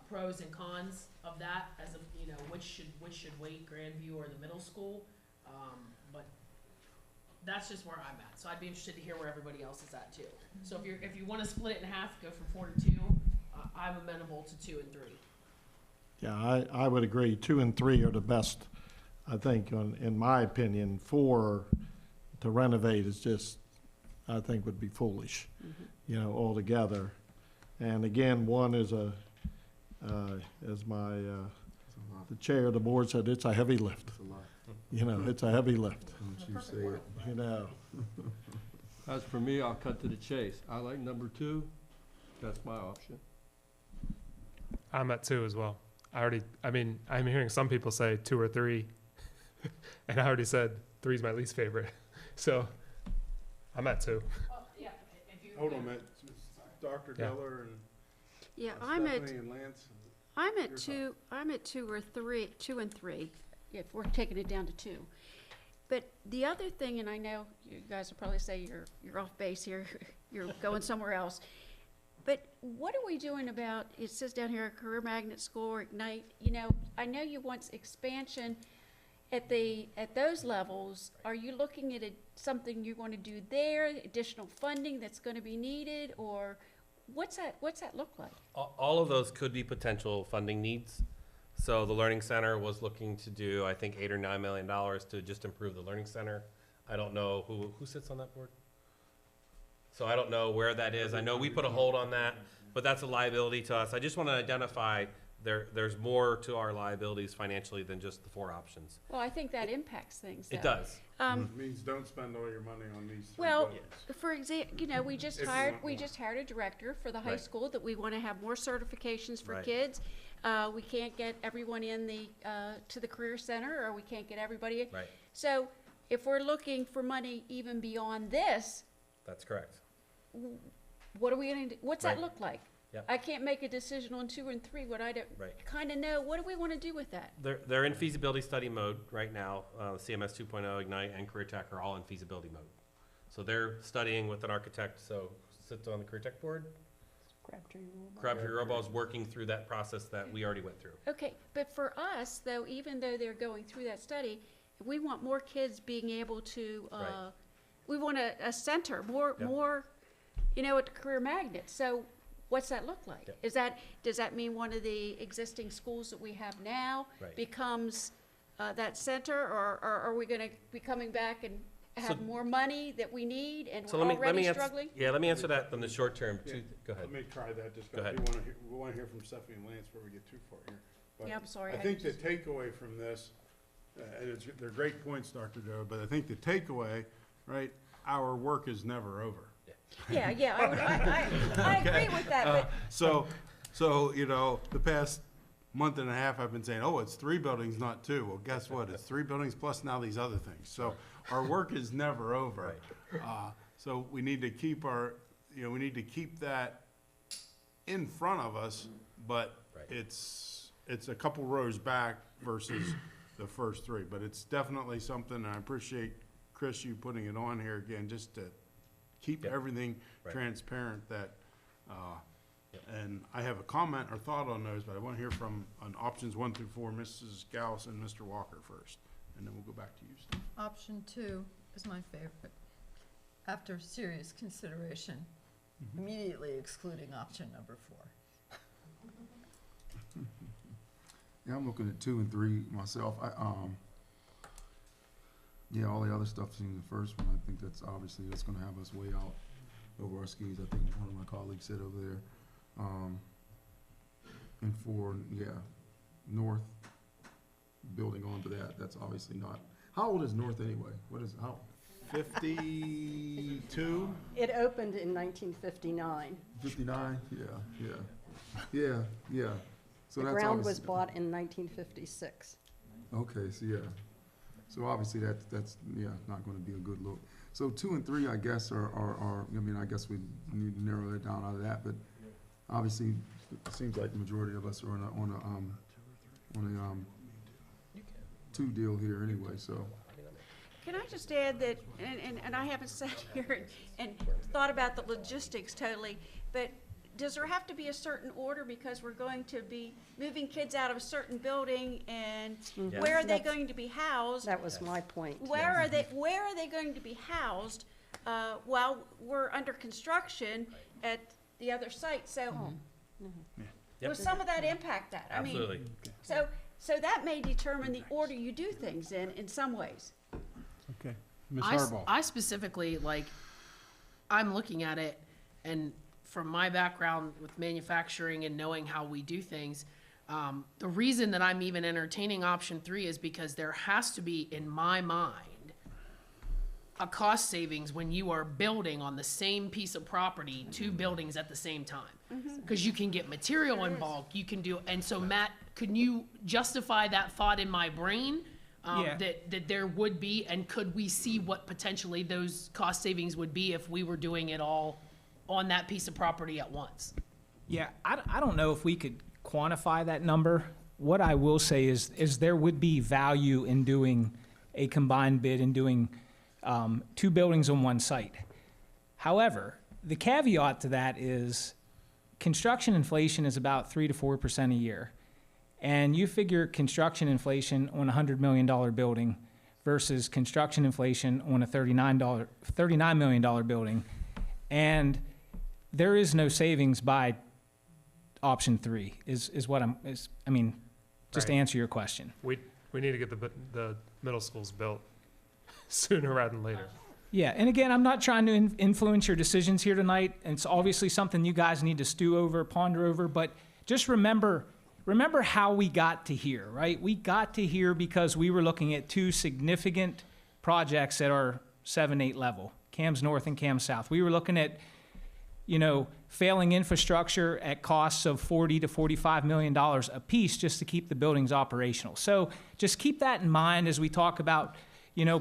pros and cons of that, as of, you know, which should wait, Grandview or the middle school. But that's just where I'm at. So I'd be interested to hear where everybody else is at too. So if you want to split it in half, go from 4 to 2, I'm amenable to 2 and 3. Yeah, I would agree. 2 and 3 are the best, I think, in my opinion. 4 to renovate is just, I think, would be foolish, you know, altogether. And again, 1 is as the chair of the board said, it's a heavy lift. You know, it's a heavy lift. You say it. You know. As for me, I'll cut to the chase. I like number 2. That's my option. I'm at 2 as well. I'm hearing some people say 2 or 3, and I already said 3 is my least favorite. So I'm at 2. Well, yeah, if you Hold on a minute, Dr. Yeah. Diller and Yeah, Stephanie and Lance. I'm at Your 2, I'm at 2 or 3, 2 and 3, if we're taking it down to 2. But the other thing, and I know you guys will probably say you're off base here, you're going somewhere else, but what are we doing about, it says down here, Career Magnet School or Ignite, you know, I know you want expansion at those levels. Are you looking at something you want to do there, additional funding that's going to be needed, or what's that look like? All of those could be potential funding needs. So the Learning Center was looking to do, I think, $8 or $9 million to just improve the Learning Center. I don't know who sits on that board. So I don't know where that is. I know we put a hold on that, but that's a liability to us. I just want to identify there's more to our liabilities financially than just the 4 options. Well, I think that impacts things, It though. does. It means don't spend all your money on these 3 Well, buildings. for example, you know, we just If you hired want a director for the high Right. school that we want to have more certifications for Right. kids. We can't get everyone in to the career center, or we can't get everybody in. Right. So if we're looking for money even beyond this, That's correct. what are we going to do? What's that Right. look like? Yep. I can't make a decision on 2 and 3. What I don't Right. kind of know, what do we want to do with that? They're in feasibility study mode right now. CMS 2.0, Ignite, and Career Tech are all in feasibility mode. So they're studying with an architect, so sits on the Career Tech board. Crabtree Robot is working through that process that we already went through. Okay, but for us, though, even though they're going through that study, we want more kids being able to Right. we want a center, more, you know, at the Career Magnet. So what's that look like? Yeah. Does that mean one of the existing schools that we have now Right. becomes that center, or are we gonna be coming back and have more money that we need and So we're let already me struggling? let me answer that in the short term. Go ahead. Let me try that, just Go because ahead. we want to hear from Stephanie and Lance before we get too far here. But Yeah, I'm sorry, I I think the just- takeaway from this, and they're great points, Dr. Joe, but I think the takeaway, right, our work is never over. Yeah, I agree with that, but So, you know, the past month and a half, I've been saying, oh, it's 3 buildings, not 2. Well, guess what? It's 3 buildings plus now these other things. So our work is never over. So we need to keep we need to keep that in front of us, but it's a couple rows back versus the first 3. But it's definitely something, and I appreciate, Chris, you putting it on here again, just to keep everything transparent that, and I have a comment or thought on those, but I want to hear from, on options 1 through 4, Mrs. Gauss and Mr. Walker first, and then we'll go back to you, Steve. Option 2 is my favorite. After serious consideration, immediately excluding option number 4. Yeah, I'm looking at 2 and 3 myself. Yeah, all the other stuff in the first one, I think that's gonna have us way out over our skis. I think one of my colleagues said over there. And 4, yeah, North, building onto that, that's obviously not. How old is North anyway? How? 52? it opened in 1959. 59? Yeah. So The that's ground was obviously- bought in 1956. Okay, so yeah. So obviously that's not gonna be a good look. So 2 and 3, I guess, are, I mean, I guess we need to narrow that down out of that, but obviously, it seems like the majority of us are on a 2 deal here anyway, so. Can I just add that, and I haven't sat here and thought about the logistics totally, but does there have to be a certain order because we're going to be moving kids out of a certain building, and where are they going to be housed? That was my point. Where are they going to be housed while we're under construction at the other site? So will some of that impact that? I mean, Absolutely. so that may determine the order you do things in some ways. Okay. Ms. I Harbaugh. specifically, I'm looking at it, and from my background with manufacturing and knowing how we do things, the reason that I'm even entertaining option 3 is because there has to be, in my mind, a cost savings when you are building on the same piece of property 2 buildings at the same time. Because you can get material in bulk, you can do, and so Matt, could you justify that thought in my brain? That there would be, and could we see what potentially those cost savings would be if we were doing it all on that piece of property at once? Yeah, I don't know if we could quantify that number. What I will say is there would be value in doing a combined bid and doing 2 buildings on one site. However, the caveat to that is construction inflation is about 3 to 4% a year. And you figure construction inflation on a $100 million building versus construction inflation on a $39 million building. And there is no savings by option 3 is what I mean, just to answer your question. We need to get the middle schools built sooner rather than later. Yeah, and again, I'm not trying to influence your decisions here tonight, and it's obviously something you guys need to stew over, ponder over, but just remember how we got to here, right? We got to here because we were looking at 2 significant projects at our 7-8 level, CAMS North and CAMS South. We were looking at, failing infrastructure at costs of $40 to $45 million a piece just to keep the buildings operational. So just keep that in mind as we talk about,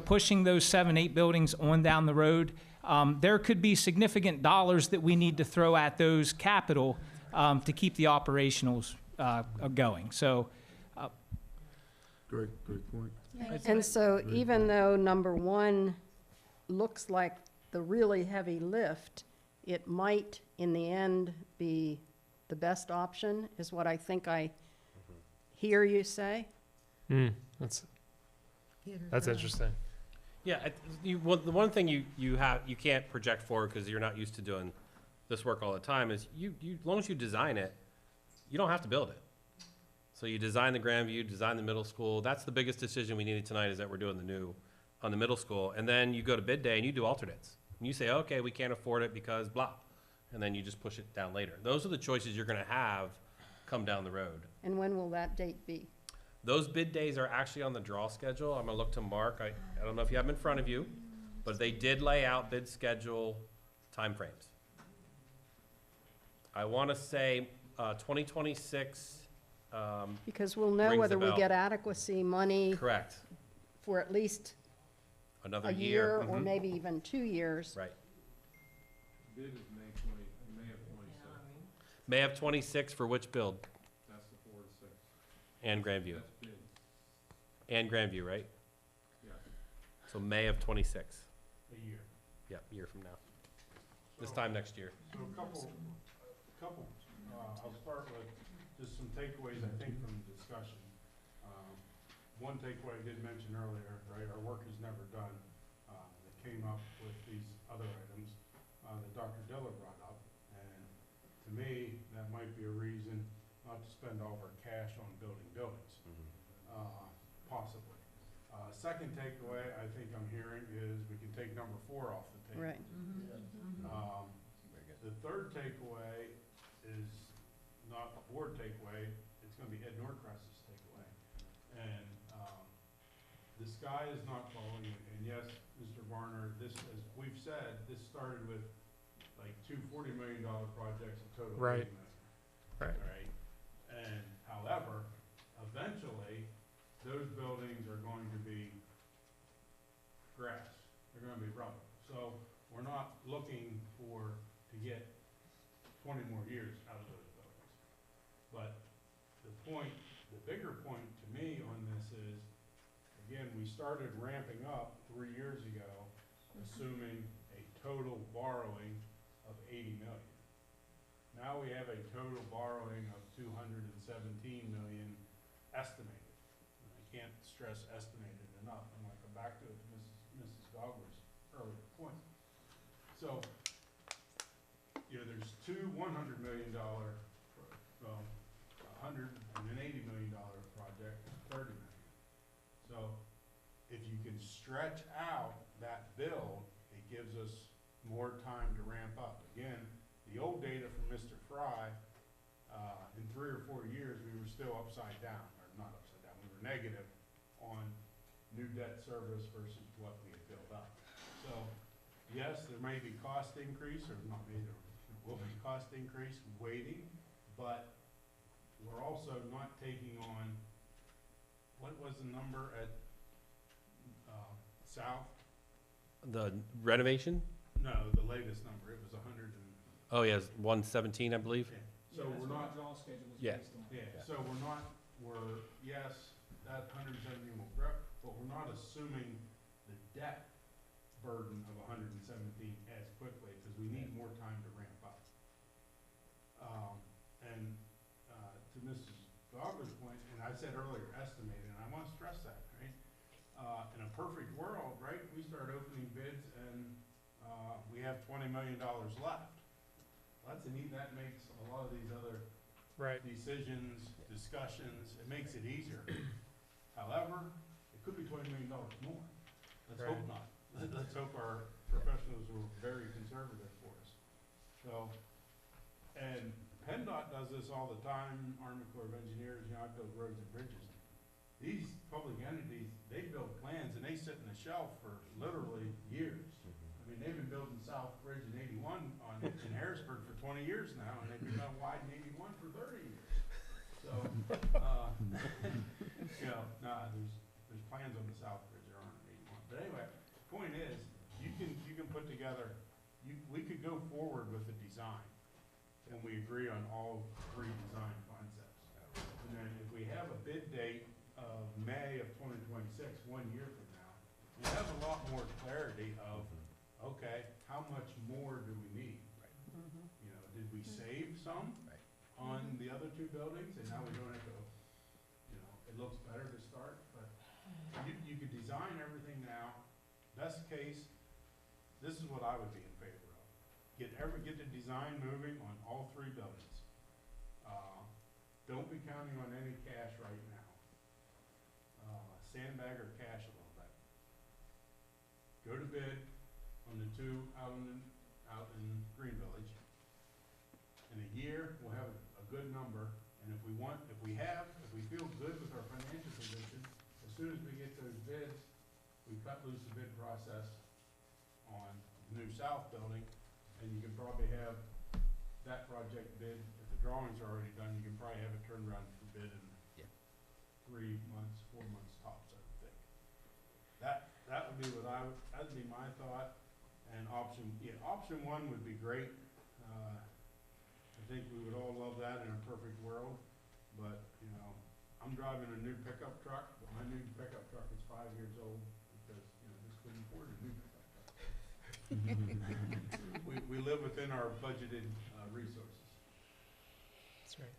pushing those 7-8 buildings on down the road. There could be significant dollars that we need to throw at those capital to keep the operationals going. So, Great point. And so even though number 1 looks like the really heavy lift, it might in the end be the best option, is what I think I hear you say. That's interesting. Yeah, the one thing you can't project for, because you're not used to doing this work all the time, is as long as you design it, you don't have to build it. So you design the Grandview, design the middle school. That's the biggest decision we needed tonight, is that we're doing the new on the middle school. And then you go to bid day and you do alternates. And you say, okay, we can't afford it because blah. And then you just push it down later. Those are the choices you're gonna have come down the road. And when will that date be? Those bid days are actually on the draw schedule. I'm gonna look to Mark. I don't know if you have them in front of you, but they did lay out bid schedule timeframes. I wanna say, 2026, Because we'll know rings whether a we bell. get adequacy money Correct. for at least Another a year. year or Mhm. maybe even 2 years. Right. Bid is May of 26. May of 26 for which build? That's the 4 to 6. And Grandview. That's bid. And Grandview, right? Yeah. So May of 26. A year. Yep, year from now. This time next year. So a couple, I'll start with just some takeaways, I think, from the discussion. One takeaway I did mention earlier, right, our work is never done. That came up with these other items that Dr. Diller brought up. And to me, that might be a reason not to spend all of our cash on building buildings, possibly. Second takeaway I think I'm hearing is we can take number 4 off the table. Right. The third takeaway is not a board takeaway, it's gonna be Ed Norcross's takeaway. And, the sky is not falling, and yes, Mr. Varner, this, as we've said, this started with like 2 $40 million projects, a total of Right. $80 million. Right. Right? And however, eventually, those buildings are going to be grass, they're gonna be rubble. So, we're not looking to get 20 more years out of those buildings. But the bigger point to me on this is, again, we started ramping up 3 years ago, assuming a total borrowing of 80 million. Now we have a total borrowing of 217 million estimated. And I can't stress estimated enough. I'm gonna come back to it to Mrs. Gogler's earlier point. So, there's 2 $100 million, well, $180 million project, 30 million. So, if you can stretch out that build, it gives us more time to ramp up. Again, the old data from Mr. Fry, in 3 or 4 years, we were still upside down, or not upside down, we were negative on new debt service versus what we had built up. So, yes, there may be cost increase, or not maybe, there will be cost increase waiting, but we're also not taking on, what was the number at, South? The renovation? No, the latest number, it was 100 and. Oh, yes, 117, I believe. So we're not. Yeah. Yeah, so yes, that 170 will grow, but we're not assuming the debt burden of 117 as quickly, because we need more time to ramp up. To Mrs. Gogler's point, and I said earlier, estimated, and I want to stress that, right? In a perfect world, right, we start opening bids and, we have $20 million left. That makes a lot of these other Right. decisions, discussions, it makes it easier. However, it could be $20 million more. Let's hope Right. not. Let's hope our professionals were very conservative for us. So, and PennDOT does this all the time, Army Corps of Engineers, I build roads and bridges. These public entities, they build plans and they sit in the shelf for literally years. I mean, they've been building South Bridge in 81 in Harrisburg for 20 years now, and they've been widen 81 for 30 years. So, there's plans on the South Bridge that aren't in 81. But anyway, the point is, you can put together, we could go forward with a design, and we agree on all 3 design concepts. And then if we have a bid date of May of 2026, 1 year from now, we have a lot more clarity of, okay, how much more do we need? Did we save some on the other 2 buildings, and now we don't have to, it looks better to start, but you could design everything now, best case, this is what I would be in favor of. Get the design moving on all three buildings. Don't be counting on any cash right now. Sandbag or cash a little bit. Go to bid on the two out in Green Village. In a year, we'll have a good number, and if we feel good with our financial position, as soon as we get those bids, we cut loose the bid process on the new south building, and you can probably have that project bid, if the drawings are already done, you can probably have it turned around for bid in 3 months, 4 months tops, I would think. That would be that'd be my thought, and option one would be great. I think we would all love that in a perfect world, but, I'm driving a new pickup truck, but my new pickup truck is 5 years old, because, just couldn't afford a new pickup truck. We live within our budgeted resources. That's right.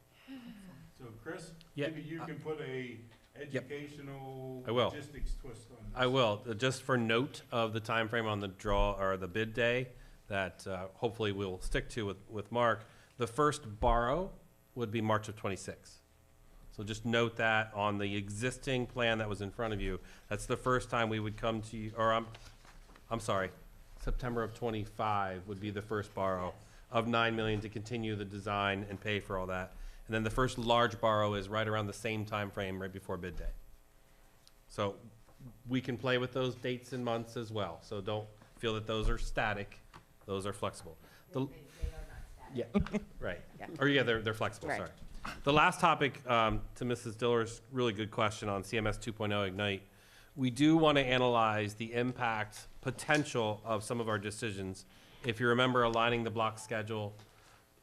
So Chris, Yeah. maybe you can put a educational I will. logistics twist on this. I will, just for note of the time frame on the draw, or the bid day, that hopefully we'll stick to with Mark. The first borrow would be March of '26. So just note that on the existing plan that was in front of you, that's the first time we would come to you, or I'm sorry, September of '25 would be the first borrow of $9 million to continue the design and pay for all that. And then the first large borrow is right around the same time frame, right before bid day. So we can play with those dates and months as well. So don't feel that those are static. Those are flexible. Yeah, right. Or yeah, they're flexible, Right. sorry. The last topic, to Mrs. Diller's really good question on CMS 2.0 Ignite. We do want to analyze the impact potential of some of our decisions. If you remember, aligning the block schedule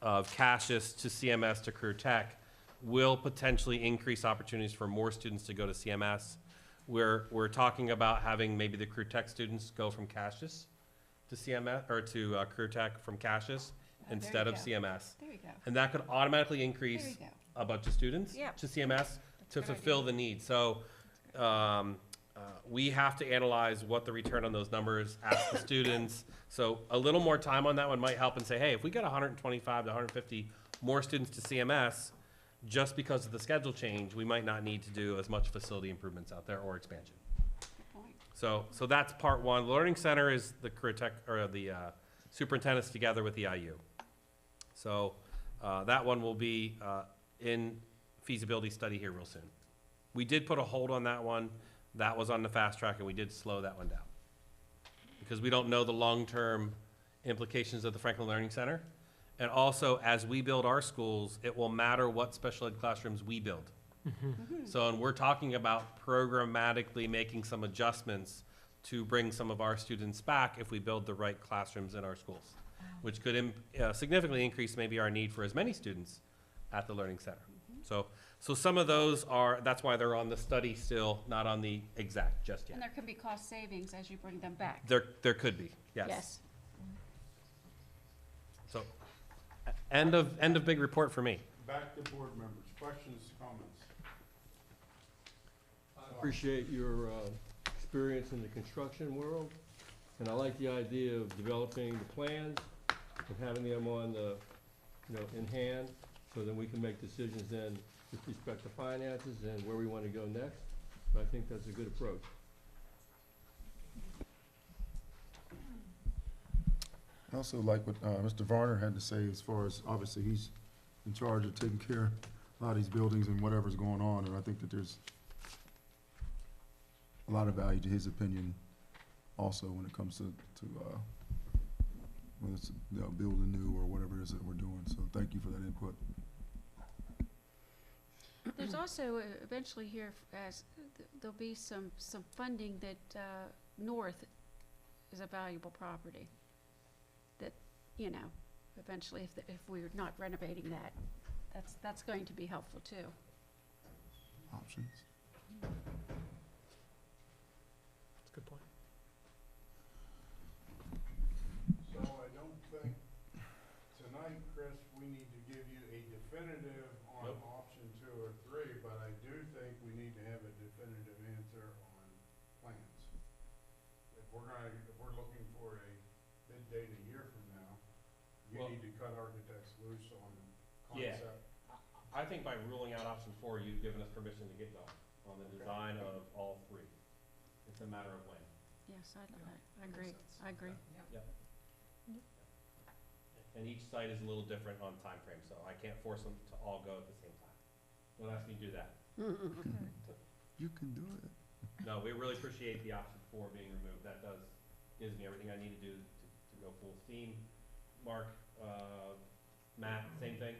of Cassius to CMS to Career Tech will potentially increase opportunities for more students to go to CMS. We're talking about having maybe the Career Tech students go from Cassius to CMS, or to Career Tech from Cassius instead of CMS. There you go. And that could automatically There increase you go. a bunch of students Yeah. to CMS to a good fulfill the need. So we have to analyze what the return on those numbers, ask the students. So a little more time on that one might help, and say, hey, if we get 125 to 150 more students to CMS, just because of the schedule change, we might not need to do as much facility improvements out there or expansion. So that's part one. Learning Center is the Career Tech, or the superintendents together with the IU. So that one will be in feasibility study here real soon. We did put a hold on that one. That was on the fast track, and we did slow that one down, because we don't know the long-term implications of the Franklin Learning Center. And also, as we build our schools, it will matter what special ed classrooms we build. So, and we're talking about programmatically making some adjustments to bring some of our students back if we build the right classrooms in our schools, which could significantly increase maybe our need for as many students at the Learning Center. So some of those that's why they're on the study still, not on the exact just yet. And there could be cost savings as you bring them back. There could be, yes. Yes. So, end of big report for me. Back to board members, questions, comments? I appreciate your experience in the construction world, and I like the idea of developing the plans and having them on the, in hand, so then we can make decisions then with respect to finances and where we want to go next. But I think that's a good approach. I also like what Mr. Varner had to say, as far as, obviously, he's in charge of taking care of a lot of these buildings and whatever's going on, and I think that there's a lot of value to his opinion also when it comes to whether it's building new or whatever it is that we're doing. So thank you for that input. There's also eventually here, there'll be some funding that North is a valuable property. That, eventually if we're not renovating that, that's going to be helpful too. Options. That's a good point. So I don't think tonight, Chris, we need to give you a definitive on option 2 or 3, but I do think we need to have a definitive answer on plans. If if we're looking for a bid date a year from now, you Well- need to cut architects loose on Yeah. concept. I think by ruling out option 4, you've given us permission to get going on the design of all 3. It's a matter of when. Yes, I agree, I agree. Yep. And each site is a little different on time frame, so I can't force them to all go at the same time. Don't ask me to do that. You can do it. No, we really appreciate the option 4 being removed. That gives me everything I need to do to go full steam. Mark, Matt, same thing?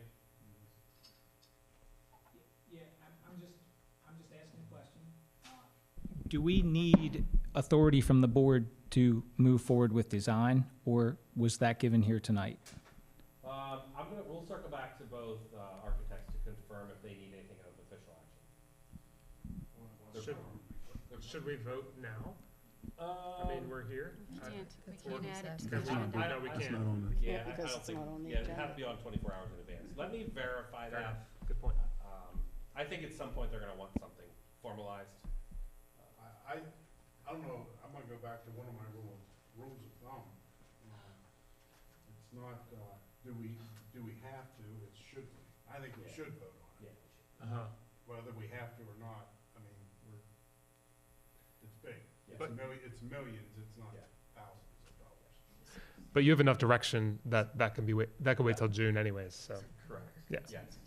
Yeah, I'm just asking a question. Do we need authority from the board to move forward with design, or was that given here tonight? We'll circle back to both architects to confirm if they need anything of official action. Should we vote now? I mean, we're here. We can't add it to the Because we- agenda. No, we It's can't. not on the. Yeah, I because don't it's think, not on the yeah, it has agenda. to be on 24 hours in advance. Let me verify Fair that. enough. Good point. I think at some point they're gonna want something formalized. I don't know, I'm gonna go back to one of my rules of thumb. It's not, do we have to, it's should we. I think we Yeah. should vote on it. Uh-huh. Whether we have to or not, I mean, it's big. Yeah. It's millions, it's not Yeah. thousands of dollars. But you have enough direction that that can wait till June anyways, so. Correct. Yes. Yes.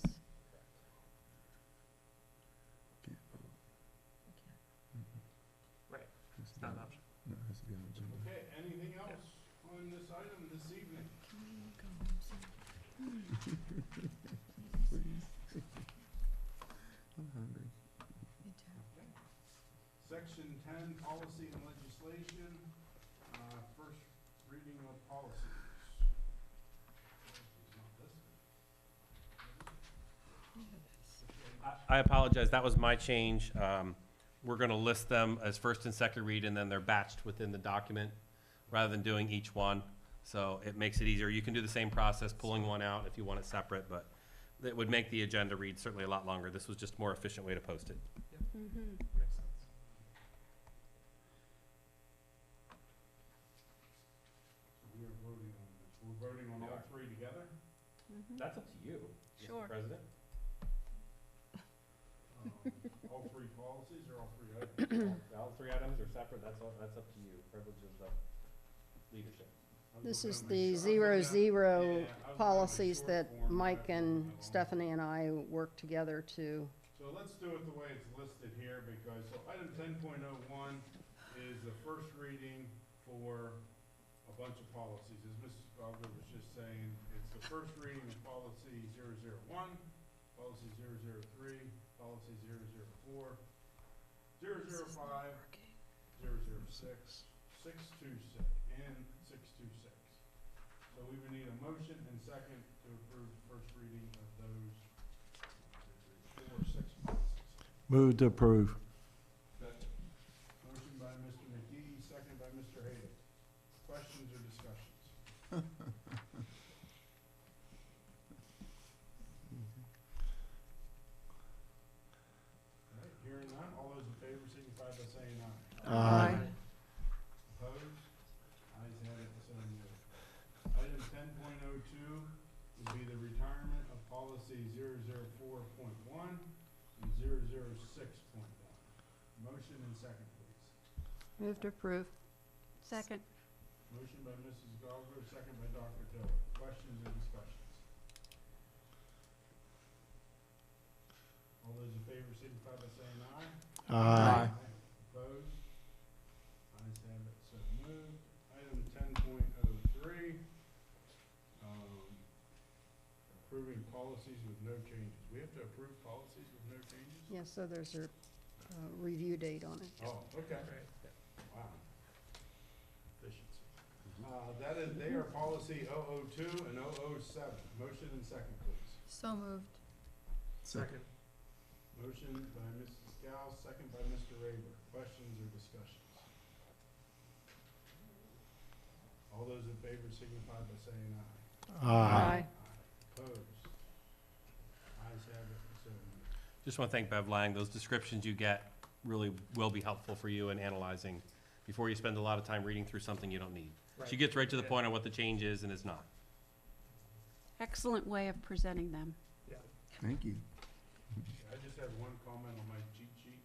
Right. It's not an option. No, it has to be on the agenda. Okay, anything else on this item this evening? Please. I'm hungry. Section 10, policy and legislation, first reading of policies. It's not listed. I apologize, that was my change. We're gonna list them as first and second read, and then they're batched within the document, rather than doing each one. So it makes it easier. You can do the same process, pulling one out if you want it separate, but it would make the agenda read certainly a lot longer. This was just a more efficient way to post it. Makes sense. We are voting on this. We're voting on all three together? That's up to you, Sure. Mr. President. All three policies or all three items? All 3 items are separate, that's up to you. Privilege of the leadership. This is the 0-0 policies that Mike and Stephanie and I work together to. So let's do it the way it's listed here, because, so item 10.01 is the first reading for a bunch of policies. As Mrs. Gogler was just saying, it's the first reading of policy 001, policy 003, policy 004, 005, 006, 626, and 626. So we would need a motion and second to approve the first reading of those 6 policies. Move to approve. Motion by Mr. McGee, second by Mr. Hayden. Questions or discussions? All right, hearing none, all those in favor signify by saying aye. Aye. Opposed? Ayes have it, so moved. Item 10.02 would be the retirement of policy 004.1 and 006.1. Motion and second, please. Move to approve. Second. Motion by Mrs. Gogler, second by Dr. Diller. Questions or discussions? All those in favor signify by saying aye. Aye. Opposed? Ayes have it, so moved. Item 10.03, approving policies with no changes. We have to approve policies with no changes? Yes, so there's a review date on it. Oh, okay. Wow. Efficiency. They are policy 002 and 007. Motion and second, please. So moved. Second. Motion by Mrs. Gao, second by Mr. Raber. Questions or discussions? All those in favor signify by saying aye. Aye. Opposed? Ayes have it, so moved. Just want to thank Bev Lang. Those descriptions you get really will be helpful for you in analyzing before you spend a lot of time reading through something you don't need. She Right. gets right to the point on what the change is and is not. Excellent way of presenting them. Thank you. I just have one comment on my cheat sheet,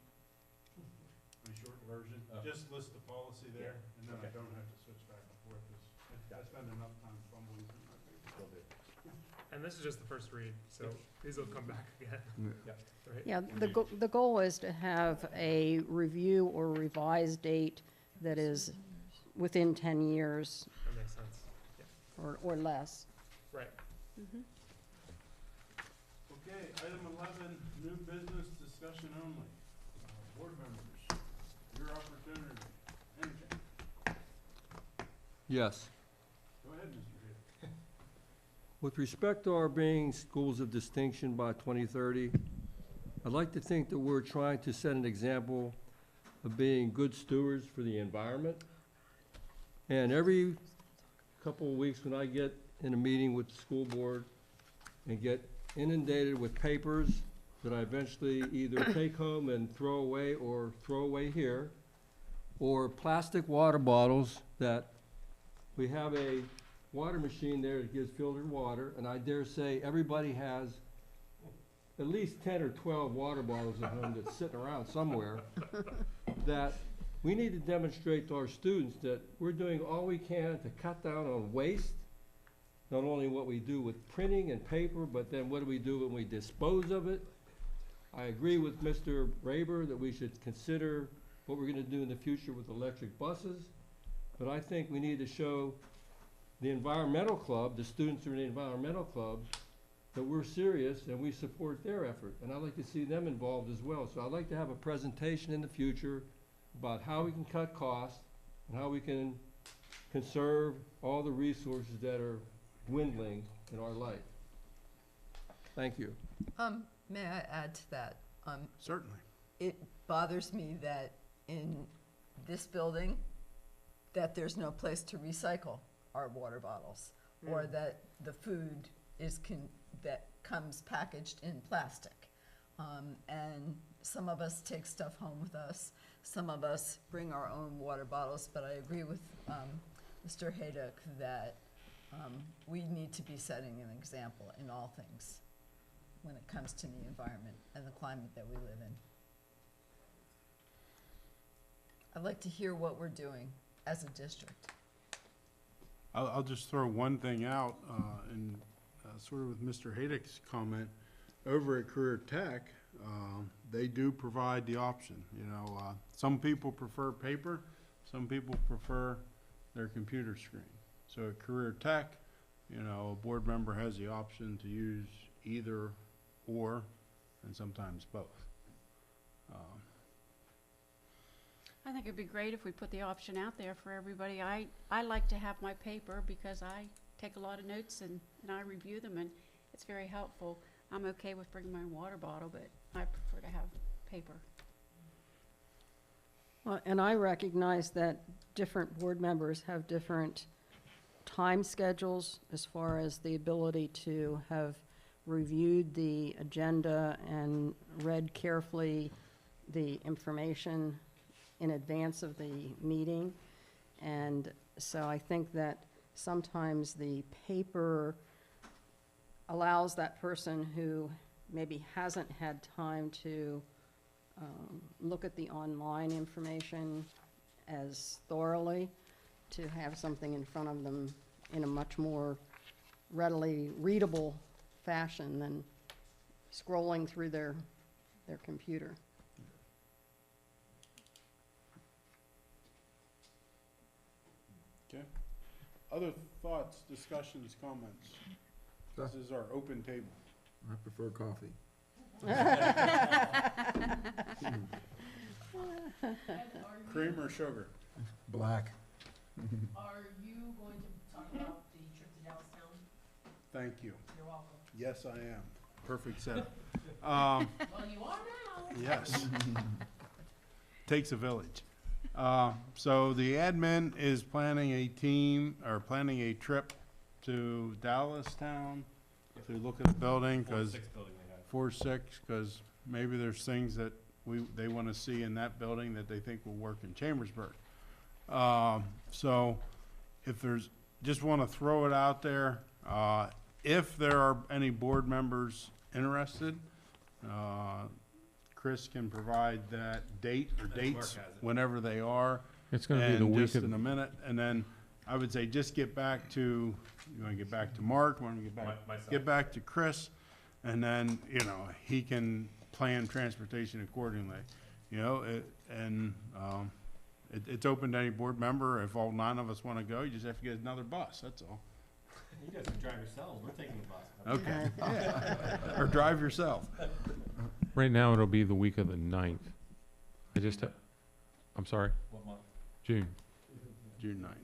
my short version. Just list the policy there, and then I don't have to switch back and forth, 'cause I spend enough time fumbling through my paper. And this is just the first read, so these will come back again. Right? Yeah, the goal is to have a review or revised date that is within 10 years That makes sense. or less. Right. Okay, item 11, new business discussion only. Board members, your opportunity. Anything. Yes. Go ahead, Mr. Hill. With respect to our being schools of distinction by 2030, I'd like to think that we're trying to set an example of being good stewards for the environment. And every couple of weeks when I get in a meeting with the school board and get inundated with papers that I eventually either take home and throw away here, or plastic water bottles that we have a water machine there that gives filtered water, and I dare say everybody has at least 10 or 12 water bottles at home that's sitting around somewhere, that we need to demonstrate to our students that we're doing all we can to cut down on waste, not only what we do with printing and paper, but then what do we do when we dispose of it. I agree with Mr. Raber that we should consider what we're gonna do in the future with electric buses, but I think we need to show the environmental club, the students who are in the environmental club, that we're serious and we support their effort, and I'd like to see them involved as well. So I'd like to have a presentation in the future about how we can cut costs and how we can conserve all the resources that are dwindling in our life. Thank you. May I add to that? Certainly. It bothers me that in this building, that there's no place to recycle our water bottles, or that the food is that comes packaged in plastic. And some of us take stuff home with us, some of us bring our own water bottles, but I agree with Mr. Haydock that we need to be setting an example in all things when it comes to the environment and the climate that we live in. I'd like to hear what we're doing as a district. I'll just throw one thing out, and sort of with Mr. Haydock's comment, over at Career Tech, they do provide the option, you know. Some people prefer paper, some people prefer their computer screen. So at Career Tech, you know, a board member has the option to use either or, and sometimes both. I think it'd be great if we put the option out there for everybody. I like to have my paper because I take a lot of notes and I review them, and it's very helpful. I'm okay with bringing my water bottle, but I prefer to have paper. Well, and I recognize that different board members have different time schedules as far as the ability to have reviewed the agenda and read carefully the information in advance of the meeting. And so I think that sometimes the paper allows that person who maybe hasn't had time to look at the online information as thoroughly, to have something in front of them in a much more readily readable fashion than scrolling through their computer. Okay. Other thoughts, discussions, comments? This is our open table. I prefer coffee. Cream or sugar? Black. Are you going to talk about the trip to Dallastown? Thank you. You're welcome. Yes, I am. Perfect setup. Well, you are now. Yes. Takes a village. So the admin is planning a trip to Dallastown to look at the building, because 4-6, because maybe there's things that they want to see in that building that they think will work in Chambersburg. So if there's, just want to throw it out there, if there are any board members interested, Chris can provide that date or dates whenever they are. It's gonna be the And week just of, in a minute, and then I would say just get back to, you want to get back to Mark, want to get back to Chris, and then, you know, he can plan transportation accordingly. You know, it's open to any board member. If all 9 of us want to go, you just have to get another bus, that's all. You guys can drive yourselves, we're taking the bus. Okay. Yeah. Or drive yourself. right now, it'll be the week of the 9th. I'm sorry? What month? June. June 9th.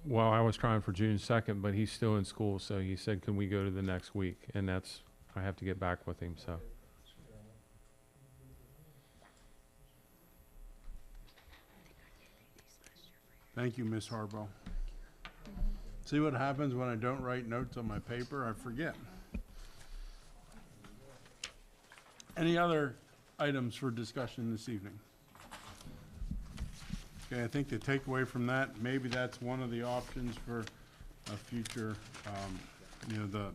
Well, I was trying for June 2nd, but he's still in school, so he said, can we go to the next week? And that's, I have to get back with him, so. Thank you, Ms. Harbaugh. See what happens when I don't write notes on my paper? I forget. Any other items for discussion this evening? Okay, I think the takeaway from that, maybe that's one of the options for a future, you know,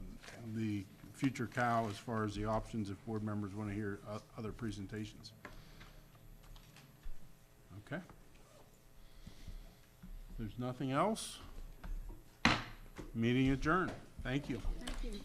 the future COW as far as the options if board members want to hear other presentations. Okay. If there's nothing else, meeting adjourned. Thank you. Thank you.